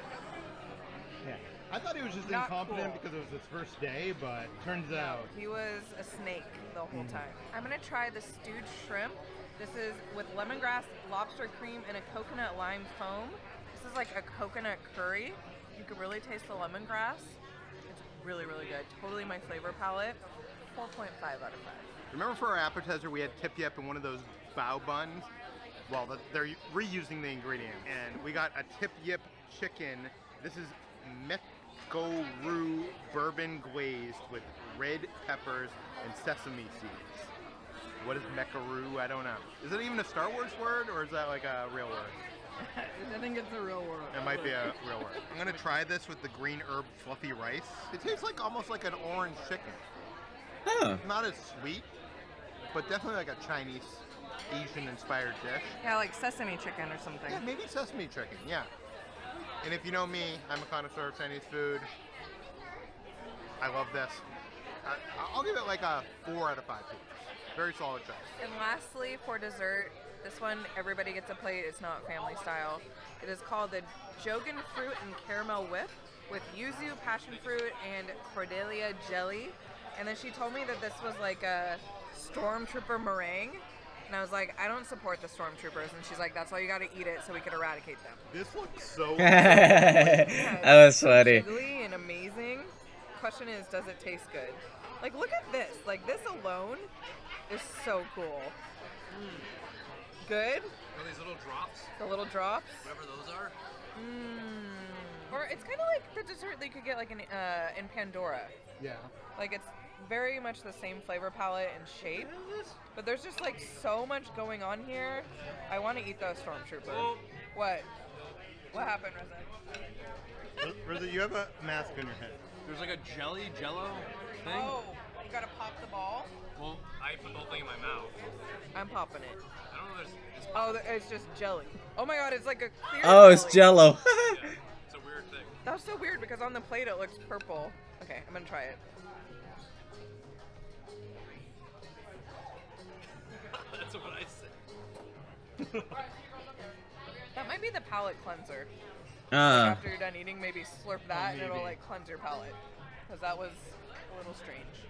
Speaker 5: Yeah. I thought he was just
Speaker 2: Not
Speaker 5: incompetent
Speaker 2: cool.
Speaker 5: because it was his first day, but turns out.
Speaker 2: he was a snake the whole time. I'm gonna try the stewed shrimp. This is with lemongrass, lobster cream, and a coconut lime foam. This is like a coconut curry. You can really taste the lemongrass. It's really, really good. Totally my flavor palette. 4.5 out of 5.
Speaker 5: Remember for our appetizer, we had tip yip and one of those bao buns? Well, they're reusing the ingredient. And we got a tip yip chicken. This is mekko-ru bourbon glazed with red peppers and sesame seeds. What is mekko-ru? I don't know. Is it even a Star Wars word, or is that like a real word?
Speaker 2: I think it's a real word.
Speaker 5: It might be a real word. I'm gonna try this with the green herb fluffy rice. It tastes like almost like an orange chicken.
Speaker 1: Huh.
Speaker 5: Not as sweet, but definitely like a Chinese, Asian-inspired dish.
Speaker 2: Yeah, like sesame chicken or something.
Speaker 5: Yeah, maybe sesame chicken, yeah. And if you know me, I'm a connoisseur of Chinese food. I love this. I'll give it like a 4 out of 5 Peters. Very solid choice.
Speaker 2: And lastly, for dessert, this one, everybody gets a plate. It's not family style. It is called the Jogan Fruit and Caramel Whip with yuzu, passion fruit, and cordelia jelly. And then she told me that this was like a stormtrooper meringue. And I was like, I don't support the stormtroopers. And she's like, that's why you gotta eat it so we can eradicate them.
Speaker 5: This looks so
Speaker 1: That was funny.
Speaker 2: Jiggly and amazing. Question is, does it taste good? Like, look at this. Like, this alone is so cool. Good?
Speaker 21: Are these little drops?
Speaker 2: The little drops?
Speaker 21: Whatever those are?
Speaker 2: Or it's kind of like the dessert that you could get like in Pandora.
Speaker 5: Yeah.
Speaker 2: Like, it's very much the same flavor palette and shape. But there's just like so much going on here. I want to eat the stormtrooper.
Speaker 21: Well,
Speaker 2: What? What happened, Reza?
Speaker 5: Reza, you have a mask on your head.
Speaker 21: There's like a jello thing.
Speaker 2: Oh, you gotta pop the ball?
Speaker 21: Well, I put the whole thing in my mouth.
Speaker 2: I'm popping it.
Speaker 21: I don't know.
Speaker 2: It's just jelly. Oh my god, it's like a clear
Speaker 1: Oh,
Speaker 2: jelly.
Speaker 1: it's Jello.
Speaker 21: Yeah, it's a weird thing.
Speaker 2: That was so weird because on the plate it looks purple. Okay, I'm gonna try it.
Speaker 21: That's what I said.
Speaker 2: That might be the palate cleanser.
Speaker 1: Ah.
Speaker 2: After you're done eating, maybe slurp that and it'll like cleanse your palate. Because that was a little strange.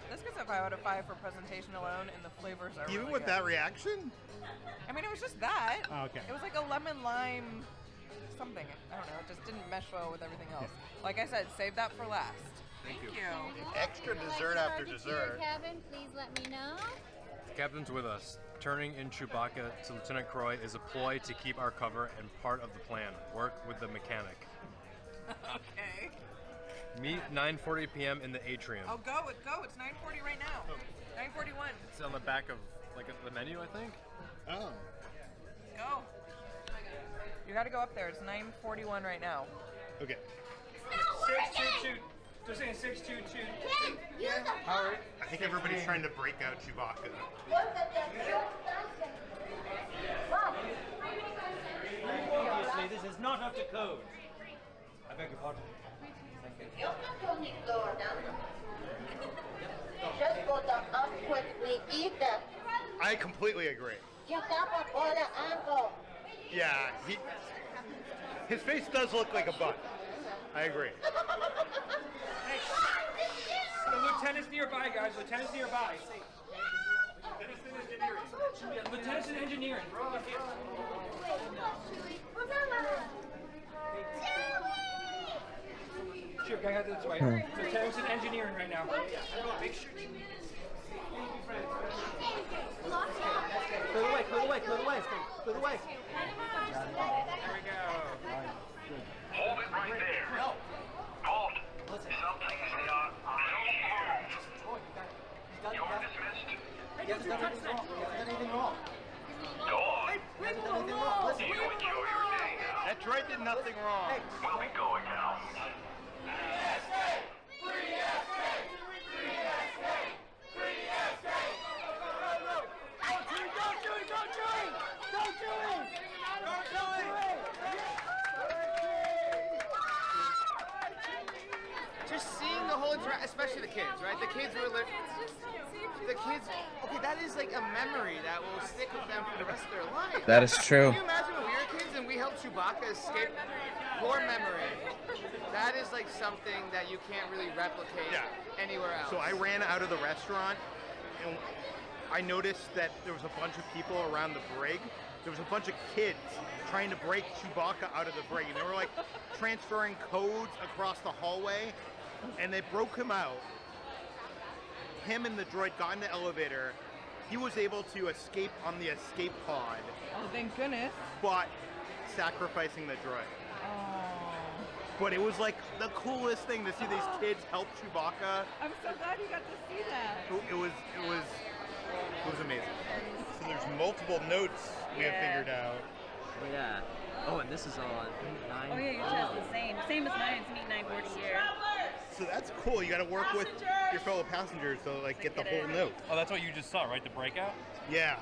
Speaker 2: This gets a 5 out of 5 for presentation alone, and the flavors are
Speaker 5: Even
Speaker 2: really
Speaker 5: with
Speaker 2: good.
Speaker 5: that reaction?
Speaker 2: I mean, it was just that.
Speaker 5: Oh, okay.
Speaker 2: It was like a lemon lime something. I don't know. It just didn't mesh well with everything else. Like I said, save that for last. Thank you.
Speaker 5: Extra dessert after dessert.
Speaker 15: Cabin, please let me know.
Speaker 21: The captain's with us. Turning in Chewbacca to Lieutenant Croy is a ploy to keep our cover and part of the plan. Work with the mechanic.
Speaker 2: Okay.
Speaker 21: Meet 9:40 p.m. in the atrium.
Speaker 2: Oh, go. It's 9:40 right now. 9:41.
Speaker 21: It's on the back of like the menu, I think.
Speaker 5: Oh.
Speaker 2: Go. You gotta go up there. It's 9:41 right now.
Speaker 5: Okay.
Speaker 8: 622. They're saying 622.
Speaker 5: Howard. I think everybody's trying to break out Chewbacca.
Speaker 19: Obviously, this is not up to code. I beg your pardon.
Speaker 3: Just put them up quickly, eat them.
Speaker 5: I completely agree.
Speaker 3: You got to put an angle.
Speaker 5: Yeah, his face does look like a butt. I agree.
Speaker 8: The lieutenant's nearby, guys. Lieutenant's nearby. Lieutenant's in engineering. Sure, I got this way. Lieutenant's in engineering right now. Make sure.
Speaker 17: Clear the way, clear the way, clear the way, clear the way.
Speaker 8: There we go.
Speaker 10: Hold it right there.
Speaker 17: No.
Speaker 10: Halt. Something's not right here. You're dismissed.
Speaker 17: He hasn't done anything wrong. He hasn't done anything wrong.
Speaker 10: Go on.
Speaker 17: He hasn't done anything wrong. Listen.
Speaker 10: You enjoy your day now.
Speaker 5: That droid did nothing wrong.
Speaker 10: We'll be going now.
Speaker 22: Just seeing the whole especially the kids, right? The kids were the kids. Okay, that is like a memory that will stick with them for the rest of their life.
Speaker 1: That is true.
Speaker 22: Can you imagine when we were kids and we helped Chewbacca escape? Poor memory. That is like something that you can't really replicate anywhere else.
Speaker 5: So I ran out of the restaurant, and I noticed that there was a bunch of people around the brig. There was a bunch of kids trying to break Chewbacca out of the brig, and they were like transferring codes across the hallway, and they broke him out. Him and the droid got in the elevator. He was able to escape on the escape pod.
Speaker 2: Oh, thank goodness.
Speaker 5: But sacrificing the droid. But it was like the coolest thing to see these kids help Chewbacca.
Speaker 2: I'm so glad you got to see that.
Speaker 5: It was amazing. So there's multiple notes we have figured out.
Speaker 23: Oh yeah. Oh, and this is on 9.
Speaker 12: Oh yeah, your test is the same. Same as mine. It's meet 9:40 here.
Speaker 5: So that's cool. You got to work with your fellow passengers to like get the whole note.
Speaker 21: Oh, that's what you just saw, right? The breakout?
Speaker 5: Yeah.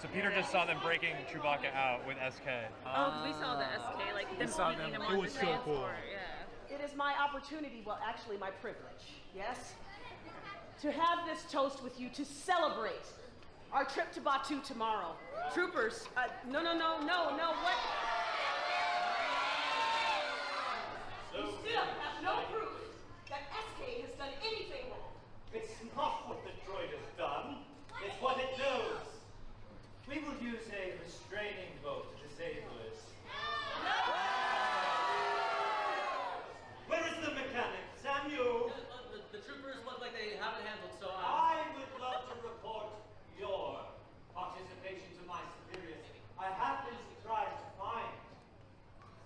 Speaker 21: So Peter just saw them breaking Chewbacca out with SK.
Speaker 12: Oh, because we saw the SK, like them sneaking them on the transport. Yeah.
Speaker 9: It is my opportunity, well, actually my privilege, yes, to have this toast with you to celebrate our trip to Batuu tomorrow. Troopers, no, what? You still have no proof that SK has done anything wrong.
Speaker 19: It's not what the droid has done. It's what it knows. We will use a restraining vote to disable it. Where is the mechanic? Samuel!
Speaker 16: The troopers look like they have it handled, so
Speaker 19: I would love to report your participation to my superiors. I have been surprised to find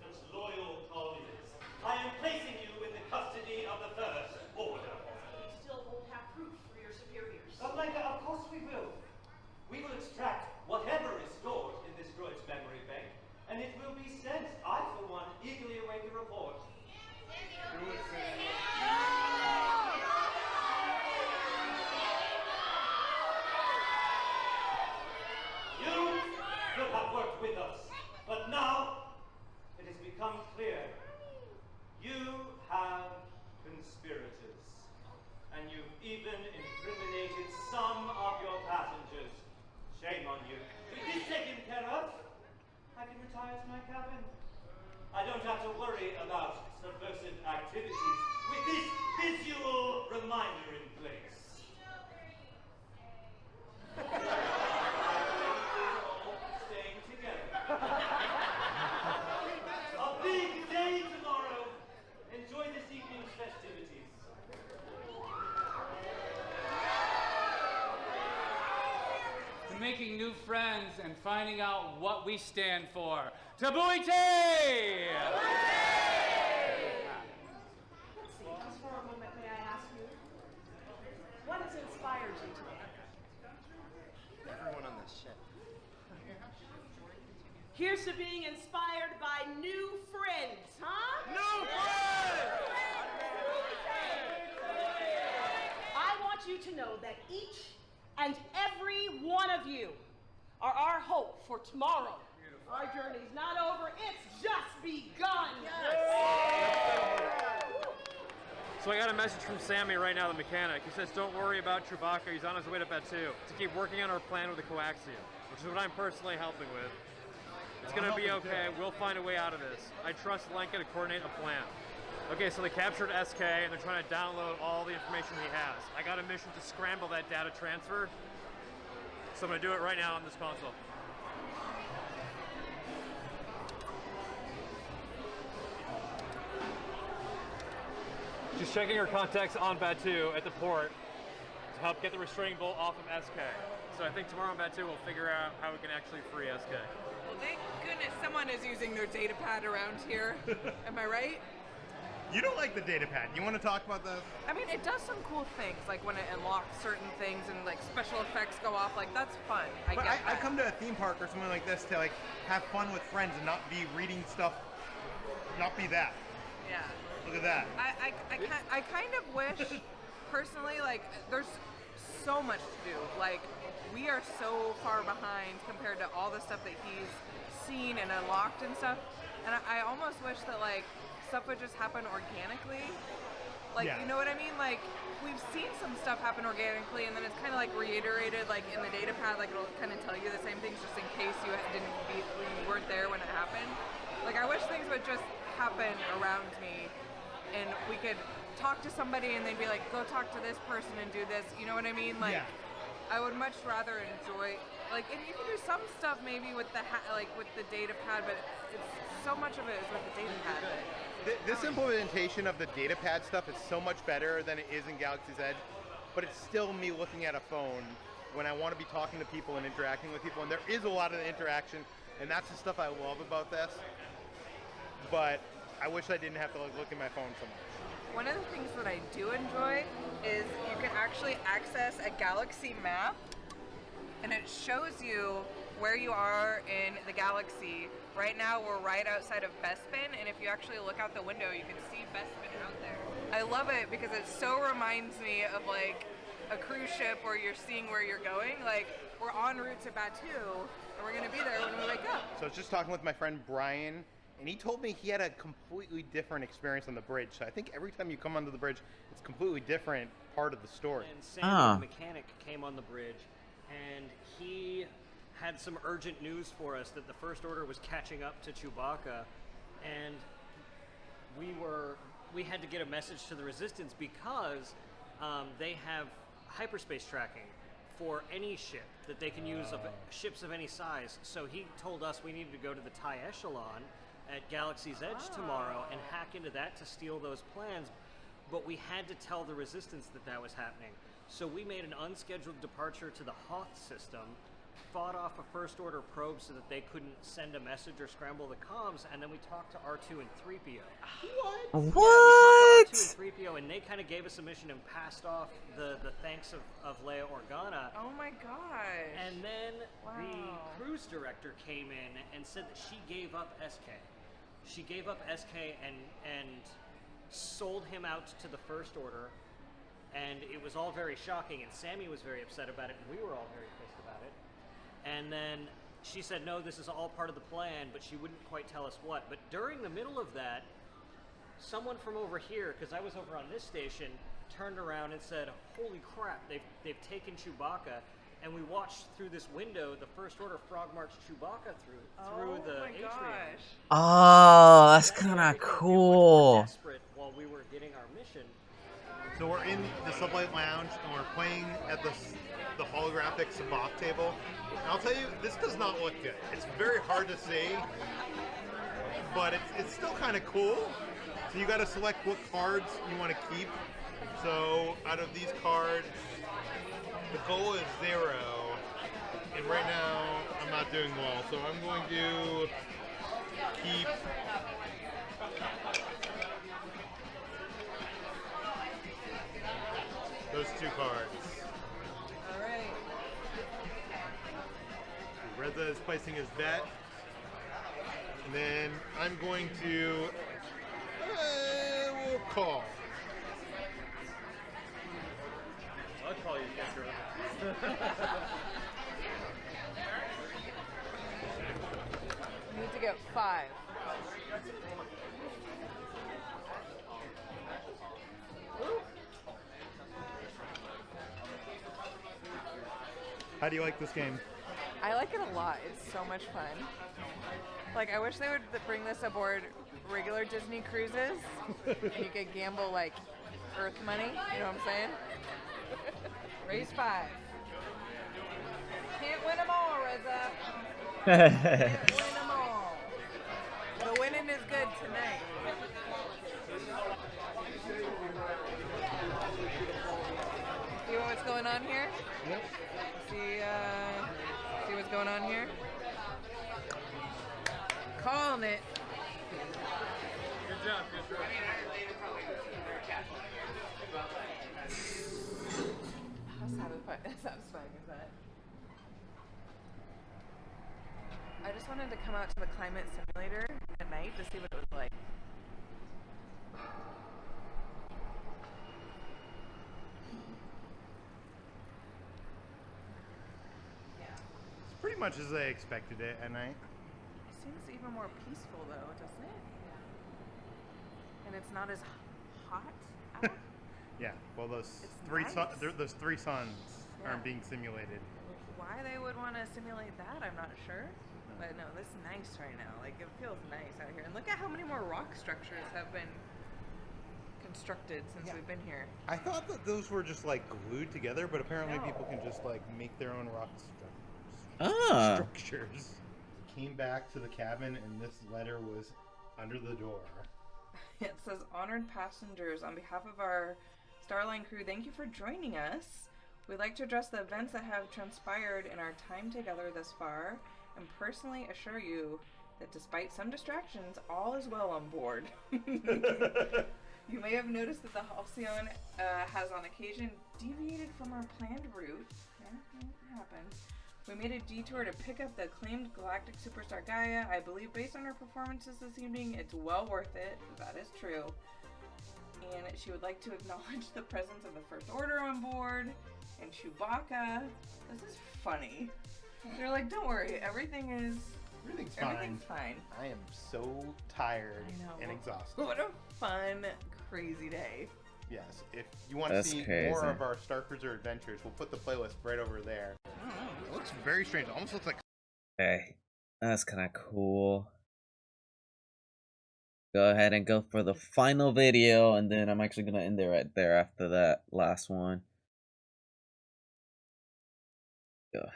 Speaker 19: such loyal colleagues. I am placing you in the custody of the First Order.
Speaker 9: You still won't have proof for your superiors.
Speaker 19: Of course we will. We will extract whatever is stored in this droid's memory bank, and it will be sent. I, for become clear. You have conspirators, and you've even incriminated some of your passengers. Shame on you. With this taken care of, I can retire to my cabin. I don't have to worry about subversive activities with this visual reminder in place. Staying together. A big day tomorrow. Enjoy this evening's festivities.
Speaker 7: To making new friends and finding out what we stand for. Tabuite!
Speaker 9: Let's see, just for a moment, may I ask you, what has inspired you today?
Speaker 22: Everyone on this ship.
Speaker 9: Here's to being inspired by new friends, huh?
Speaker 22: New friends!
Speaker 9: I want you to know that each and every one of you are our hope for tomorrow. Our journey's not over, it's just begun.
Speaker 21: So I got a message from Sammy right now, the mechanic. He says, don't worry about Chewbacca, he's on his way to Batu to keep working on our plan with the coaxium, which is what I'm personally helping with. It's gonna be okay, we'll find a way out of this. I trust Lenka to coordinate a plan. Okay, so they captured SK and they're trying to download all the information he has. I got a mission to scramble that data transfer, so I'm gonna do it right now on this console. She's checking her contacts on Batu at the port to help get the restraining bolt off of SK. So I think tomorrow on Batu we'll figure out how we can actually free SK.
Speaker 2: Well, thank goodness someone is using their data pad around here. Am I right?
Speaker 5: You don't like the data pad. You want to talk about this?
Speaker 2: I mean, it does some cool things, like when it unlocks certain things and like special effects go off. Like that's fun. I
Speaker 5: come to a theme park or something like this to like have fun with friends and not be reading stuff. Not be that.
Speaker 2: Yeah.
Speaker 5: Look at that.
Speaker 2: I kind of wish, personally, like there's so much to do. Like we are so far behind compared to all the stuff that he's seen and unlocked and stuff. And I almost wish that like stuff would just happen organically. Like,
Speaker 5: Yeah.
Speaker 2: you know what I mean? Like, we've seen some stuff happen organically, and then it's kind of like reiterated, like in the data pad, like it'll kind of tell you the same things just in case you weren't there when it happened. Like, I wish things would just happen around me, and we could talk to somebody, and they'd be like, go talk to this person and do this. You know what I mean? Like,
Speaker 5: Yeah.
Speaker 2: I would much rather enjoy, like, and you can do some stuff maybe with the with the data pad, but it's so much of it is with the data pad.
Speaker 5: This implementation of the data pad stuff is so much better than it is in Galaxy's Edge, but it's still me looking at a phone when I want to be talking to people and interacting with people, and there is a lot of interaction, and that's the stuff I love about this, but I wish I didn't have to like, look at my phone so much.
Speaker 2: One of the things that I do enjoy is you can actually access a galaxy map, and it shows you where you are in the galaxy. Right now we're right outside of Bespin, and if you actually look out the window you can see Bespin out there. I love it because it so reminds me of like a cruise ship where you're seeing where you're going. Like we're en route to Batu and we're gonna be there when we wake up.
Speaker 5: So I was just talking with my friend Brian, and he told me he had a completely different experience on the bridge. So I think every time you come onto the bridge, it's a completely different part of the story.
Speaker 23: And Sam, the mechanic, came on the bridge, and he had some urgent news for us that the First Order was catching up to Chewbacca, and we had to get a message to the Resistance because they have hyperspace tracking for any ship that they can use of ships of any size. So he told us we needed to go to the TIE Echelon at Galaxy's Edge tomorrow and hack into that to steal those plans, but we had to tell the Resistance that that was happening. So we made an unscheduled departure to the Hoth system, fought off a First Order probe so that they couldn't send a message or scramble the comms, and then we talked to R2 and 3PO.
Speaker 1: What?
Speaker 23: Yeah, we talked to R2 and 3PO, and they kind of gave us a mission and passed off the thanks of Leia Organa.
Speaker 2: Oh my gosh.
Speaker 23: And then
Speaker 2: Wow.
Speaker 23: the cruise director came in and said that she gave up SK. She gave up SK and sold him out to the First Order, and it was all very shocking, and Sammy was very upset about it, and we were all very pissed about it. And then she said, no, this is all part of the plan, but she wouldn't quite tell us what. But during the middle of that, someone from over here, because I was over on this station, turned around and said, holy crap, they've taken Chewbacca. And we watched through this window the First Order Frog March Chewbacca through the atrium.
Speaker 1: Oh, that's kind of cool.
Speaker 23: Desperate while we were getting our mission.
Speaker 5: So we're in the Sublight Lounge and we're playing at the holographic sabacc table. And I'll tell you, this does not look good. It's very hard to see, but it's still kind of cool. So you got to select what cards you want to keep. So out of these cards, the goal is 0, and right now I'm not doing well. So I'm going to keep those 2 cards.
Speaker 2: All right.
Speaker 5: Reza is placing his bet, and then I'm going to we'll call.
Speaker 21: I'd call you Kendra.
Speaker 2: You need to get 5.
Speaker 5: How do you like this game?
Speaker 2: I like it a lot. It's so much fun. Like, I wish they would bring this aboard regular Disney cruises, and you could gamble like Earth money. You know what I'm saying? Raise 5. Can't win them all, Reza. Can't win them all. The winning is good tonight. See what's going on here?
Speaker 5: Yep.
Speaker 2: See what's going on here? Calling it.
Speaker 21: Good job, Kendra.
Speaker 2: How satisfying is that? I just wanted to come out to the climate simulator at night to see what it was like.
Speaker 5: It's pretty much as I expected it at night.
Speaker 2: It seems even more peaceful though, doesn't it? And it's not as hot out.
Speaker 5: Yeah, well those
Speaker 2: It's
Speaker 5: three
Speaker 2: nice.
Speaker 5: those 3 suns
Speaker 2: Yeah.
Speaker 5: aren't being simulated.
Speaker 2: Why they would want to simulate that, I'm not sure. But no, this is nice right now. Like, it feels nice out here. And look at how many more rock structures have been constructed since we've been here.
Speaker 5: I thought that those were just like glued together, but apparently
Speaker 2: No.
Speaker 5: people can just like make their own rock
Speaker 1: Ah.
Speaker 5: structures. Came back to the cabin and this letter was under the door.
Speaker 2: It says, honored passengers, on behalf of our Starline crew, thank you for joining us. We'd like to address the events that have transpired in our time together thus far, and personally assure you that despite some distractions, all is well on board. You may have noticed that the Halcyon has on occasion deviated from our planned route. Yeah, it happens. We made a detour to pick up the acclaimed Galactic superstar Gaia. I believe based on her performances this evening, it's well worth it. That is true. And she would like to acknowledge the presence of the First Order on board and Chewbacca. This is funny. They're like, don't worry, everything's fine.
Speaker 5: I am so tired
Speaker 2: I know.
Speaker 5: and exhausted.
Speaker 2: What a fun, crazy day.
Speaker 5: Yes, if you want to
Speaker 1: That's
Speaker 5: see
Speaker 1: crazy.
Speaker 5: more of our Starcruiser adventures, we'll put the playlist right over there. It looks very strange. It almost looks like
Speaker 1: Okay, that's kind of cool. Go ahead and go for the final video, and then I'm actually gonna end it right there after that last one. Go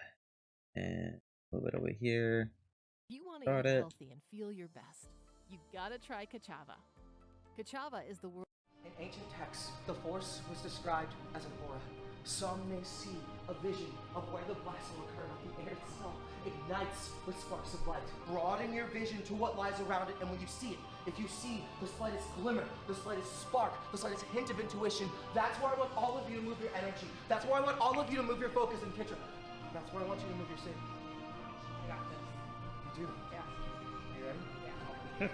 Speaker 1: and move it over here.
Speaker 6: If you want to
Speaker 1: Start
Speaker 6: eat
Speaker 1: it.
Speaker 6: healthy and feel your best, you gotta try Kachava. Kachava is the world.
Speaker 17: In ancient texts, the Force was described as an aura. Some may see a vision of where the blast will occur, but the air itself ignites with sparks of light. Broaden your vision to what lies around it, and when you see it, if you see the slightest glimmer, the slightest spark, the slightest hint of intuition, that's where I want all of you to move your energy. That's where I want all of you to move your focus and picture. That's where I want you to move your saber.
Speaker 2: I got this.
Speaker 17: You do?
Speaker 2: Yeah.
Speaker 17: You ready?
Speaker 2: Yeah.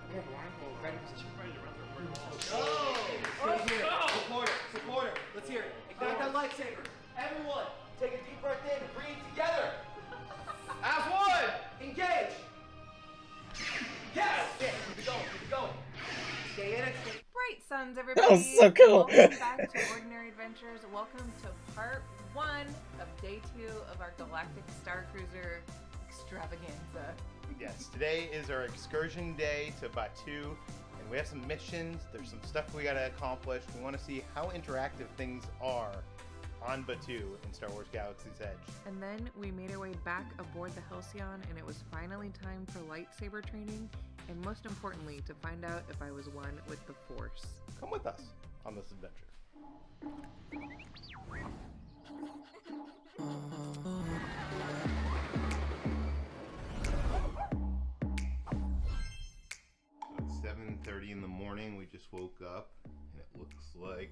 Speaker 17: Okay, ready position.
Speaker 2: Go!
Speaker 17: Stay here. Support it. Support it. Let's hear it. Ignite that lightsaber. Everyone, take a deep breath in. Breathe together.
Speaker 22: As one! Engage! Yes! Yeah, keep it going, keep it going.
Speaker 2: Stay in it. Bright suns, everybody.
Speaker 1: That was so cool.
Speaker 2: Welcome back to Ordinary Adventures. Welcome to part 1 of day 2 of our Galactic Starcruiser extravaganza.
Speaker 5: Yes, today is our excursion day to Batu, and we have some missions. There's some stuff we gotta accomplish. We want to see how interactive things are on Batu in Star Wars Galaxy's Edge.
Speaker 2: And then we made our way back aboard the Halcyon, and it was finally time for lightsaber training, and most importantly, to find out if I was one with the Force.
Speaker 5: Come with us on this adventure. It's 7:30 in the morning. We just woke up, and it looks like,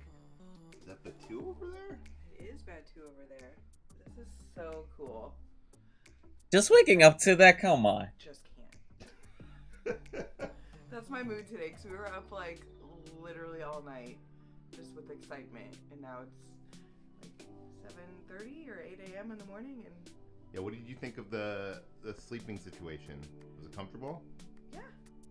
Speaker 5: is that Batu over there?
Speaker 2: It is Batu over there. This is so cool.
Speaker 1: Just waking up to that, come on.
Speaker 2: Just can't. That's my mood today, because we were up like literally all night just with excitement, and now it's like 7:30 or 8 a.m. in the morning, and
Speaker 5: Yeah, what did you think of the sleeping situation? Was it comfortable?
Speaker 2: yeah,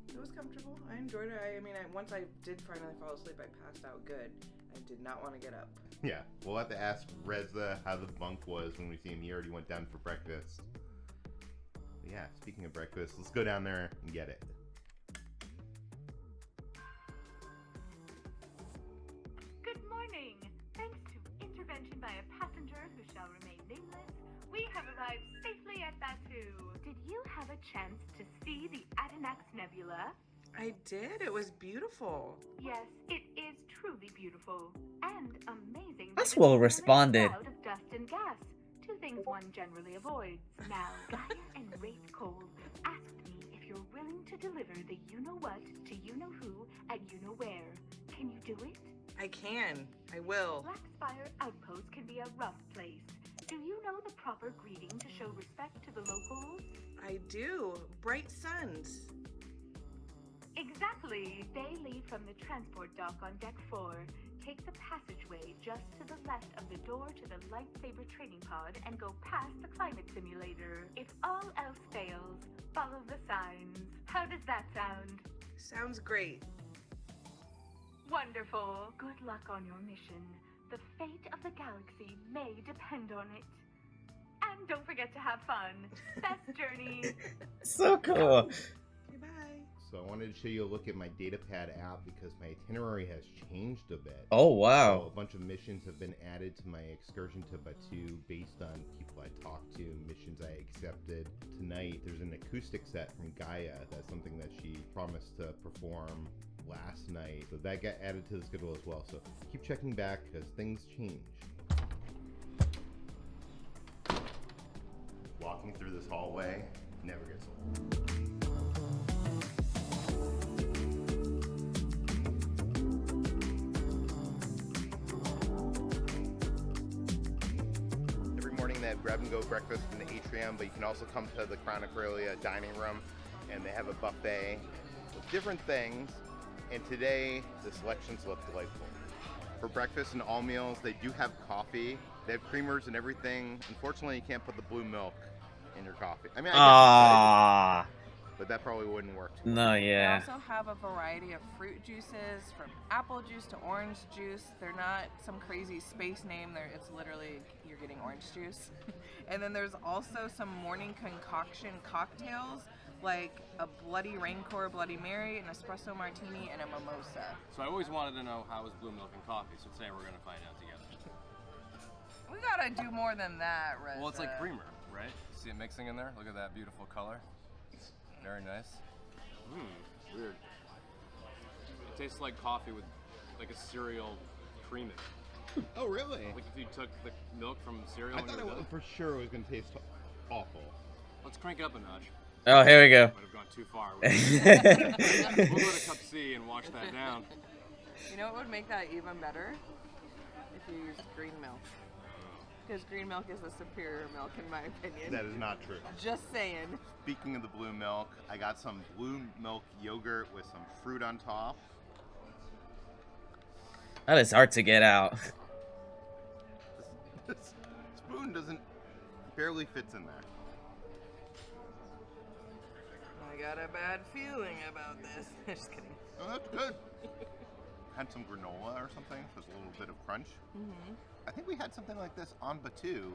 Speaker 2: it was comfortable. I enjoyed it. I mean, once I did finally fall asleep, I passed out good. I did not want to get up.
Speaker 5: Yeah, we'll have to ask Reza how the bunk was when we see him. He already went down for breakfast. But yeah, speaking of breakfast, let's go down there and get it.
Speaker 11: Good morning. Thanks to intervention by a passenger who shall remain nameless, we have arrived safely at Batu. Did you have a chance to see the Adanax Nebula?
Speaker 2: I did. It was beautiful.
Speaker 11: Yes, it is truly beautiful and amazing.
Speaker 1: That's
Speaker 11: that
Speaker 1: well
Speaker 11: it's
Speaker 1: responded.
Speaker 11: a cloud of dust and gas, two things one generally avoids. Now, Gaia and Wraith Cold asked me if you're willing to deliver the you-know-what to you-know-who at you-know-where. Can you do it?
Speaker 2: I can. I will.
Speaker 11: Blackspire Outpost can be a rough place. Do you know the proper greeting to show respect to the locals?
Speaker 2: I do. Bright suns.
Speaker 11: Exactly. They leave from the transport dock on Deck 4. Take the passageway just to the left of the door to the lightsaber training pod and go past the climate simulator. If all else fails, follow the signs. How does that sound?
Speaker 2: Sounds great.
Speaker 11: Wonderful. Good luck on your mission. The fate of the galaxy may depend on it. And don't forget to have fun. Best journey.
Speaker 1: So cool.
Speaker 5: So I wanted to show you a look at my datapad app because my itinerary has changed a bit.
Speaker 1: Oh, wow.
Speaker 5: So a bunch of missions have been added to my excursion to Batu based on people I talked to, missions I accepted. Tonight, there's an acoustic set from Gaia. That's something that she promised to perform last night. So that got added to the schedule as well. So keep checking back because things change. Walking through this hallway never gets old. They have grab-and-go breakfast in the atrium, but you can also come to the Crown of Corellia dining room, and they have a buffet with different things, and today the selections look delightful. For breakfast and all meals, they do have coffee. They have creamers and everything. Unfortunately, you can't put the blue milk in your coffee. I mean, I guess you could, but that probably wouldn't work too well.
Speaker 1: No, yeah.
Speaker 2: They also have a variety of fruit juices, from apple juice to orange juice. They're not some crazy space name. It's literally you're getting orange juice. And then there's also some morning concoction cocktails, like a Bloody Rancor Bloody Mary, an espresso martini, and a mimosa.
Speaker 21: So I always wanted to know how was blue milk and coffee, so today we're going to find out together.
Speaker 2: We gotta do more than that, Reza.
Speaker 21: Well, it's like creamer, right? See it mixing in there? Look at that beautiful color. Very nice. Weird. It tastes like coffee with like a cereal cream in it.
Speaker 5: Oh, really?
Speaker 21: Like if you took the milk from cereal.
Speaker 5: I thought it for sure it was going to taste awful.
Speaker 21: Let's crank it up a notch.
Speaker 1: Oh, here we go.
Speaker 21: Might have gone too far. We'll go to cup C and wash that down.
Speaker 2: You know what would make that even better? If you used green milk. Because green milk is the superior milk in my opinion.
Speaker 5: That is not true.
Speaker 2: Just saying.
Speaker 5: Speaking of the blue milk, I got some blue milk yogurt with some fruit on top.
Speaker 1: That is hard to get out.
Speaker 5: This spoon barely fits in there.
Speaker 2: I got a bad feeling about this. Just kidding.
Speaker 5: Oh, that's good. Had some granola or something, so it's a little bit of crunch. I think we had something like this on Batu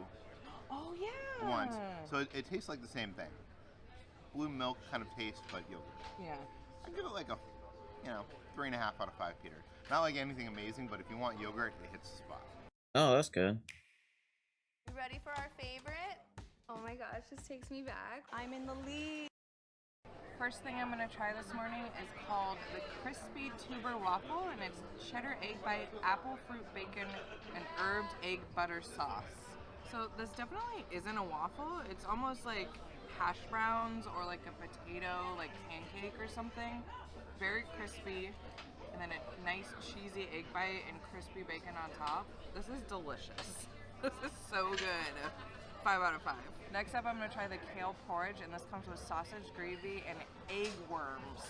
Speaker 2: Oh yeah.
Speaker 5: once, so it tastes like the same thing. Blue milk kind of taste, but yogurt.
Speaker 2: Yeah.
Speaker 5: I'd give it like a, 3.5 out of 5, Peter. Not like anything amazing, but if you want yogurt, it hits the spot.
Speaker 1: Oh, that's good.
Speaker 13: You ready for our favorite? Oh my gosh, this takes me back. I'm in the lead.
Speaker 2: First thing I'm gonna try this morning is called the Crispy Tuber Waffle, and it's cheddar egg bite, apple fruit bacon, and herbed egg butter sauce. So this definitely isn't a waffle. It's almost like hash browns or like a potato, like pancake or something. Very crispy, and then a nice cheesy egg bite and crispy bacon on top. This is delicious. This is so good. 5 out of 5. Next up, I'm gonna try the kale porridge, and this comes with sausage gravy and egg worms.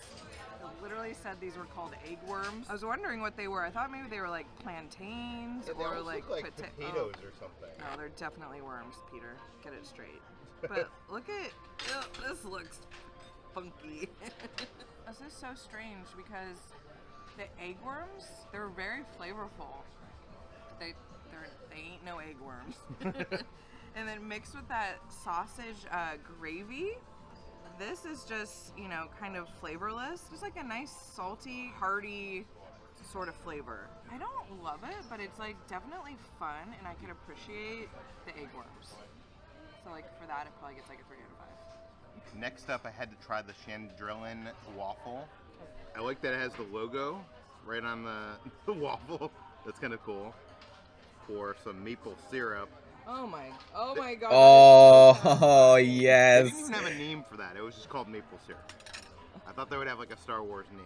Speaker 2: It literally said these were called egg worms. I was wondering what they were. I thought maybe they were like plantains
Speaker 5: Yeah, they
Speaker 2: or
Speaker 5: almost
Speaker 2: like,
Speaker 5: look like potatoes or something.
Speaker 2: No, they're definitely worms, Peter. Get it straight. But look at, this looks funky. This is so strange because the egg worms, they're very flavorful. They ain't no egg worms. And then mixed with that sausage gravy, this is just, kind of flavorless. Just like a nice salty, hearty sort of flavor. I don't love it, but it's like definitely fun, and I can appreciate the egg worms. So like for that, it probably gets like a 3 out of 5.
Speaker 5: Next up, I had to try the Chandrillin waffle. I like that it has the logo right on the waffle. That's kind of cool. Pour some maple syrup.
Speaker 2: Oh my god.
Speaker 1: Oh,
Speaker 5: They
Speaker 1: yes.
Speaker 5: didn't even have a name for that. It was just called maple syrup. I thought they would have like a Star Wars name.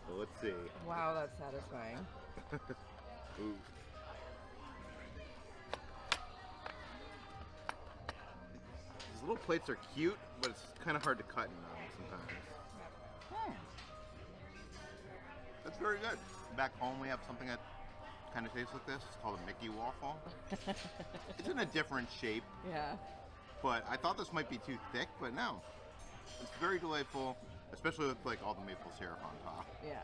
Speaker 5: So let's see.
Speaker 2: Wow, that's satisfying.
Speaker 5: Ooh. These little plates are cute, but it's kind of hard to cut in them sometimes. That's very good. Back home, we have something that kind of tastes like this. It's called a Mickey waffle. It's in a different shape.
Speaker 2: Yeah.
Speaker 5: But I thought this might be too thick, but no. It's very delightful, especially with like all the maple syrup on top.
Speaker 2: Yeah.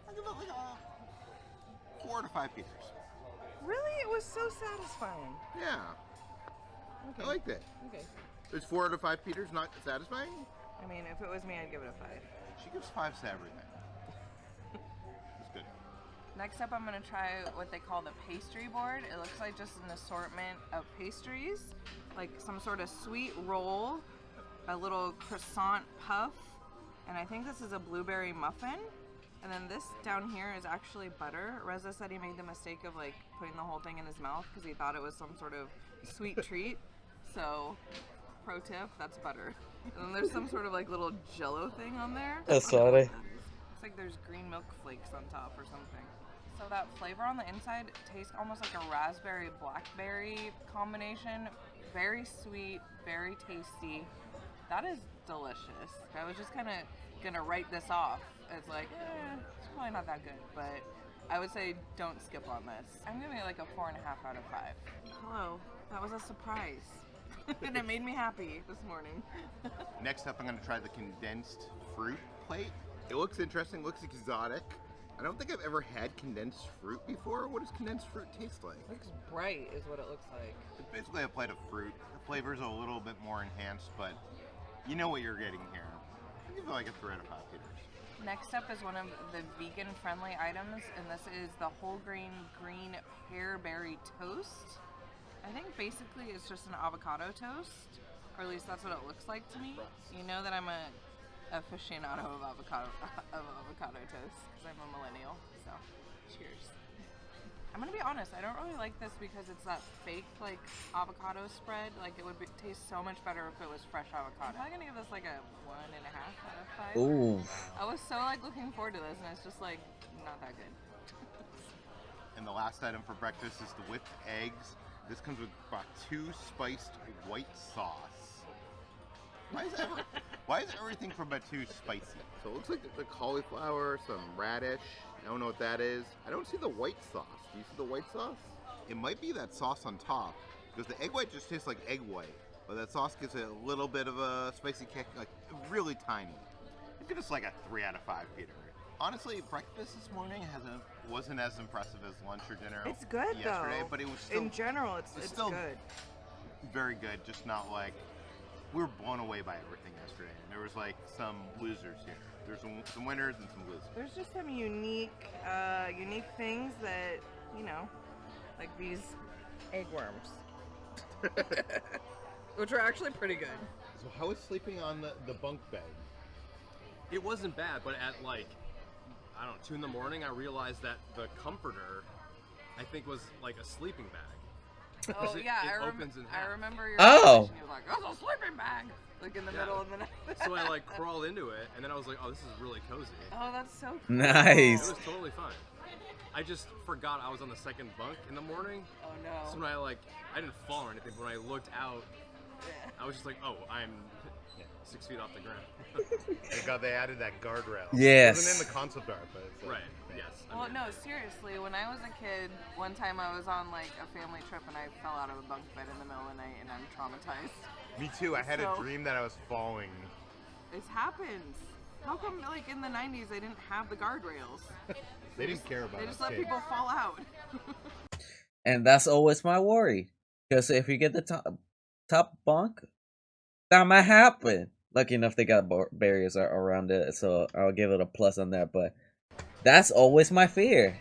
Speaker 5: I give it like a 4 out of 5 Peters.
Speaker 2: Really? It was so satisfying.
Speaker 5: Yeah.
Speaker 2: Okay.
Speaker 5: I liked it.
Speaker 2: Okay.
Speaker 5: Is 4 out of 5 Peters not satisfying?
Speaker 2: I mean, if it was me, I'd give it a 5.
Speaker 5: She gives 5s to everything. It's good.
Speaker 2: Next up, I'm gonna try what they call the pastry board. It looks like just an assortment of pastries, like some sort of sweet roll, a little croissant puff, and I think this is a blueberry muffin. And then this down here is actually butter. Reza said he made the mistake of like putting the whole thing in his mouth because he thought it was some sort of sweet treat. So, pro tip, that's butter. And then there's some sort of like little jello thing on there.
Speaker 1: That's funny.
Speaker 2: Looks like there's green milk flakes on top or something. So that flavor on the inside tastes almost like a raspberry blackberry combination. Very sweet, very tasty. That is delicious. I was just kind of gonna write this off as like, it's probably not that good, but I would say don't skip on this. I'm giving it like a 4.5 out of 5. Hello, that was a surprise. And it made me happy this morning.
Speaker 5: Next up, I'm going to try the condensed fruit plate. It looks interesting, looks exotic. I don't think I've ever had condensed fruit before. What does condensed fruit taste like?
Speaker 2: Looks bright is what it looks like.
Speaker 5: It's basically a plate of fruit. The flavor's a little bit more enhanced, but you know what you're getting here. I give it like a 3 out of 5 Peters.
Speaker 2: Next up is one of the vegan-friendly items, and this is the whole grain green pear berry toast. I think basically it's just an avocado toast, or at least that's what it looks like to me. You know that I'm a aficionado of avocado toast because I'm a millennial. So, cheers. I'm gonna be honest, I don't really like this because it's that fake like avocado spread. Like it would taste so much better if it was fresh avocado. I'm gonna give this like a 1.5 out of 5.
Speaker 1: Ooh.
Speaker 2: I was so like looking forward to this, and it's just like not that good.
Speaker 5: And the last item for breakfast is the whipped eggs. This comes with Batu spiced white sauce. Why is everything from Batu spicy? So it looks like the cauliflower, some radish. I don't know what that is. I don't see the white sauce. Do you see the white sauce? It might be that sauce on top, because the egg white just tastes like egg white. but that sauce gives it a little bit of a spicy kick, like really tiny. I give this like a 3 out of 5, Peter. Honestly, breakfast this morning wasn't as impressive as lunch or dinner.
Speaker 2: It's good
Speaker 5: yesterday,
Speaker 2: though.
Speaker 5: but it was still,
Speaker 2: in general, it's
Speaker 5: still
Speaker 2: good.
Speaker 5: Very good. Just not like we were blown away by everything yesterday. And there was like some losers here. There's some winners and some losers.
Speaker 2: There's just some unique things that like these egg worms, which are actually pretty good.
Speaker 5: So how is sleeping on the bunk bed?
Speaker 21: It wasn't bad, but at like, I don't know, 2 in the morning, I realized that the comforter, I think, was like a sleeping bag.
Speaker 2: Oh yeah,
Speaker 21: it opens in half.
Speaker 2: I remember your
Speaker 1: Oh.
Speaker 2: conversation. You're like, oh, it's a sleeping bag, like in the middle of the night.
Speaker 21: So I like crawled into it, and then I was like, oh, this is really cozy.
Speaker 2: Oh, that's so cool.
Speaker 1: Nice.
Speaker 21: It was totally fun. I just forgot I was on the second bunk in the morning.
Speaker 2: Oh no.
Speaker 21: So when I didn't fall or anything, but when I looked out, I was just like, oh, I'm 6 feet off the ground.
Speaker 5: Thank God they added that guardrail.
Speaker 1: Yes.
Speaker 5: It wasn't in the concept art, but it's
Speaker 21: right. Yes.
Speaker 2: Well, no, seriously. When I was a kid, one time I was on like a family trip and I fell out of a bunk bed in the middle of the night and I'm traumatized.
Speaker 5: Me too. I had a dream that I was falling.
Speaker 2: It happens. How come like in the 90s they didn't have the guardrails?
Speaker 5: They didn't care about
Speaker 2: They
Speaker 5: us
Speaker 2: just let
Speaker 5: kids.
Speaker 2: people fall out.
Speaker 1: And that's always my worry. Because if you get the top bunk, that might happen. Lucky enough they got barriers around it, so I'll give it a plus on that. But that's always my fear.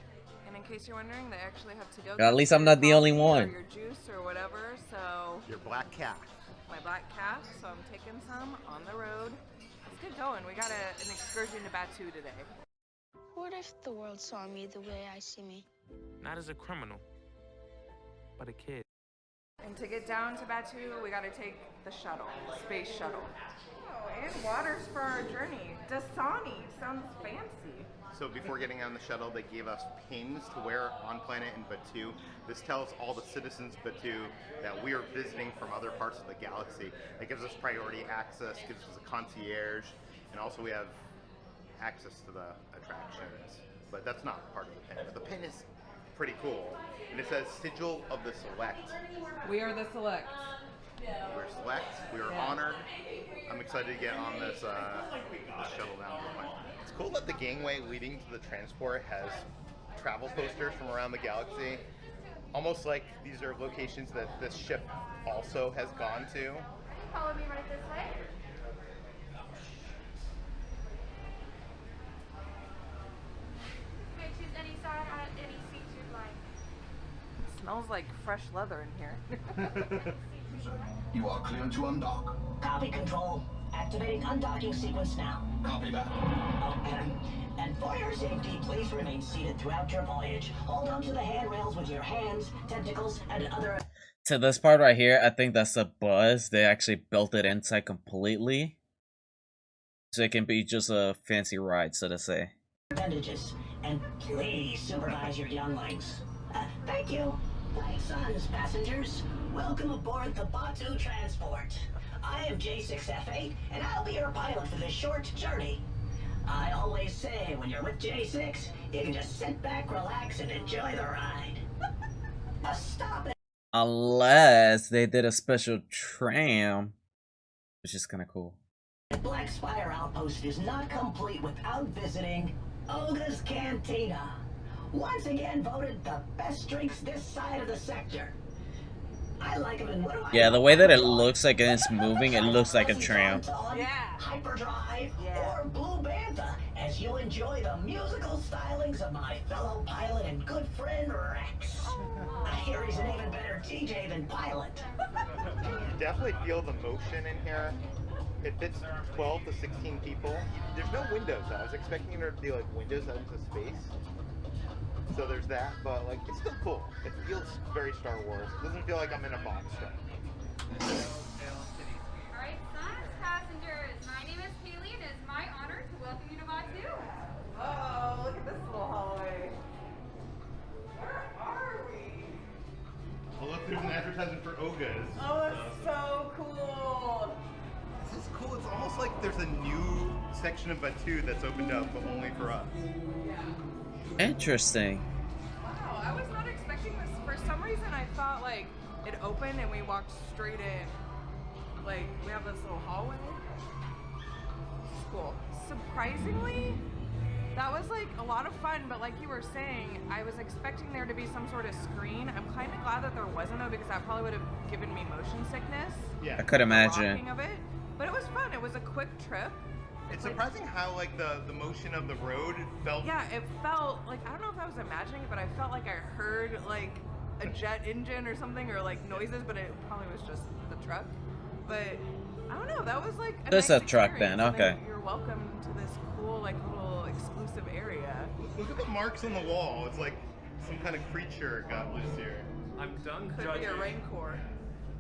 Speaker 2: And in case you're wondering, they actually have to go.
Speaker 1: At least I'm not the only one.
Speaker 2: Or your juice or whatever. So
Speaker 5: your black calf.
Speaker 2: My black calf. So I'm taking some on the road. Let's get going. We got an excursion to Batu today.
Speaker 4: What if the world saw me the way I see me?
Speaker 14: Not as a criminal, but a kid.
Speaker 2: And to get down to Batu, we got to take the shuttle, the space shuttle. Oh, and waters for our journey. Dasani sounds fancy.
Speaker 5: So before getting on the shuttle, they gave us pins to wear on planet in Batu. This tells all the citizens of Batu that we are visiting from other parts of the galaxy. It gives us priority access, gives us a concierge, and also we have access to the attractions. But that's not part of the pin. But the pin is pretty cool. And it says Sigil of the Select.
Speaker 2: We are the Select.
Speaker 5: We're select. We are honored. I'm excited to get on this shuttle down to the planet. It's cool that the gangway leading to the transport has travel posters from around the galaxy. Almost like these are locations that this ship also has gone to.
Speaker 13: Follow me right this way. You may choose any side at any seat you'd like.
Speaker 2: It smells like fresh leather in here.
Speaker 10: You are clear to undock.
Speaker 20: Copy, Control. Activating undocking sequence now.
Speaker 10: Copy that.
Speaker 20: And for your safety, please remain seated throughout your voyage. Hold on to the handrails with your hands, tentacles, and other...
Speaker 1: To this part right here, I think that's a buzz. They actually built it inside completely. So it can be just a fancy ride, so to say.
Speaker 20: ...appendages. And please supervise your younglings. Thank you. My sons, passengers, welcome aboard the Batu transport. I am J6F8, and I'll be your pilot for this short journey. I always say when you're with J6, you can just sit back, relax, and enjoy the ride. Stop it.
Speaker 1: Unless they did a special tram, which is kind of cool.
Speaker 20: Black Spire Outpost is not complete without visiting Olga's Cantina. Once again voted the best drinks this side of the sector. I like them in
Speaker 1: Yeah, the way that it looks like it's moving, it looks like a tram.
Speaker 20: Yeah. Hyperdrive or Blue Bantha as you enjoy the musical stylings of my fellow pilot and good friend Rex. I hear he's an even better DJ than pilot.
Speaker 5: You definitely feel the motion in here. It fits 12 to 16 people. There's no windows. I was expecting there to be like windows out into space. So there's that, but like it's still cool. It feels very Star Wars. It doesn't feel like I'm in a box truck.
Speaker 13: Alright, sons, passengers. My name is Kaylee and it is my honor to welcome you to Batu.
Speaker 2: Oh, look at this little hallway. Where are we?
Speaker 5: Oh look, there's an advertisement for Ogas.
Speaker 2: Oh, that's so cool.
Speaker 5: This is cool. It's almost like there's a new section of Batu that's opened up, but only for us.
Speaker 2: Yeah.
Speaker 1: Interesting.
Speaker 2: Wow, I was not expecting this. For some reason, I thought like it opened and we walked straight in. Like, we have this little hallway. It's cool. Surprisingly, that was like a lot of fun, but like you were saying, I was expecting there to be some sort of screen. I'm kind of glad that there wasn't though, because that probably would have given me motion sickness.
Speaker 1: I could imagine.
Speaker 2: Walking of it, but it was fun. It was a quick trip.
Speaker 5: It's surprising how like the motion of the road felt.
Speaker 2: Yeah, it felt like, I don't know if I was imagining it, but I felt like I heard like a jet engine or something, or like noises, but it probably was just the truck. But I don't know, that was like
Speaker 1: There's
Speaker 2: nice
Speaker 1: a truck then,
Speaker 2: experience, and
Speaker 1: okay.
Speaker 2: then you're welcome to this cool like little exclusive area.
Speaker 5: Look at the marks on the wall. It's like some kind of creature got loose here.
Speaker 21: I'm done
Speaker 2: Could
Speaker 21: judging.
Speaker 2: be a rancor.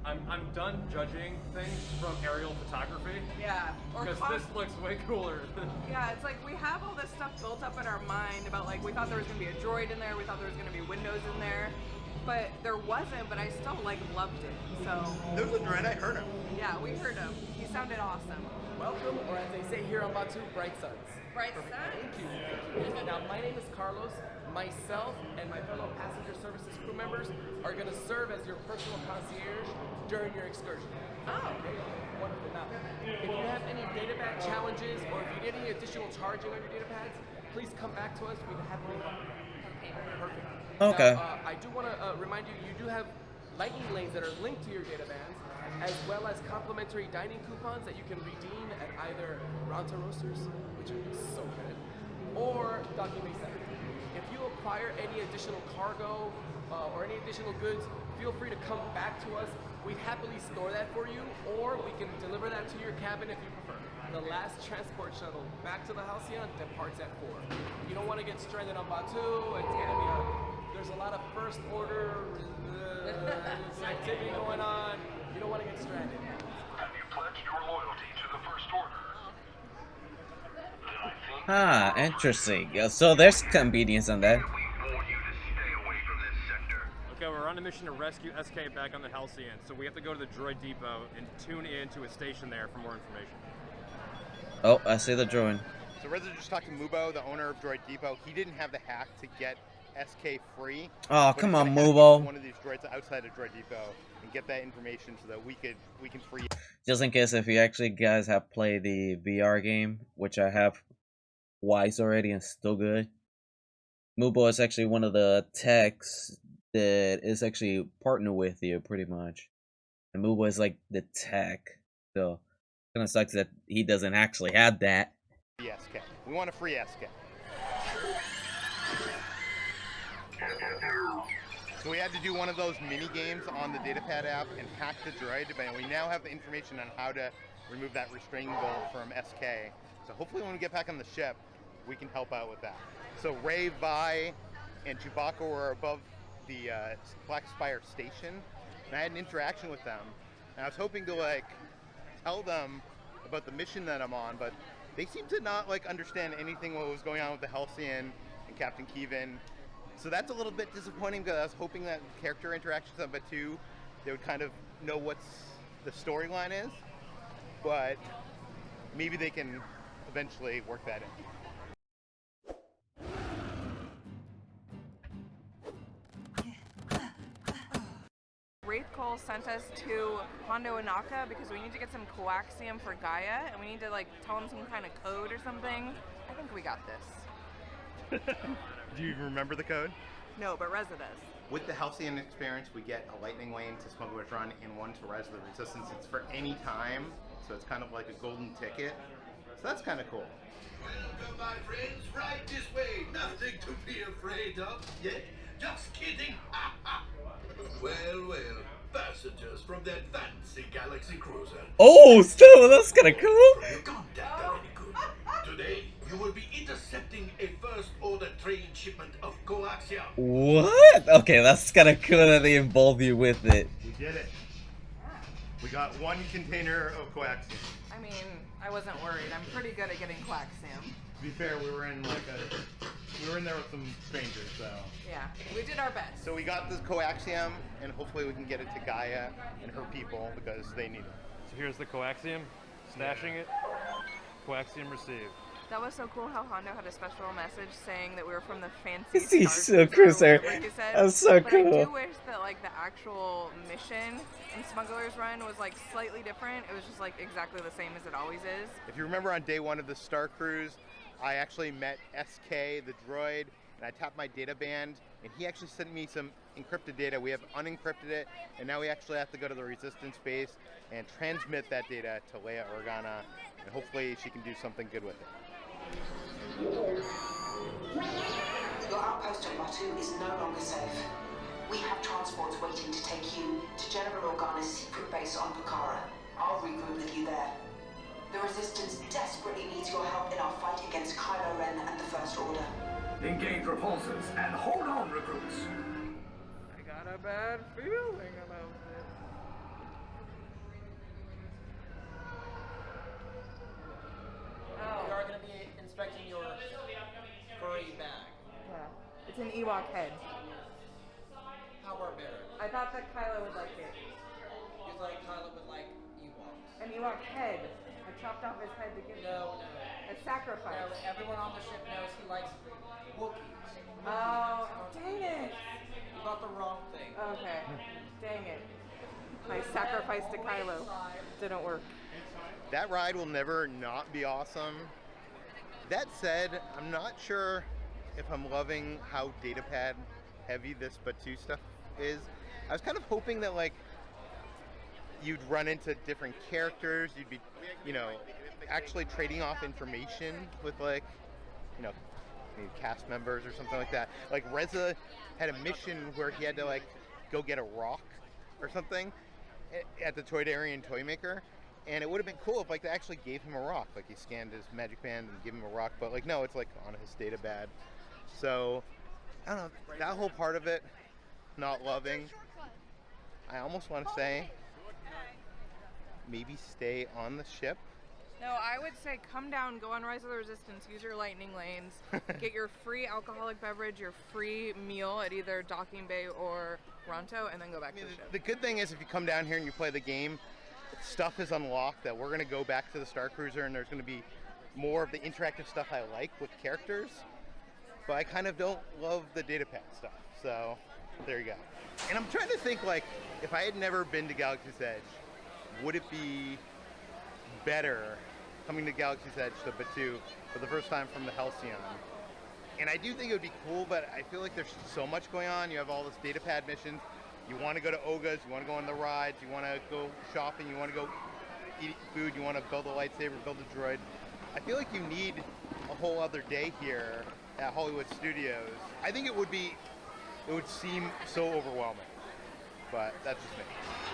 Speaker 21: I'm done judging things from aerial photography.
Speaker 2: Yeah. Or
Speaker 21: Because this looks way cooler.
Speaker 2: Yeah, it's like we have all this stuff built up in our mind about like we thought there was gonna be a droid in there, we thought there was gonna be windows in there, but there wasn't. But I still like loved it. So
Speaker 5: there was a droid. I heard him.
Speaker 2: Yeah, we heard him. He sounded awesome.
Speaker 8: Welcome, or as they say here on Batu, Bright Suns.
Speaker 2: Bright Suns.
Speaker 8: Thank you. Now, my name is Carlos. Myself and my fellow passenger services crew members are going to serve as your personal concierge during your excursion.
Speaker 2: Oh.
Speaker 8: Okay. Wonderful. Now, if you have any data pad challenges or if you need any additional charging on your data pads, please come back to us. We'd happily help you. Perfect.
Speaker 1: Okay.
Speaker 8: Now, I do want to remind you, you do have lightning lanes that are linked to your data bands, as well as complimentary dining coupons that you can redeem at either Ronta Roasters, which are so good, or Donkey Bay Center. If you acquire any additional cargo or any additional goods, feel free to come back to us. We'd happily store that for you, or we can deliver that to your cabin if you prefer. The last transport shuttle back to the Halcyon departs at 4. You don't want to get stranded on Batu. It's gonna be there's a lot of first order activity going on. You don't want to get stranded.
Speaker 10: Have you pledged your loyalty to the First Order? Then I think
Speaker 1: Ah, interesting. So there's convenience on that.
Speaker 21: Okay, we're on a mission to rescue SK back on the Halcyon, so we have to go to the droid depot and tune in to a station there for more information.
Speaker 1: Oh, I see the drone.
Speaker 5: So Reza just talked to Mubo, the owner of Droid Depot. He didn't have the hack to get SK free.
Speaker 1: Oh,
Speaker 5: but
Speaker 1: come
Speaker 5: he's
Speaker 1: on,
Speaker 5: gonna hack
Speaker 1: Mubo.
Speaker 5: one of these droids outside of Droid Depot and get that information so that we can free.
Speaker 1: Just in case if you actually guys have played the VR game, which I have twice already and still good. Mubo is actually one of the techs that is actually partnered with you pretty much. And Mubo is like the tech. So kind of sucks that he doesn't actually have that.
Speaker 5: SK. We want a free SK. So we had to do one of those mini games on the datapad app and hack the droid, but we now have the information on how to remove that restraining bolt from SK. So hopefully when we get back on the ship, we can help out with that. So Ray, Vi, and Chewbacca were above the Black Spire station, and I had an interaction with them. And I was hoping to like tell them about the mission that I'm on, but they seem to not like understand anything what was going on with the Halcyon and Captain Kevin. So that's a little bit disappointing because I was hoping that character interactions on Batu, they would kind of know what's the storyline is, but maybe they can eventually work that in.
Speaker 2: Wraith Cole sent us to Hondo Inaka because we need to get some coaxium for Gaia, and we need to like tell him some kind of code or something. I think we got this.
Speaker 5: Do you even remember the code?
Speaker 2: No, but Reza does.
Speaker 5: With the Halcyon experience, we get a lightning lane to Smuggler's Run and one to Rise of the Resistance. It's for any time, so it's kind of like a golden ticket. So that's kind of cool.
Speaker 10: Welcome, my friends. Right this way. Nothing to be afraid of. Yeah, just kidding. Well, well. Passengers from that fancy Galaxy cruiser.
Speaker 1: Oh, so that's kind of cool.
Speaker 10: Your contact are any good. Today, you will be intercepting a first order trade shipment of coaxium.
Speaker 1: What? Okay, that's kind of cool that they involve you with it.
Speaker 5: We did it. We got one container of coaxium.
Speaker 2: I mean, I wasn't worried. I'm pretty good at getting coaxium.
Speaker 5: To be fair, we were in there with some strangers, so.
Speaker 2: Yeah, we did our best.
Speaker 5: So we got this coaxium, and hopefully we can get it to Gaia and her people because they need it.
Speaker 21: So here's the coaxium, stashing it, coaxium received.
Speaker 2: That was so cool how Hondo had a special message saying that we were from the fancy
Speaker 1: Starcruiser. That was so
Speaker 2: but
Speaker 1: cool.
Speaker 2: I do wish that like the actual mission in Smuggler's Run was like slightly different. It was just like exactly the same as it always is.
Speaker 5: If you remember on day one of the Star Cruise, I actually met SK, the droid, and I tapped my data band, and he actually sent me some encrypted data. We have unencrypted it, and now we actually have to go to the Resistance base and transmit that data to Leia Organa, and hopefully she can do something good with it.
Speaker 3: Your outpost on Batu is no longer safe. We have transports waiting to take you to General Organa's secret base on Pucara. I'll regroup with you there. The Resistance desperately needs your help in our fight against Kylo Ren and the First Order.
Speaker 10: Engage repulsors and hold on, recruits.
Speaker 2: I got a bad feeling about this.
Speaker 16: We are going to be inspecting your furry bag.
Speaker 2: Yeah. It's an Ewok head.
Speaker 16: How barbaric.
Speaker 2: I thought that Kylo would like it.
Speaker 16: You like Kylo would like Ewoks.
Speaker 2: An Ewok head. I chopped off his head to give him.
Speaker 16: No.
Speaker 2: A sacrifice.
Speaker 16: No, everyone on the ship knows he likes Wookiees.
Speaker 2: Oh, dang it.
Speaker 16: You got the wrong thing.
Speaker 2: Okay. Dang it. My sacrifice to Kylo didn't work.
Speaker 5: That ride will never not be awesome. That said, I'm not sure if I'm loving how datapad heavy this Batu stuff is. I was kind of hoping that like you'd run into different characters, you'd be, you know, actually trading off information with like, you know, maybe cast members or something like that. Like Reza had a mission where he had to like go get a rock or something at the Toydarian toy maker. And it would have been cool if like they actually gave him a rock, like he scanned his magic band and gave him a rock, but like no, it's like on his data pad. So I don't know, that whole part of it, not loving. I almost want to say maybe stay on the ship.
Speaker 2: No, I would say come down, go on Rise of the Resistance, use your lightning lanes, get your free alcoholic beverage, your free meal at either Docking Bay or Ronto, and then go back to the ship.
Speaker 5: The good thing is if you come down here and you play the game, stuff is unlocked that we're going to go back to the Starcruiser and there's going to be more of the interactive stuff I like with characters, but I kind of don't love the datapad stuff, so there you go. And I'm trying to think like, if I had never been to Galaxy's Edge, would it be better coming to Galaxy's Edge to Batu for the first time from the Halcyon? And I do think it would be cool, but I feel like there's so much going on. You have all this datapad missions. You want to go to Oga's, you want to go on the rides, you want to go shopping, you want to go eat food, you want to build a lightsaber, build a droid. I feel like you need a whole other day here at Hollywood Studios. I think it would seem so overwhelming, but that's just me.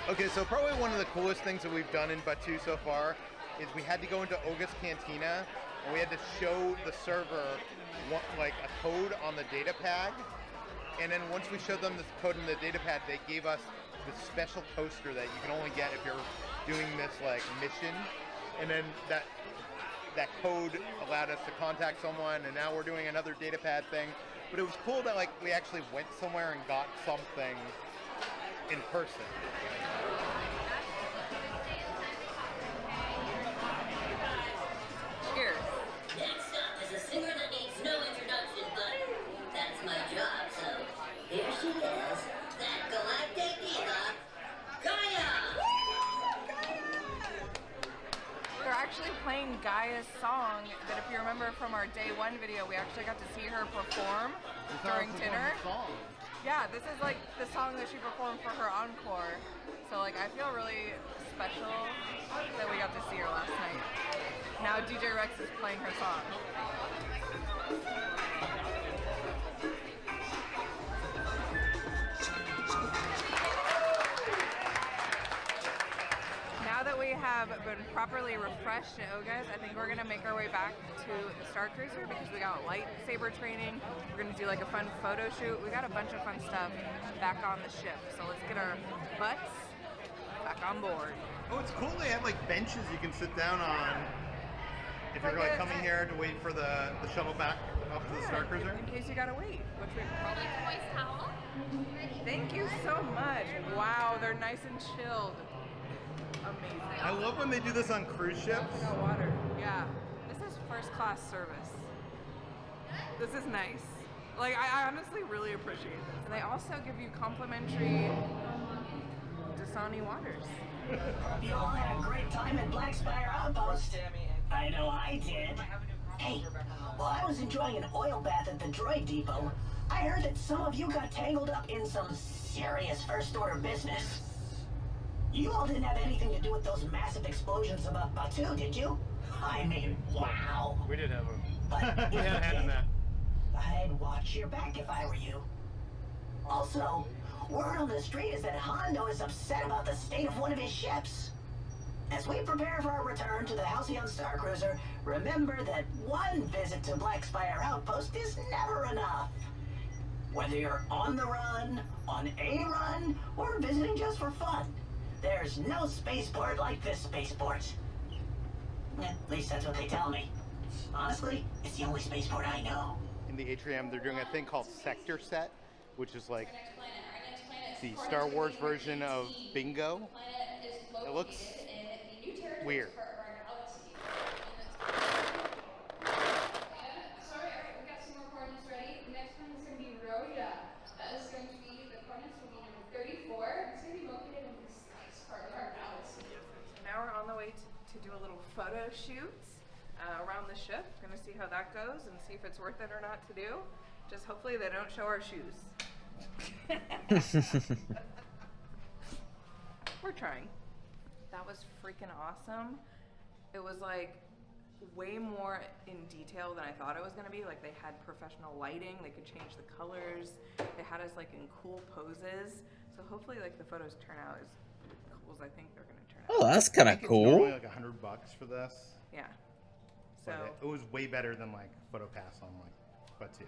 Speaker 5: Okay, so probably one of the coolest things that we've done in Batu so far is we had to go into Oga's Cantina and we had to show the server like a code on the data pad. And then once we showed them this code in the data pad, they gave us this special poster that you can only get if you're doing this like mission. And then that code allowed us to contact someone, and now we're doing another data pad thing. But it was cool that like we actually went somewhere and got something in person.
Speaker 2: Cheers.
Speaker 15: Next up is a singer that needs no introduction, but that's my job, so here she is, that galactic diva, Gaia!
Speaker 2: They're actually playing Gaia's song that if you remember from our day one video, we actually got to see her perform during dinner. Yeah, this is like the song that she performed for her encore. So like I feel really special that we got to see her last night. Now DJ Rex is playing her song. Now that we have been properly refreshed at Oga's, I think we're gonna make our way back to the Starcruiser because we got lightsaber training. We're gonna do like a fun photo shoot. We got a bunch of fun stuff back on the ship. So let's get our butts back on board.
Speaker 5: Oh, it's cool they have like benches you can sit down on if you're like coming here to wait for the shuttle back up to the Starcruiser.
Speaker 2: In case you gotta wait, which we probably Thank you so much. Wow, they're nice and chilled. Amazing.
Speaker 5: I love when they do this on cruise ships.
Speaker 2: Got water. Yeah. This is first class service. This is nice. Like, I honestly really appreciate this. And they also give you complimentary Dasani waters.
Speaker 20: You all had a great time at Black Spire Outpost. I know I did. Hey, while I was enjoying an oil bath at the droid depot, I heard that some of you got tangled up in some serious first order business. You all didn't have anything to do with those massive explosions above Batu, did you? I mean, wow.
Speaker 21: We did have
Speaker 20: But
Speaker 21: we
Speaker 20: if
Speaker 21: had a
Speaker 20: you
Speaker 21: hand in
Speaker 20: did,
Speaker 21: that.
Speaker 20: I'd watch your back if I were you. Also, word on the street is that Hondo is upset about the state of one of his ships. As we prepare for our return to the Halcyon Starcruiser, remember that one visit to Black Spire Outpost is never enough. Whether you're on the run, on a run, or visiting just for fun, there's no spaceport like this spaceport. At least that's what they tell me. Honestly, it's the only spaceport I know.
Speaker 5: In the atrium, they're doing a thing called Sector Set, which is like the Star Wars version of Bingo. It looks weird.
Speaker 13: Sorry, we got some more coordinates ready. The next one is going to be Rhoda. That is going to be, the coordinates will be number 34. It's going to be located in this nice part of our galaxy.
Speaker 2: Now we're on the way to do a little photo shoot around the ship. Gonna see how that goes and see if it's worth it or not to do. Just hopefully they don't show our shoes. We're trying. That was freaking awesome. It was like way more in detail than I thought it was gonna be. Like they had professional lighting, they could change the colors. They had us like in cool poses. So hopefully like the photos turn out as cool as I think they're gonna turn out.
Speaker 1: Oh, that's kind
Speaker 5: I
Speaker 1: of
Speaker 5: think
Speaker 1: cool.
Speaker 5: It's normally like $100 for this.
Speaker 2: Yeah. So
Speaker 5: But it was way better than like PhotoPass on like Batu.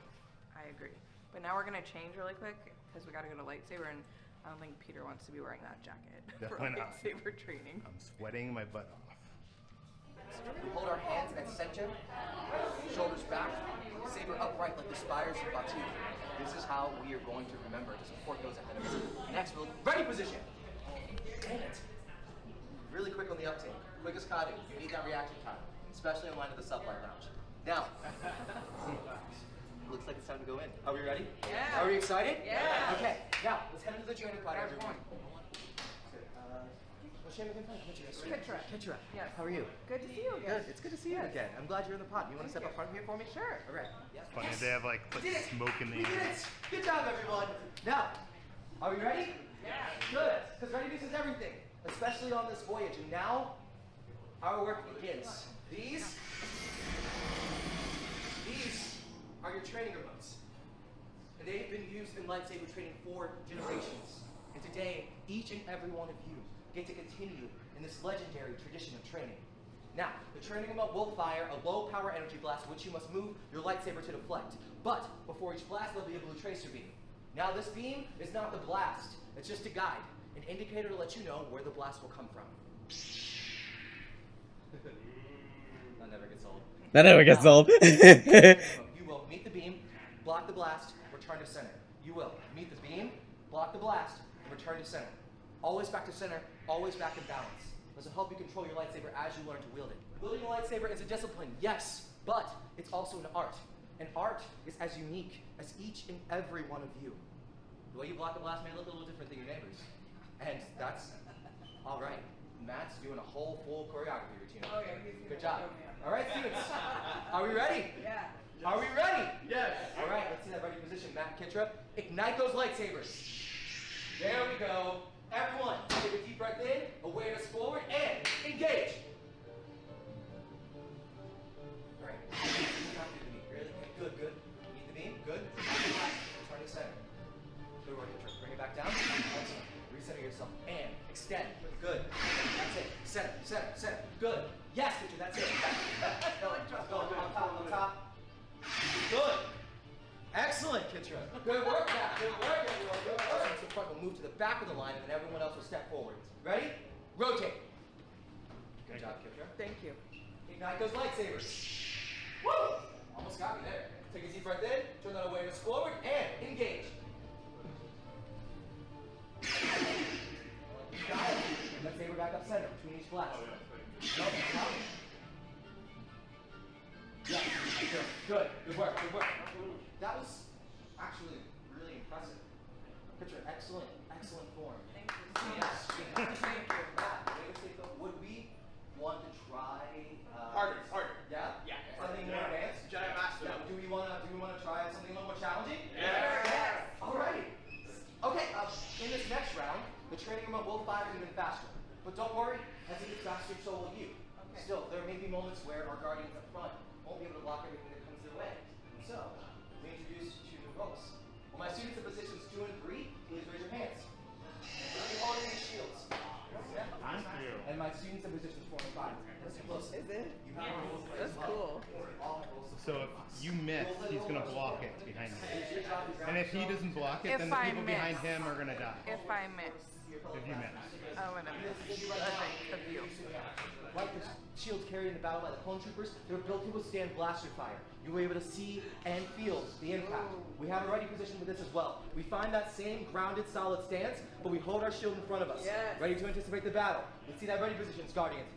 Speaker 2: I agree. But now we're gonna change really quick because we gotta go to lightsaber, and I don't think Peter wants to be wearing that jacket for
Speaker 5: Definitely not.
Speaker 2: lightsaber training.
Speaker 5: I'm sweating my butt off.
Speaker 8: We hold our hands at center, shoulders back, saber upright like the spires of Batu. This is how we are going to remember to support those ahead of us. Next, we'll ready position. Dang it. Really quick on the uptake. Quick as Kadu. You need that reaction time, especially in line of the sublight lounge. Now, looks like it's time to go in. Are we ready?
Speaker 2: Yeah.
Speaker 8: Are we excited?
Speaker 2: Yeah.
Speaker 8: Okay. Now, let's head into the journey pod, everyone. What's your name again? Kitra.
Speaker 2: Yes.
Speaker 8: How are you?
Speaker 2: Good to see you again.
Speaker 8: Good. It's good to see you again. I'm glad you're in the pod. You want to step up front here for me?
Speaker 2: Sure.
Speaker 8: All right.
Speaker 5: Funny, they have like put smoke in the
Speaker 8: We did
Speaker 5: air.
Speaker 8: it! Good job, everyone. Now, are we ready? Yeah. Good. Because readiness is everything, especially on this voyage. And now, our work begins. These are your training remotes. And they've been used in lightsaber training for generations. And today, each and every one of you get to continue in this legendary tradition of training. Now, the training remote will fire a low power energy blast, which you must move your lightsaber to deflect. But before each blast, there'll be a blue tracer beam. Now, this beam is not the blast. It's just a guide, an indicator to let you know where the blast will come from. That never gets old.
Speaker 1: That never gets old.
Speaker 8: You will meet the beam, block the blast, return to center. You will meet the beam, block the blast, and return to center. Always back to center, always back in balance. This will help you control your lightsaber as you learn to wield it. Wielding a lightsaber is a discipline, yes, but it's also an art. And art is as unique as each and every one of you. The way you block a blast may look a little different than your neighbors. And that's all right. Matt's doing a whole full choreography routine.
Speaker 2: Oh, yeah,
Speaker 8: good job. All right, students, are we ready?
Speaker 2: Yeah.
Speaker 8: Are we ready?
Speaker 2: Yes.
Speaker 8: All right, let's see that ready position. Matt and Kitra, ignite those lightsabers. There we go. Everyone, take a deep breath in, awareness forward, and engage. All right. Really good, good. Meet the beam, good. Return to center. Good work, Kitra. Bring it back down. Excellent. Recenter yourself and extend. Good. That's it. Center, center, center. Good. Yes, Kitra, that's it. Go on top. Good. Excellent, Kitra. Good work, Matt. Good work, everyone. Good work. So front will move to the back of the line, and then everyone else will step forward. Ready? Rotate. Good job, Kitra.
Speaker 2: Thank you.
Speaker 8: Ignite those lightsabers. Woo! Almost got me there. Take a deep breath in, turn that awareness forward, and engage. Got it. Lightsaber back up center, between each blast. No,
Speaker 22: Good. Good work. Good work. That was actually really impressive. Picture, excellent, excellent form.
Speaker 2: Thank you.
Speaker 22: Yes.
Speaker 2: Thank you.
Speaker 22: Would we want to try
Speaker 5: Harder.
Speaker 22: Yeah?
Speaker 5: Yeah.
Speaker 22: Something more advanced?
Speaker 5: Jedi Master.
Speaker 22: Yeah. Do we wanna try something a little more challenging?
Speaker 5: Yeah.
Speaker 22: Alrighty. Okay, in this next round, the training remote will fire even faster. But don't worry, as it gets faster, so will you.
Speaker 2: Okay.
Speaker 22: Still, there may be moments where our guardians up front won't be able to block everything that comes their way. So, we introduce two new roles. Well, my students in positions 2 and 3, please raise your hands. You'll be holding these shields. Yeah.
Speaker 5: Thank you.
Speaker 22: And my students in positions 4 and 5. Listen close.
Speaker 2: Is it?
Speaker 22: You have roles to play
Speaker 2: That's
Speaker 22: as well.
Speaker 2: cool.
Speaker 22: All have roles to
Speaker 5: So if you miss, he's gonna block it behind you. And if he doesn't block it,
Speaker 2: If
Speaker 5: then the
Speaker 2: I
Speaker 5: people behind
Speaker 2: miss.
Speaker 5: him are gonna die.
Speaker 2: If I miss,
Speaker 5: If you miss.
Speaker 2: I'm gonna miss the view.
Speaker 22: Like the shields carried in the battle by the clone troopers, they're built to withstand blaster fire. You were able to see and feel the impact. We have a ready position for this as well. We find that same grounded, solid stance, but we hold our shield in front of us.
Speaker 2: Yes.
Speaker 22: Ready to anticipate the battle. Let's see that ready position, Guardians.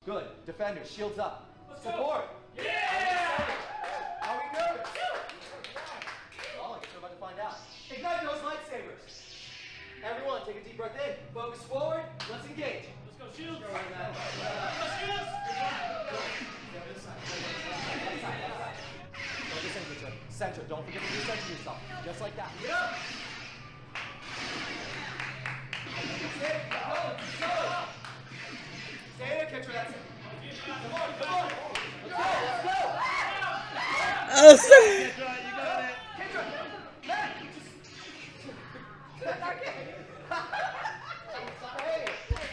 Speaker 22: Good. Defenders, shields up. Support. Yeah! Are we nervous? Well, I guess we're about to find out. Ignite those lightsabers. Everyone, take a deep breath in. Focus forward. Let's engage.
Speaker 16: Let's go, shields!
Speaker 22: Focus in, Kitcher. Center. Don't forget to recenter yourself. Just like that. Yep. Stay there, Kitcher. That's it. Come on. Let's go.
Speaker 1: Oh, sorry.
Speaker 5: You got it.
Speaker 22: Kitcher. Matt. Hey.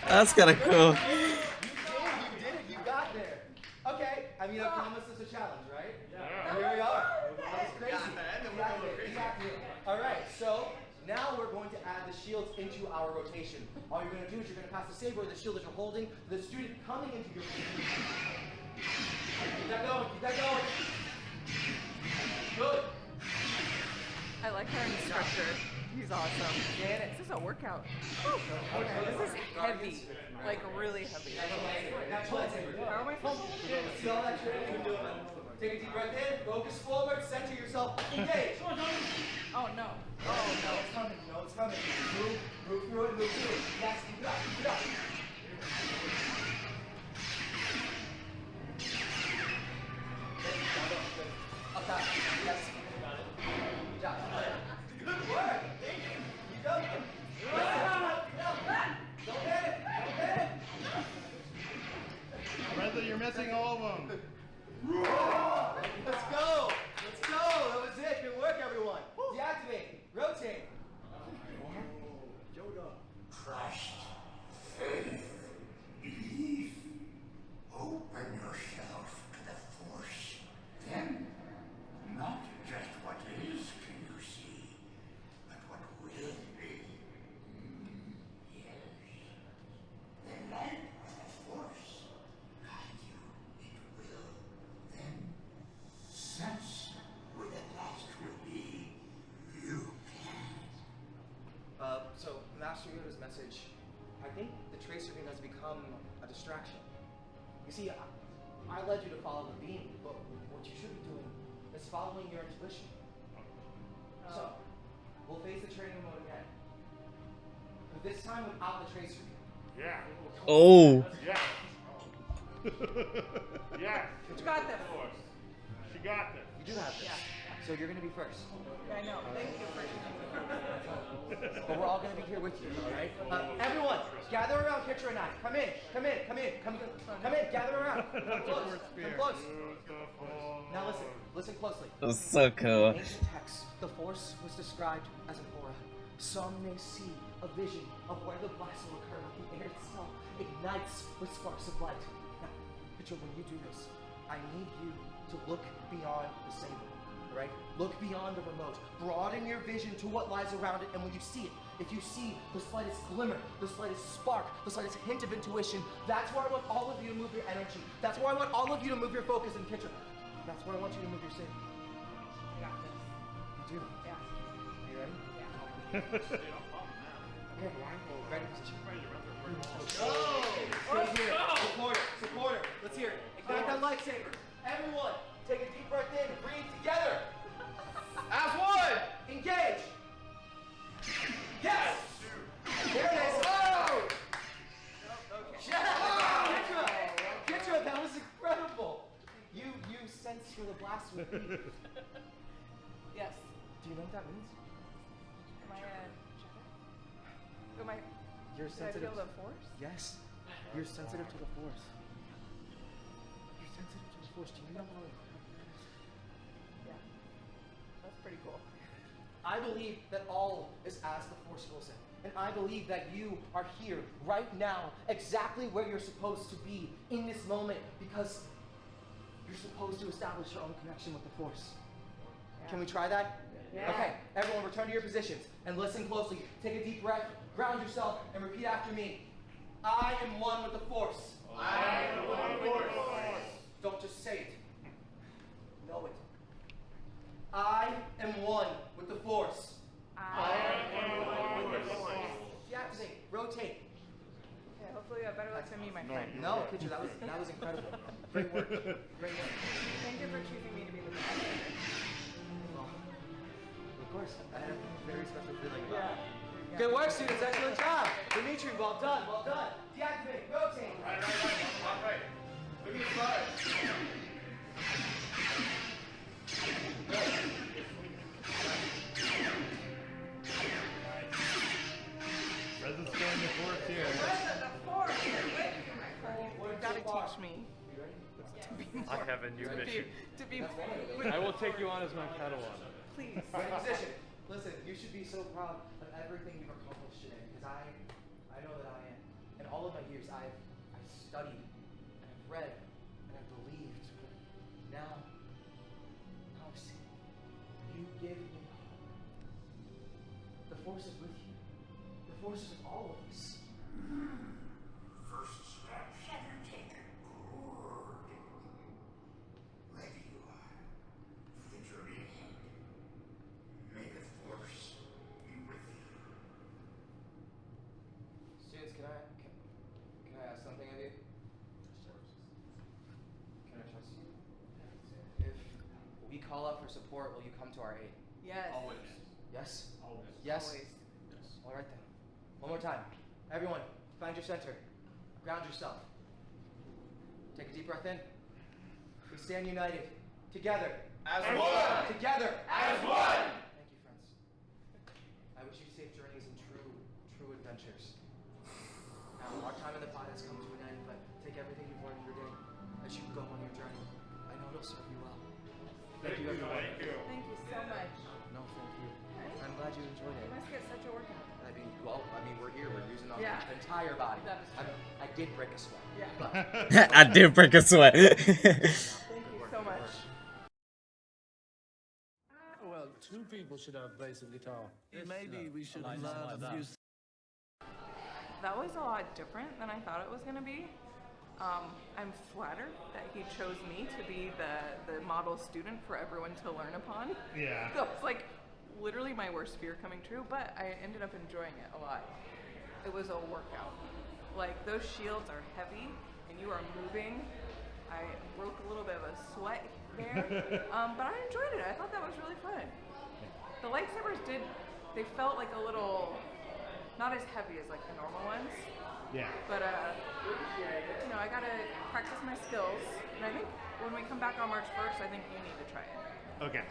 Speaker 1: That's kind of cool.
Speaker 22: You did it. You got there. Okay. I mean, I promised us a challenge, right? Yeah. And here we are. That's crazy. Exactly. All right. So now we're going to add the shields into our rotation. All you're going to do is you're going to pass the saber or the shield that you're holding to the student coming into your rotation. Keep that going. Keep that going. Good.
Speaker 2: I like our instructor. He's awesome. This is a workout. Okay, this is heavy. Like really heavy.
Speaker 22: Now, how am I supposed to do? See all that training you're doing? Take a deep breath in, focus forward, center yourself, engage.
Speaker 2: Oh no. Oh no.
Speaker 22: It's coming. No, it's coming. Move through it, move through it. Yes, keep it up, keep it up. Up top. Yes. Got it. Good job. Good work. Thank you. You got it. Don't hit it. Don't hit it.
Speaker 5: Brenda, you're missing all of them.
Speaker 22: Let's go. Let's go. That was it. Good work, everyone. Deactivate. Rotate. Yoda.
Speaker 10: Trust, faith, belief. Open yourself to the Force. Then, not just what is can you see, but what will be. Yes. The light of the Force guide you. It will. Then, sense where the last will be. You can.
Speaker 22: So, Master Yoda's message, I think the tracer beam has become a distraction. You see, I led you to follow the beam, but what you should be doing is following your intuition. So, we'll face the training mode again. But this time without the tracer beam.
Speaker 5: Yeah.
Speaker 1: Oh.
Speaker 5: Yeah. Yeah.
Speaker 2: You got this.
Speaker 5: She got this.
Speaker 22: You do have this. So you're going to be first.
Speaker 2: I know. Thank you for
Speaker 22: But we're all going to be here with you, all right? Everyone, gather around Kitcher and I. Come in. Gather around. Come close. Come close. Now listen closely.
Speaker 1: That's so cool.
Speaker 22: In ancient texts, the Force was described as an aura. Some may see a vision of where the blast will occur when the air itself ignites with sparks of light. Now, Kitcher, when you do this, I need you to look beyond the saber. Right? Look beyond the remote. Broaden your vision to what lies around it, and when you see it, if you see the slightest glimmer, the slightest spark, the slightest hint of intuition, that's where I want all of you to move your energy. That's where I want all of you to move your focus and picture. That's where I want you to move your saber.
Speaker 2: I got this.
Speaker 22: You do?
Speaker 2: Yeah.
Speaker 22: Are you ready?
Speaker 2: Yeah.
Speaker 17: Okay, ready position. Stay here. Support her. Let's hear it. Ignite that lightsaber. Everyone, take a deep breath in. Breathe together. As one, engage. Yes. There it is. Oh. Kitra, that was incredible. You sensed where the blast would be.
Speaker 2: Yes.
Speaker 17: Do you know what that means?
Speaker 2: Am I a Jedi? Am I?
Speaker 17: You're
Speaker 2: Did I
Speaker 17: sensitive.
Speaker 2: feel the Force?
Speaker 17: Yes. You're sensitive to the Force. You're sensitive to the Force. Do you know how?
Speaker 2: Yeah. That's pretty cool.
Speaker 17: I believe that all is as the Force wills it. And I believe that you are here right now, exactly where you're supposed to be in this moment, because you're supposed to establish your own connection with the Force. Yeah. Can we try that?
Speaker 2: Yeah.
Speaker 17: Okay, everyone return to your positions and listen closely. Take a deep breath, ground yourself, and repeat after me. I am one with the Force.
Speaker 10: I am one with the Force.
Speaker 17: Don't just say it. Know it. I am one with the Force.
Speaker 2: I am one with the Force.
Speaker 17: Deactivate. Rotate.
Speaker 2: Okay, hopefully you have better luck than me, my friend.
Speaker 17: No, Kitcher, that was incredible. Great work. Great work.
Speaker 2: Thank you for choosing me to be the best.
Speaker 17: Well, of course, I had a very special feeling about
Speaker 2: Yeah.
Speaker 17: it. Good work, students. Excellent job. Dimitri, well done. Well done. Deactivate. Rotate.
Speaker 10: Right. Look at the slide.
Speaker 5: Present's going to force here.
Speaker 2: The Force. You gotta teach me. To be more,
Speaker 21: I have a new mission.
Speaker 2: To be
Speaker 21: I will take you on as my Padawan.
Speaker 2: Please.
Speaker 17: Ready position. Listen, you should be so proud of everything you've accomplished today, because I know that I am. In all of my years, I've studied, and I've read, and I've believed. But now I've seen. You give me hope. The Force is with you. The Force is with all of us.
Speaker 10: First step, taken. Good. Ready you are for the journey ahead. May the Force be with you.
Speaker 17: Students, can I ask something of you? Can I trust you? If we call out for support, will you come to our aid?
Speaker 2: Yes.
Speaker 21: Always.
Speaker 17: Yes?
Speaker 21: Always.
Speaker 17: Yes?
Speaker 2: Always.
Speaker 17: All right then. One more time. Everyone, find your center. Ground yourself. Take a deep breath in. We stand united. Together.
Speaker 10: As one!
Speaker 17: Together.
Speaker 10: As one!
Speaker 17: Thank you, friends. I wish you safe journeys and true adventures. Now, our time in the pod has come to an end, but take everything you've learned today as you go on your journey. I know it'll serve you well. Thank you, everyone.
Speaker 10: Thank you.
Speaker 2: Thank you so much.
Speaker 17: No, thank you. I'm glad you enjoyed
Speaker 2: You
Speaker 17: it.
Speaker 2: must get such a workout.
Speaker 17: I mean, we're here. We're using our
Speaker 2: Yeah.
Speaker 17: entire body.
Speaker 2: That is true.
Speaker 17: I did break a sweat.
Speaker 2: Yeah.
Speaker 17: But
Speaker 1: I did break a sweat.
Speaker 2: Thank you so much.
Speaker 12: Well, two people should have bass and guitar. Maybe we should learn a few.
Speaker 2: That was a lot different than I thought it was going to be. I'm flattered that he chose me to be the model student for everyone to learn upon.
Speaker 5: Yeah.
Speaker 2: That was like literally my worst fear coming true, but I ended up enjoying it a lot. It was a workout. Like, those shields are heavy and you are moving. I broke a little bit of a sweat there, but I enjoyed it. I thought that was really fun. The lightsabers they felt like a little, not as heavy as like the normal ones.
Speaker 5: Yeah.
Speaker 2: But, I gotta practice my skills. And I think when we come back on March 1st, I think you need to try it.
Speaker 5: Okay.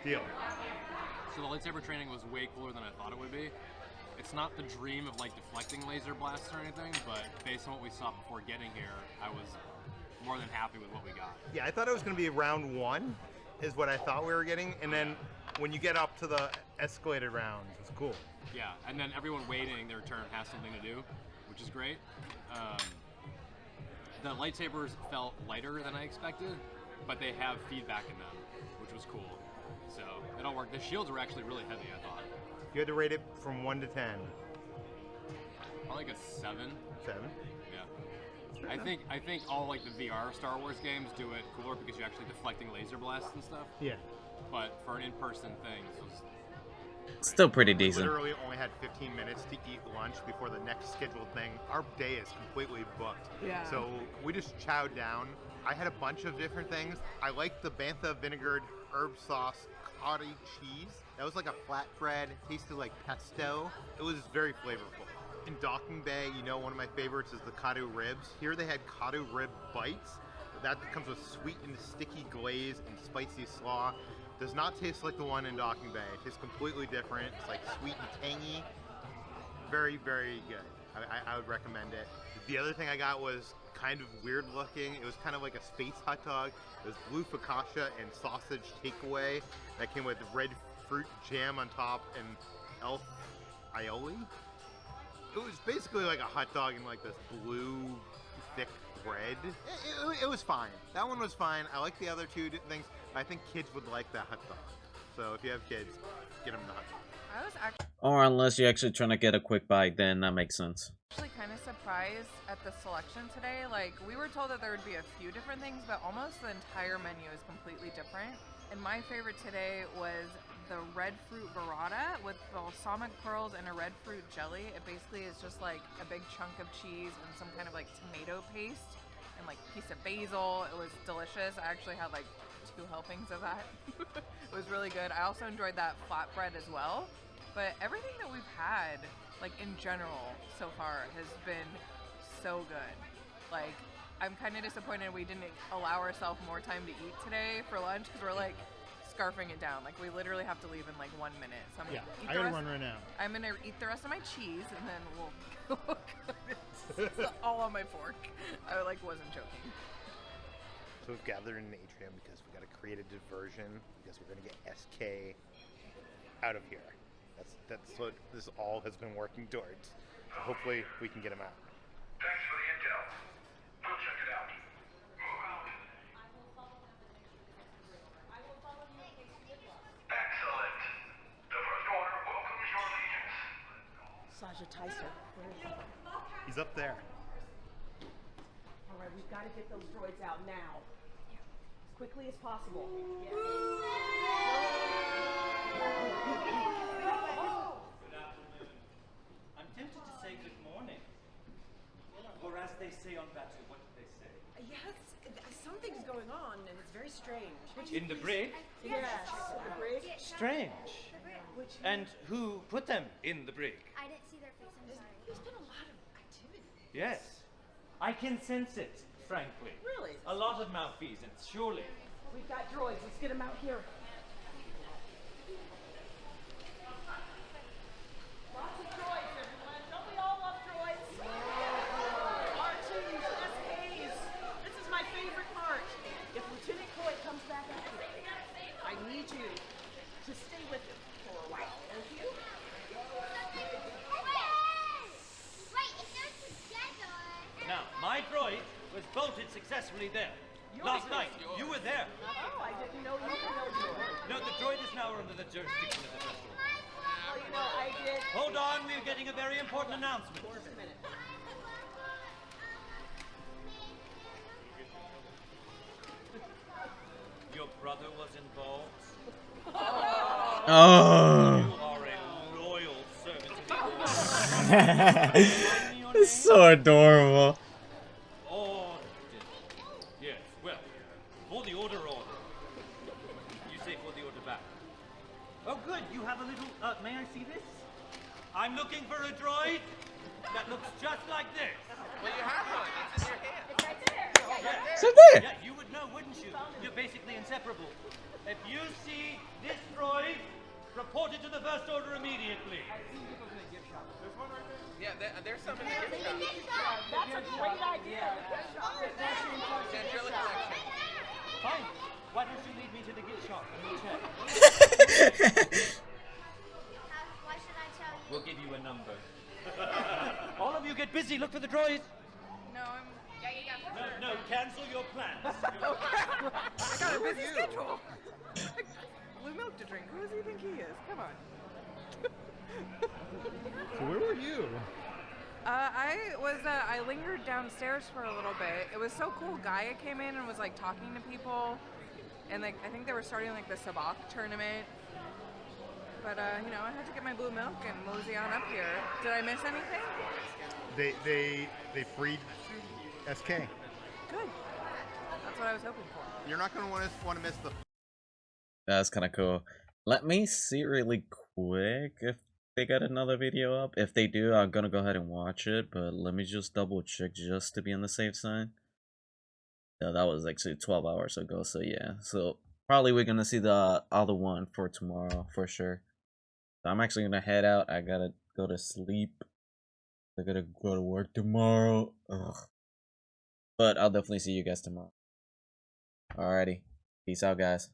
Speaker 5: Deal.
Speaker 21: So the lightsaber training was way cooler than I thought it would be. It's not the dream of like deflecting laser blasts or anything, but based on what we saw before getting here, I was more than happy with what we got.
Speaker 5: Yeah, I thought it was going to be round one, is what I thought we were getting, and then when you get up to the escalated rounds, it's cool.
Speaker 21: Yeah, and then everyone waiting their turn has something to do, which is great. The lightsabers felt lighter than I expected, but they have feedback in them, which was cool. So it all worked. The shields were actually really heavy, I thought.
Speaker 5: You had to rate it from 1 to 10.
Speaker 21: Probably like a 7.
Speaker 5: 7?
Speaker 21: Yeah. I think all like the VR Star Wars games do it cooler because you're actually deflecting laser blasts and stuff.
Speaker 5: Yeah.
Speaker 21: But for an in-person thing, this was
Speaker 1: Still pretty
Speaker 5: We
Speaker 1: decent.
Speaker 5: literally only had 15 minutes to eat lunch before the next scheduled thing. Our day is completely booked.
Speaker 2: Yeah.
Speaker 5: So we just chowed down. I had a bunch of different things. I liked the bantha vinegared herb sauce cottage cheese. That was like a flatbread. It tasted like pesto. It was very flavorful. In Docking Bay, you know, one of my favorites is the Kadu ribs. Here they had Kadu rib bites. That comes with sweet and sticky glaze and spicy slaw. Does not taste like the one in Docking Bay. It tastes completely different. It's like sweet and tangy. Very, very good. I would recommend it. The other thing I got was kind of weird looking. It was kind of like a space hot dog. It was blue focaccia and sausage takeaway that came with red fruit jam on top and elf aioli. It was basically like a hot dog in like this blue thick bread. It was fine. That one was fine. I like the other two things. I think kids would like that hot dog. So if you have kids, get them the hot dog.
Speaker 2: I was actually
Speaker 1: Or unless you're actually trying to get a quick bite, then that makes sense.
Speaker 2: kind of surprised at the selection today. Like, we were told that there would be a few different things, but almost the entire menu is completely different. And my favorite today was the red fruit burrata with balsamic pearls and a red fruit jelly. It basically is just like a big chunk of cheese and some kind of like tomato paste and like piece of basil. It was delicious. I actually had like 2 helpings of that. It was really good. I also enjoyed that flatbread as well. But everything that we've had, like in general, so far has been so good. Like, I'm kind of disappointed we didn't allow ourselves more time to eat today for lunch because we're like scarfing it down. Like, we literally have to leave in like 1 minute. So I'm gonna eat
Speaker 5: I gotta run right now.
Speaker 2: I'm gonna eat the rest of my cheese and then we'll it's all on my fork. I like wasn't joking.
Speaker 5: So we've gathered in the atrium because we got to create a diversion because we're gonna get SK out of here. That's what this all has been working towards. So hopefully we can get him out.
Speaker 10: Thanks for the intel. We'll check it out. Move out. Excellent. The First Order welcomes your allegiance.
Speaker 9: Sasha Tyser, where is he?
Speaker 5: He's up there.
Speaker 9: All right, we've got to get those droids out now. As quickly as possible.
Speaker 7: I'm tempted to say good morning. Or as they say on battle, what do they say?
Speaker 18: Yes, something's going on and it's very strange.
Speaker 7: In the brig?
Speaker 18: Yes, the brig.
Speaker 7: Strange. And who put them in the brig?
Speaker 18: I didn't see their face, I'm sorry. There's been a lot of activity.
Speaker 7: Yes. I can sense it, frankly.
Speaker 9: Really?
Speaker 7: A lot of malfeasance, surely.
Speaker 9: We've got droids. Let's get them out here. Lots of droids, everyone. Don't we all love droids? R2s, SKs. This is my favorite part. If Lieutenant Coy comes back up here, I need you to stay with him for a while. Thank you.
Speaker 7: Now, my droid was bolted successfully there. Last night, you were there.
Speaker 9: Oh, I didn't know you were no droid.
Speaker 7: No, the droid is now under the jurisdiction of the First Order.
Speaker 9: Well, you know, I did.
Speaker 7: Hold on, we're getting a very important announcement.
Speaker 9: Just a minute.
Speaker 7: Your brother was involved.
Speaker 1: Oh.
Speaker 7: You are a loyal servant of the Order.
Speaker 1: It's so adorable.
Speaker 7: Yes, well, for the Order. You say for the Order back. Oh, good, you have a little, may I see this? I'm looking for a droid that looks just like this.
Speaker 8: Well, you have one. It's in your hand.
Speaker 18: It's right there.
Speaker 7: Yeah.
Speaker 1: It's right there.
Speaker 7: Yeah, you would know, wouldn't you? You're basically inseparable. If you see this droid, report it to the First Order immediately.
Speaker 8: There's one right there. Yeah, there's some in the gift shop.
Speaker 9: That's a great idea.
Speaker 8: Angelic collection.
Speaker 7: Fine. Why don't you lead me to the gift shop and we'll check?
Speaker 18: Why should I tell you?
Speaker 7: We'll give you a number. All of you get busy. Look for the droid.
Speaker 2: No, I'm. Yeah.
Speaker 7: No, cancel your plans.
Speaker 2: I got a busy schedule. Blue milk to drink. Who does he think he is? Come on.
Speaker 5: So where were you?
Speaker 2: I lingered downstairs for a little bit. It was so cool. Gaia came in and was like talking to people, and like I think they were starting like the Sabacc tournament. But you know, I had to get my blue milk and mosey on up here. Did I miss anything?
Speaker 5: They freed SK.
Speaker 2: Good. That's what I was hoping for.
Speaker 5: You're not going to want to miss the.
Speaker 1: That's kind of cool. Let me see really quick if they got another video up. If they do, I'm gonna go ahead and watch it, but let me just double check just to be on the safe side. Yeah, that was actually 12 hours ago, so yeah. So probably we're gonna see the other one for tomorrow for sure. So I'm actually gonna head out. I gotta go to sleep. I gotta go to work tomorrow. Ugh. But I'll definitely see you guys tomorrow. Alrighty. Peace out, guys.